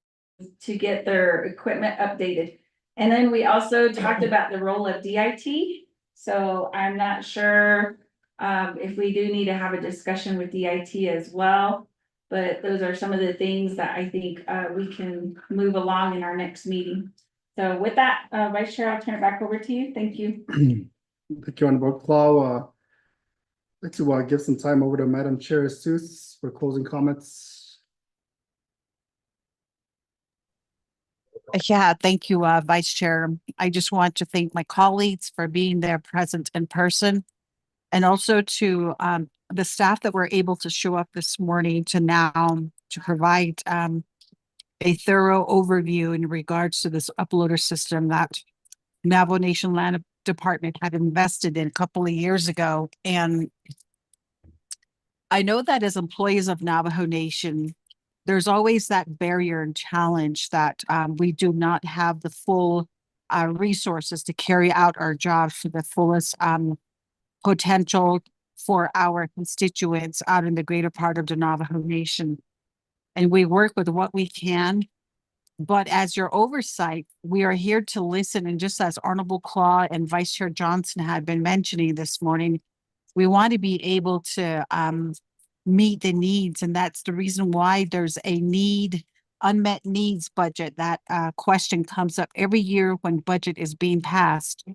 get their equipment updated. And then we also talked about the role of DIT. So I'm not sure if we do need to have a discussion with DIT as well. But those are some of the things that I think we can move along in our next meeting. So with that, Vice Chair, I'll turn it back over to you. Thank you. Thank you, Honorable Clow. Let's give some time over to Madam Chair Seuss for closing comments. Yeah, thank you, Vice Chair. I just want to thank my colleagues for being there present in person, and also to the staff that were able to show up this morning to provide a thorough overview in regards to this uploader system that Navajo Nation Land Department had invested in a couple of years ago. And I know that as employees of Navajo Nation, there's always that barrier and challenge that we do not have the full resources to carry out our jobs to the fullest potential for our constituents out in the greater part of the Navajo Nation. And we work with what we can, but as your oversight, we are here to listen. And just as Honorable Claw and Vice Chair Johnson had been mentioning this morning, we want to be able to meet the needs. And that's the reason why there's a unmet needs budget. That question comes up every year when budget is being passed.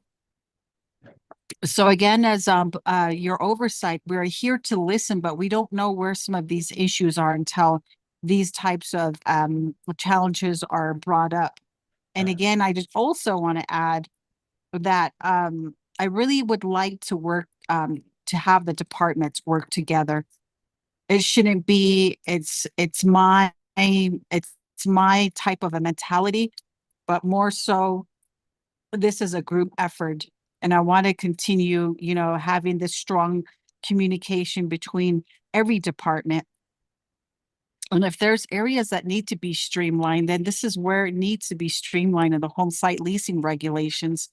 So again, as your oversight, we're here to listen, but we don't know where some of these issues are until these types of challenges are brought up. And again, I just also want to add that I really would like to work to have the departments work together. It shouldn't be, it's my type of a mentality, but more so this is a group effort. And I want to continue, having this strong communication between every department. And if there's areas that need to be streamlined, then this is where it needs to be streamlined in the home site leasing regulations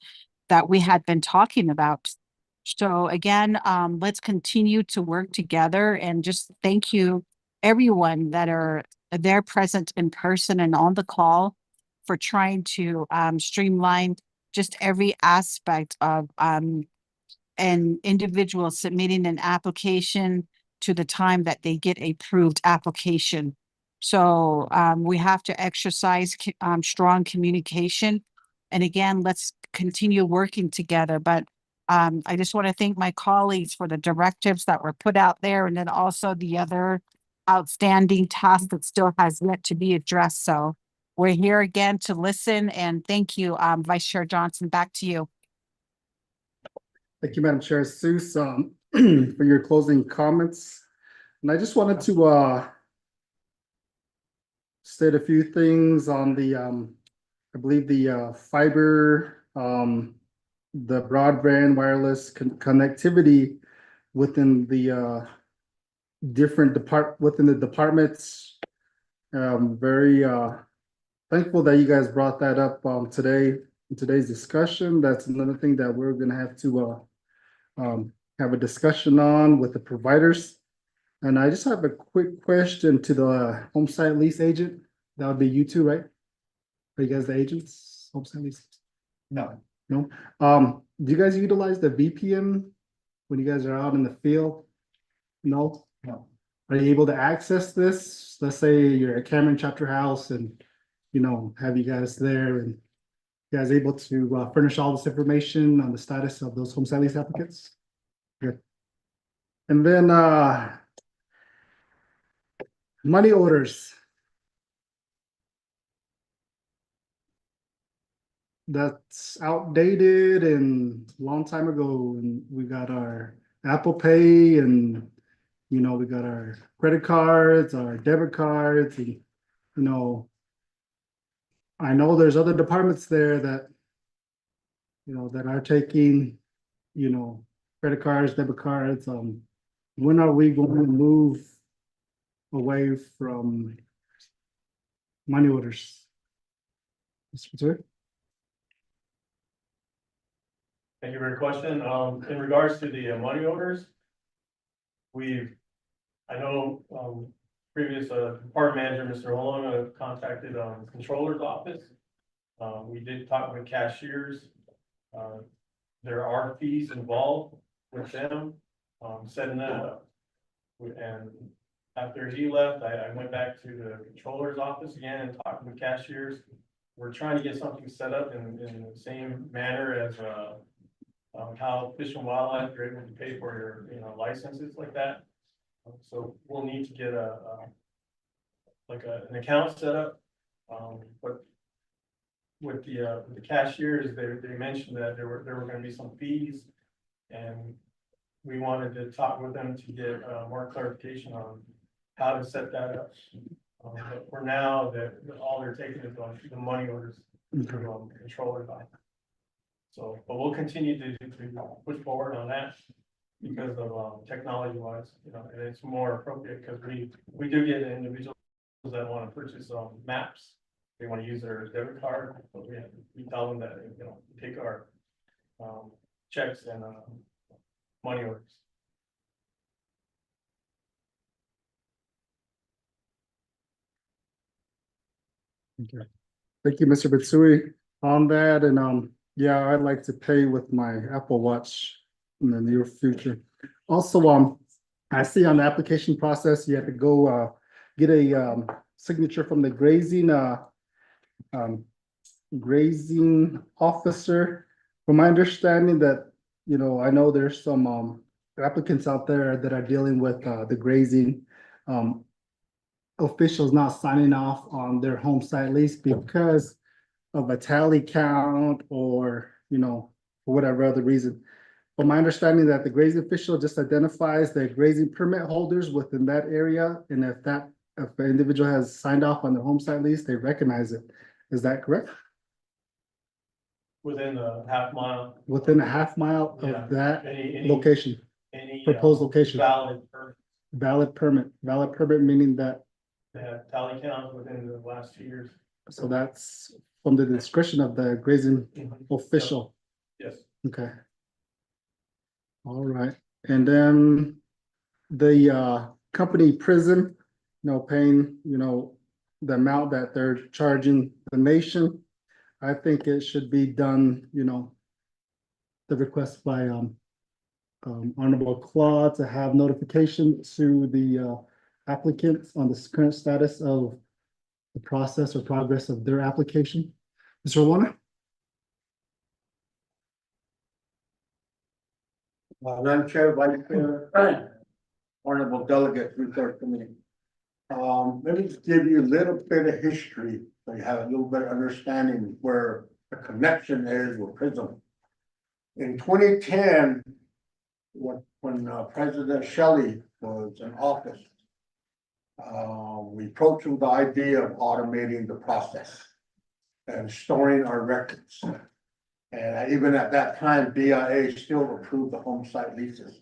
that we had been talking about. So again, let's continue to work together, and just thank you everyone that are there present in person and on the call for trying to streamline just every aspect of an individual submitting an application to the time that they get a approved application. So we have to exercise strong communication. And again, let's continue working together. But I just want to thank my colleagues for the directives that were put out there, and then also the other outstanding task that still has yet to be addressed. So we're here again to listen, and thank you, Vice Chair Johnson, back to you. Thank you, Madam Chair Seuss, for your closing comments. And I just wanted to state a few things on the I believe the fiber, the broadband wireless connectivity within the within the departments. Very thankful that you guys brought that up today in today's discussion. That's another thing that we're gonna have to have a discussion on with the providers. And I just have a quick question to the home site lease agent. That would be you two, right? Are you guys the agents, home site lease? No. No? Do you guys utilize the VPN when you guys are out in the field? No? No. Are you able to access this? Let's say you're at Cameron Chapter House and, have you guys there, and you guys able to furnish all this information on the status of those home site lease applicants? Good. And then money orders. That's outdated and a long time ago, and we got our Apple Pay, and we got our credit cards, our debit cards, and I know there's other departments there that that are taking credit cards, debit cards. When are we going to move away from money orders? Mr. Tsui? Thank you for your question. In regards to the money orders, I know, previous department manager, Mr. Holon, contacted controller's office. We did talk with cashiers. There are fees involved with them, setting that up. And after he left, I went back to the controller's office again and talked with cashiers. We're trying to get something set up in the same manner as how Fish and Wildlife are able to pay for your licenses like that. So we'll need to get an account set up. But with the cashiers, they mentioned that there were gonna be some fees, and we wanted to talk with them to get more clarification on how to set that up. But for now, all they're taking is on the money orders through controller by. So, but we'll continue to push forward on that because of technology wise, and it's more appropriate because we do get individuals that want to purchase maps. They want to use their debit card, but we tell them that take our checks and money orders. Okay. Thank you, Mr. Bitsui, on that. And yeah, I'd like to pay with my Apple Watch in the near future. Also, I see on the application process, you have to go get a signature from the grazing officer. From my understanding that, I know there's some applicants out there that are dealing with the grazing officials not signing off on their home site lease because of a tally count or, for whatever other reason. But my understanding that the grazing official just identifies the grazing permit holders within that area. And if an individual has signed off on the home site lease, they recognize it. Is that correct? Within a half mile. Within a half mile Yeah. of that Any location, proposed location. Valid permit. Valid permit meaning that, They have tally counts within the last 2 years. so that's from the discretion of the grazing official. Yes. Okay. All right, and then the company prison, paying, the amount that they're charging the nation. I think it should be done, the request by Honorable Claw to have notification to the applicants on the current status of the process or progress of their application. Mr. Warner? Madam Chair, Vice Chair, Honorable Delegate, Resource Committee. Let me just give you a little bit of history So you have a little bit of understanding where the connection is with Prism. In 2010, when President Shelley was in office, we approached him with the idea of automating the process and storing our records. And even at that time, BIA still approved the home site leases.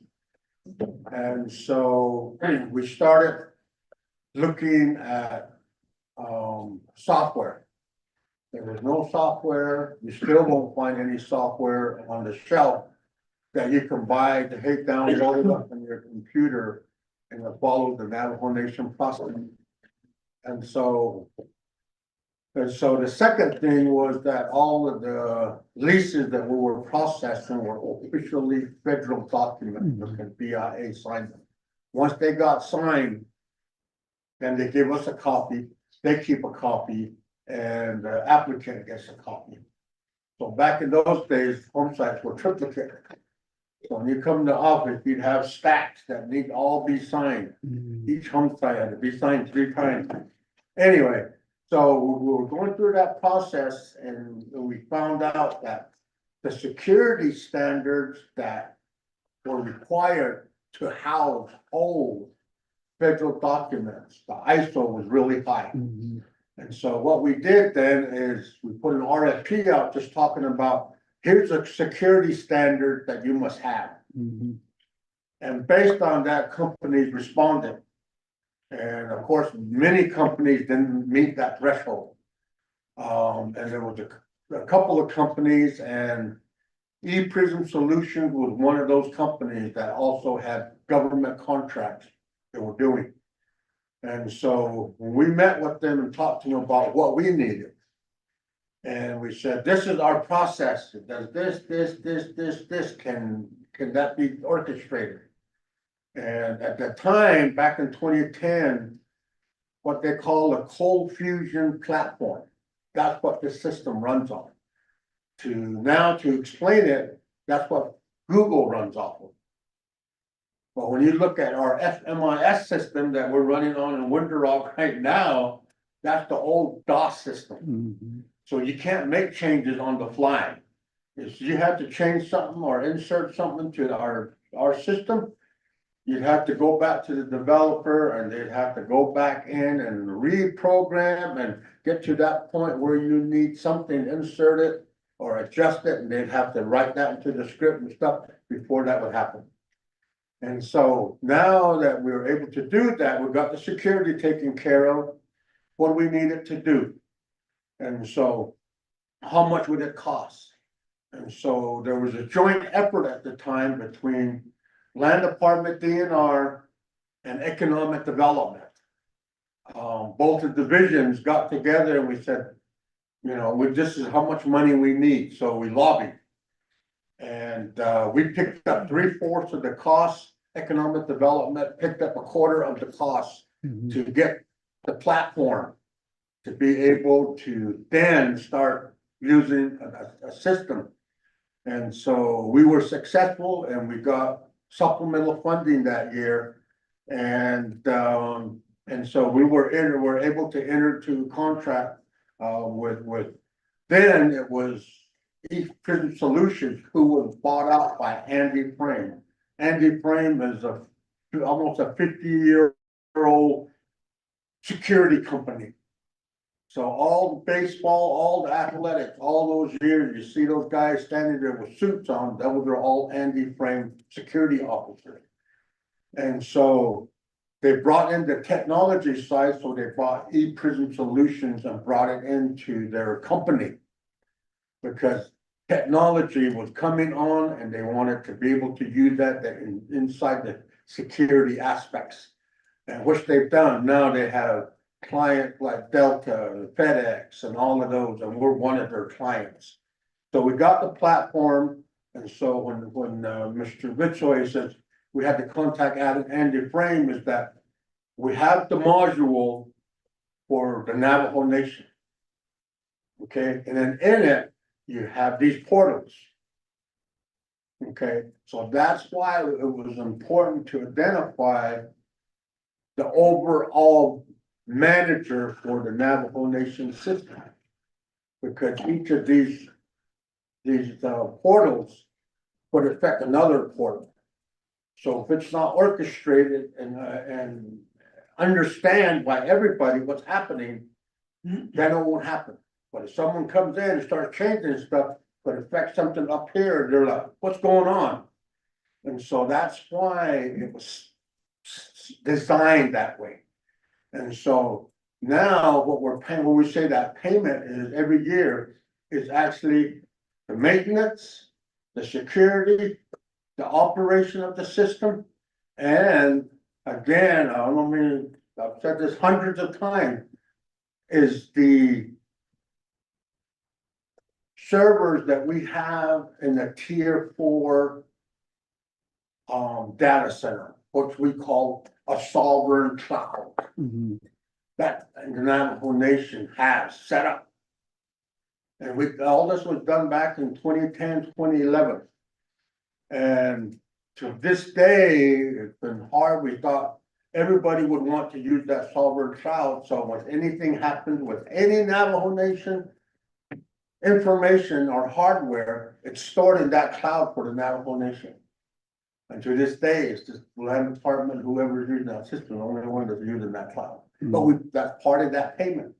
And so we started looking at software. There was no software. You still won't find any software on the shelf that you can buy to hit download it up on your computer and follow the Navajo Nation process. And so the second thing was that all of the leases that we were processing were officially federal documents, because BIA signed them. Once they got signed, then they give us a copy, they keep a copy, and the applicant gets a copy. So back in those days, home sites were triplicate. So when you come to office, you'd have stacks that need all be signed. Each home site had to be signed 3 times. Anyway, so we were going through that process and we found out that the security standards that were required to house old federal documents, the ISO was really high. And so what we did then is we put an RFP out just talking about, here's a security standard that you must have. And based on that, companies responded. And of course, many companies didn't meet that threshold. And there was a couple of companies, and ePrism Solutions was one of those companies that also had government contracts that were doing. And so when we met with them and talked to them about what we needed, and we said, this is our process. It does this, can that be orchestrated? And at the time, back in 2010, what they call a cold fusion platform, that's what this system runs on. To explain it, that's what Google runs off of. But when you look at our FMIS system that we're running on in Winter Rock right now, that's the old DOS system. So you can't make changes on the fly. If you have to change something or insert something to our system, you'd have to go back to the developer and they'd have to go back in and reprogram and get to that point where you need something inserted or adjust it, and they'd have to write that into the script and stuff before that would happen. And so now that we're able to do that, we've got the security taken care of. What do we need it to do? And so how much would it cost? And so there was a joint effort at the time between Land Department, DNR, and Economic Development. Both the divisions got together and we said, you know, this is how much money we need. So we lobbied. And we picked up 3/4 of the cost. Economic Development picked up 1/4 of the cost to get the platform to be able to then start using a system. And so we were successful and we got supplemental funding that year. And so we were able to enter to contract with then it was ePrism Solutions, who was bought out by Andy Frame. Andy Frame is almost a 50-year-old security company. So all the baseball, all the athletics, all those years, you see those guys standing there with suits on, those are all Andy Frame security officers. And so they brought in the technology side, so they bought ePrism Solutions and brought it into their company. Because technology was coming on and they wanted to be able to use that inside the security aspects. And which they've done. Now they have clients like Delta, FedEx, and all of those, and we're one of their clients. So we got the platform, and so when Mr. Vitsoy says we had to contact Andy Frame, is that we have the module for the Navajo Nation. Okay, and then in it, you have these portals. Okay, so that's why it was important to identify the overall manager for the Navajo Nation system. Because each of these portals would affect another portal. So if it's not orchestrated and understand by everybody what's happening, then it won't happen. But if someone comes in and starts changing stuff, but affects something up here, they're like, what's going on? And so that's why it was designed that way. And so now what we're paying, when we say that payment is every year, is actually the maintenance, the security, the operation of the system. And again, I've said this hundreds of times, is the servers that we have in the tier 4 data center, which we call a sovereign cloud, that the Navajo Nation has set up. And all this was done back in 2010, 2011. And to this day, it's been hard. We thought everybody would want to use that sovereign cloud. So when anything happens with any Navajo Nation information or hardware, it's stored in that cloud for the Navajo Nation. And to this day, it's just the land department, whoever's using that system, the only one that's using that cloud. But that's part of that payment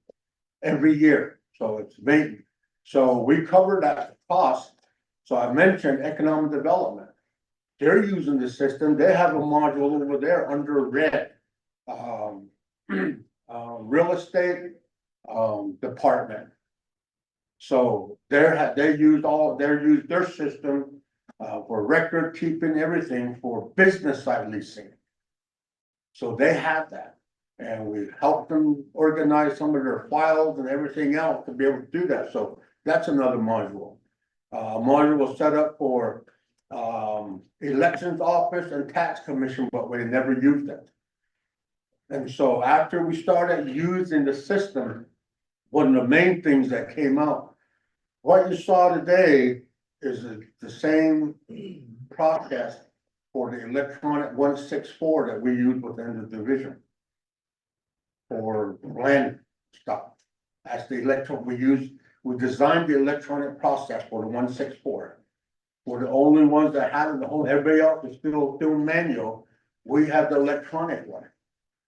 every year. So it's vacant. So we cover that cost. So I mentioned economic development. They're using the system. They have a module over there under red. Real estate department. So they use their system for record keeping, everything for business side leasing. So they have that. And we've helped them organize some of their files and everything else to be able to do that. So that's another module. Module was set up for elections office and tax commission, but we never used it. And so after we started using the system, one of the main things that came out, what you saw today is the same process for the electronic 164 that we use within the division for land stuff. That's the we designed the electronic process for the 164. We're the only ones that have it. Everybody else is still doing manual. We have the electronic one.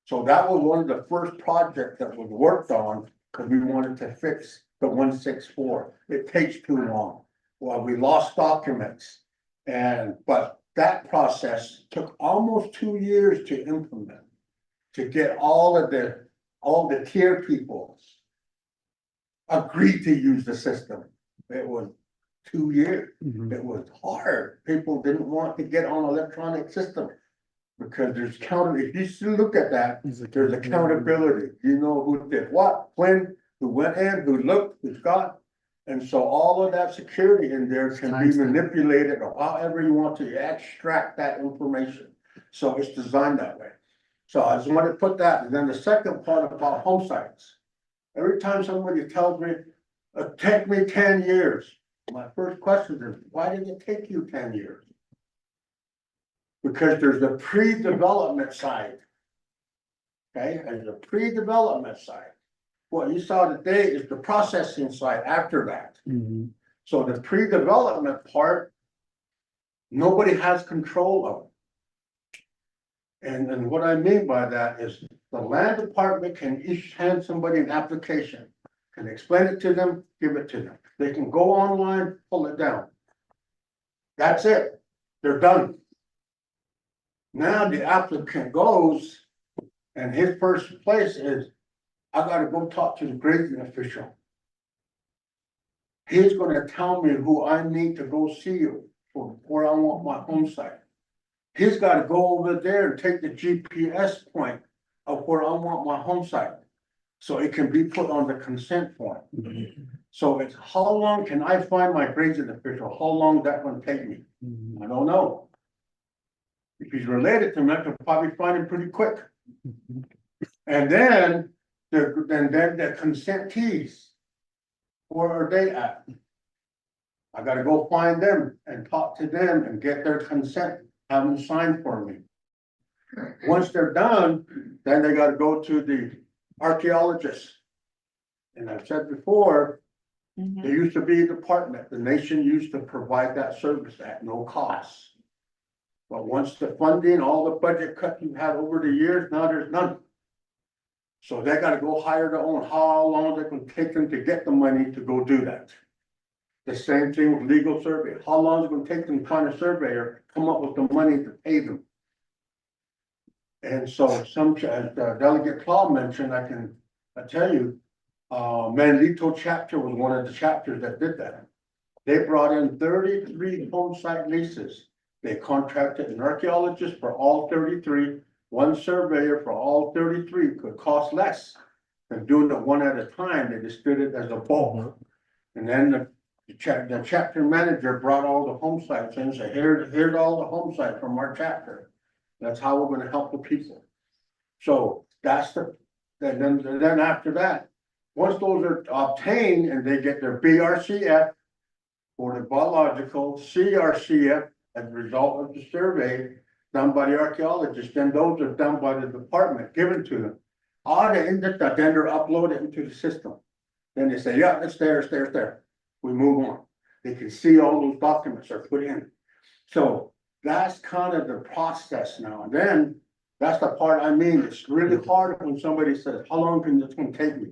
So that was one of the first projects that was worked on because we wanted to fix the 164. It takes too long. Well, we lost documents, but that process took almost 2 years to implement, to get all the tier people agreed to use the system. It was 2 years. It was hard. People didn't want to get on electronic system because there's if you still look at that, there's accountability. You know who did what, when, who went in, who looked, who's got. And so all of that security in there can be manipulated or however you want to extract that information. So it's designed that way. So I just want to put that. And then the second part about home sites. Every time somebody tells me, it took me 10 years. My first question is, why did it take you 10 years? Because there's a pre-development side. Okay, there's a pre-development side. What you saw today is the processing side after that. So the pre-development part, nobody has control of. And what I mean by that is the land department can hand somebody an application, can explain it to them, give it to them. They can go online, pull it down. That's it. They're done. Now the applicant goes and his first place is, I gotta go talk to the grading official. He's gonna tell me who I need to go see for where I want my home site. He's gotta go over there and take the GPS point of where I want my home site. So it can be put on the consent form. So it's how long can I find my grading official? How long is that gonna take me? I don't know. If he's related to me, I can probably find him pretty quick. And then the consentees, where are they at? I gotta go find them and talk to them and get their consent, have them sign for me. Once they're done, then they gotta go to the archaeologists. And I've said before, Mhm. there used to be a department, the nation used to provide that service at no cost. But once the funding, all the budget cuts you've had over the years, now there's none. So they gotta go hire their own. How long is it gonna take them to get the money to go do that? The same thing with legal survey. How long is it gonna take them to find a surveyor, come up with the money to pay them? And so as Delegate Claude mentioned, I tell you, Manlito chapter was one of the chapters that did that. They brought in 33 home site leases. They contracted an archaeologist for all 33, one surveyor for all 33, could cost less than doing it one at a time. They just did it as a bulk. And then the chapter manager brought all the home sites in and said, here's all the home sites from our chapter. That's how we're gonna help the people. So that's then after that, once those are obtained and they get their BRCF or the biological CRCF as a result of the survey done by the archaeologist, then those are done by the department, given to them. All the then they're uploaded into the system. Then they say, yeah, it's there, it's there, it's there. We move on. They can see all those documents are put in. So that's kind of the process now. And then that's the part I mean, it's really hard when somebody says, how long can this gonna take me?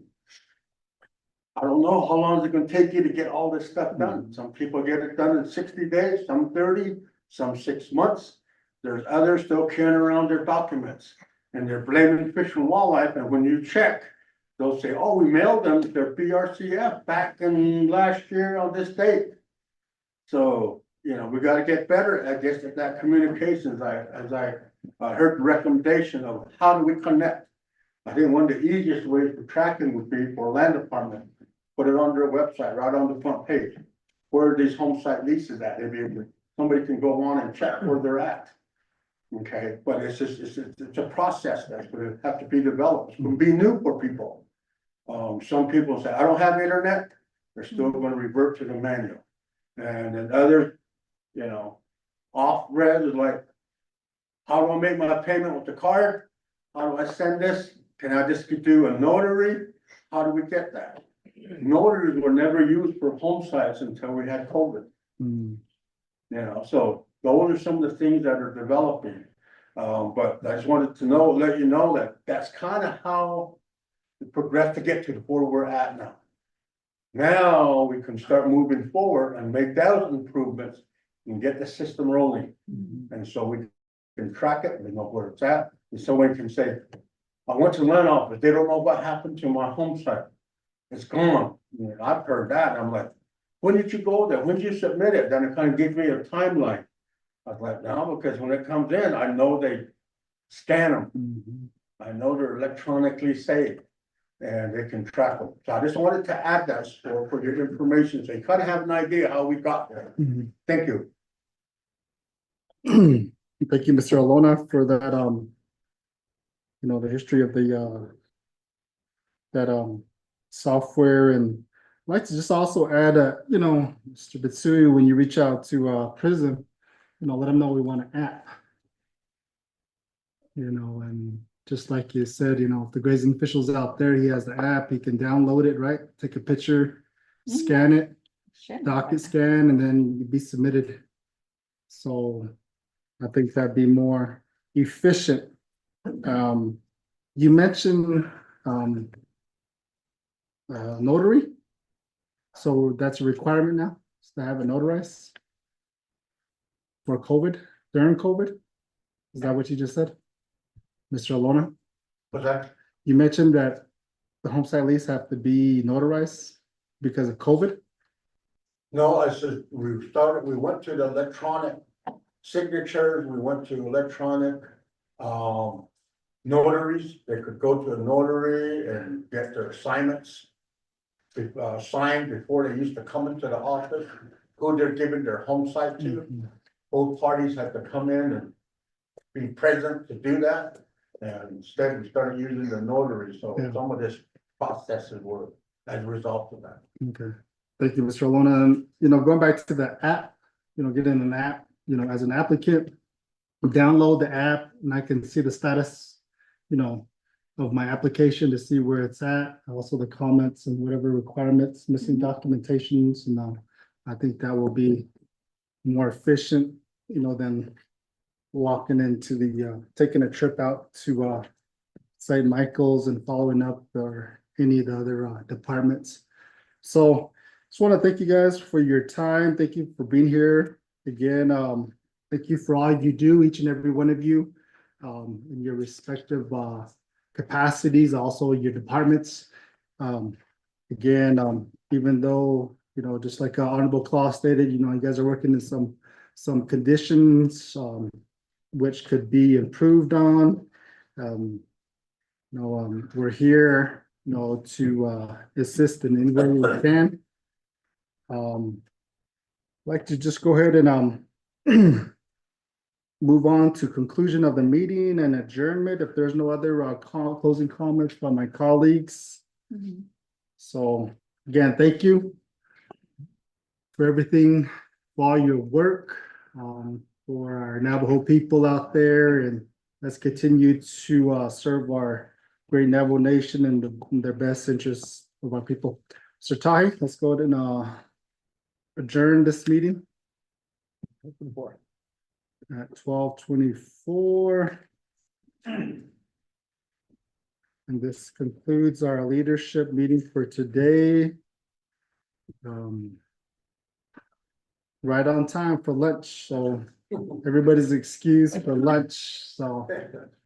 I don't know, how long is it gonna take you to get all this stuff done? Some people get it done in 60 days, some 30, some 6 months. There's others still carrying around their documents and they're blaming Fish and Wildlife. And when you check, they'll say, oh, we mailed them their BRCF back in last year on this date. So, you know, we gotta get better, I guess, at that communications. As I heard the recommendation of how do we connect? I think one of the easiest ways for tracking would be for land department, put it on their website, right on the front page. Where are these home site leases at? Somebody can go on and check where they're at. Okay, but it's just, it's a process that's gonna have to be developed. It's gonna be new for people. Some people say, I don't have internet, they're still gonna revert to the manual. And then others, you know, off red is like, how do I make my payment with the card? How do I send this? Can I just do a notary? How do we get that? Notaries were never used for home sites until we had COVID. You know, so those are some of the things that are developing. But I just wanted to let you know that that's kind of how we progress to get to where we're at now. Now we can start moving forward and make those improvements and get the system rolling. And so we can track it, we know where it's at. And someone can say, I went to the land office, they don't know what happened to my home site. It's gone. You know, I've heard that. I'm like, when did you go there? When did you submit it? Then it kind of gives me a timeline. I was like, no, because when it comes in, I know they scan them. I know they're electronically saved and they can track them. So I just wanted to add that for your information. So you kind of have an idea how we got there. Thank you. Thank you, Mr. Alona, for that, you know, the history of the, that, software. And I'd like to just also add, you know, Mr. Bitsui, when you reach out to, prison, you know, let them know we want an app. You know, and just like you said, you know, if the grazing official's out there, he has the app, he can download it, right? Take a picture, scan it, docket scan, and then you'd be submitted. So I think that'd be more efficient. You mentioned notary. So that's a requirement now, is to have it notarized for COVID, during COVID? Is that what you just said? Mr. Alona? What's that? You mentioned that the home site lease have to be notarized because of COVID? No, I said, we went to the electronic signatures, we went to electronic, notaries. They could go to a notary and get their assignments signed before they used to come into the office, who they're giving their home site to. Both parties had to come in and be present to do that. And instead we started using the notary, so some of this processes were as a result of that. Okay, thank you, Mr. Alona. And, you know, going back to the app, you know, getting an app, you know, as an applicant, download the app and I can see the status, you know, of my application to see where it's at, also the comments and whatever requirements, missing documentations, and I think that will be more efficient, than walking into taking a trip out to St. Michael's and following up or any of the other departments. So just want to thank you guys for your time. Thank you for being here again. Thank you for all you do, each and every one of you, in your respective capacities, also your departments. Again, even though, just like Honorable Claus stated, you guys are working in some conditions which could be improved on. We're here, to assist in any way we can. Like to just go ahead and move on to conclusion of the meeting and adjournment if there's no other closing comments from my colleagues. So again, thank you for everything, for all your work, for our Navajo people out there, and let's continue to serve our great Navajo Nation in their best interests of our people. So Ty, let's go ahead and adjourn this meeting at 12:24. And this concludes our leadership meeting for today. Right on time for lunch, so everybody's excused for lunch, so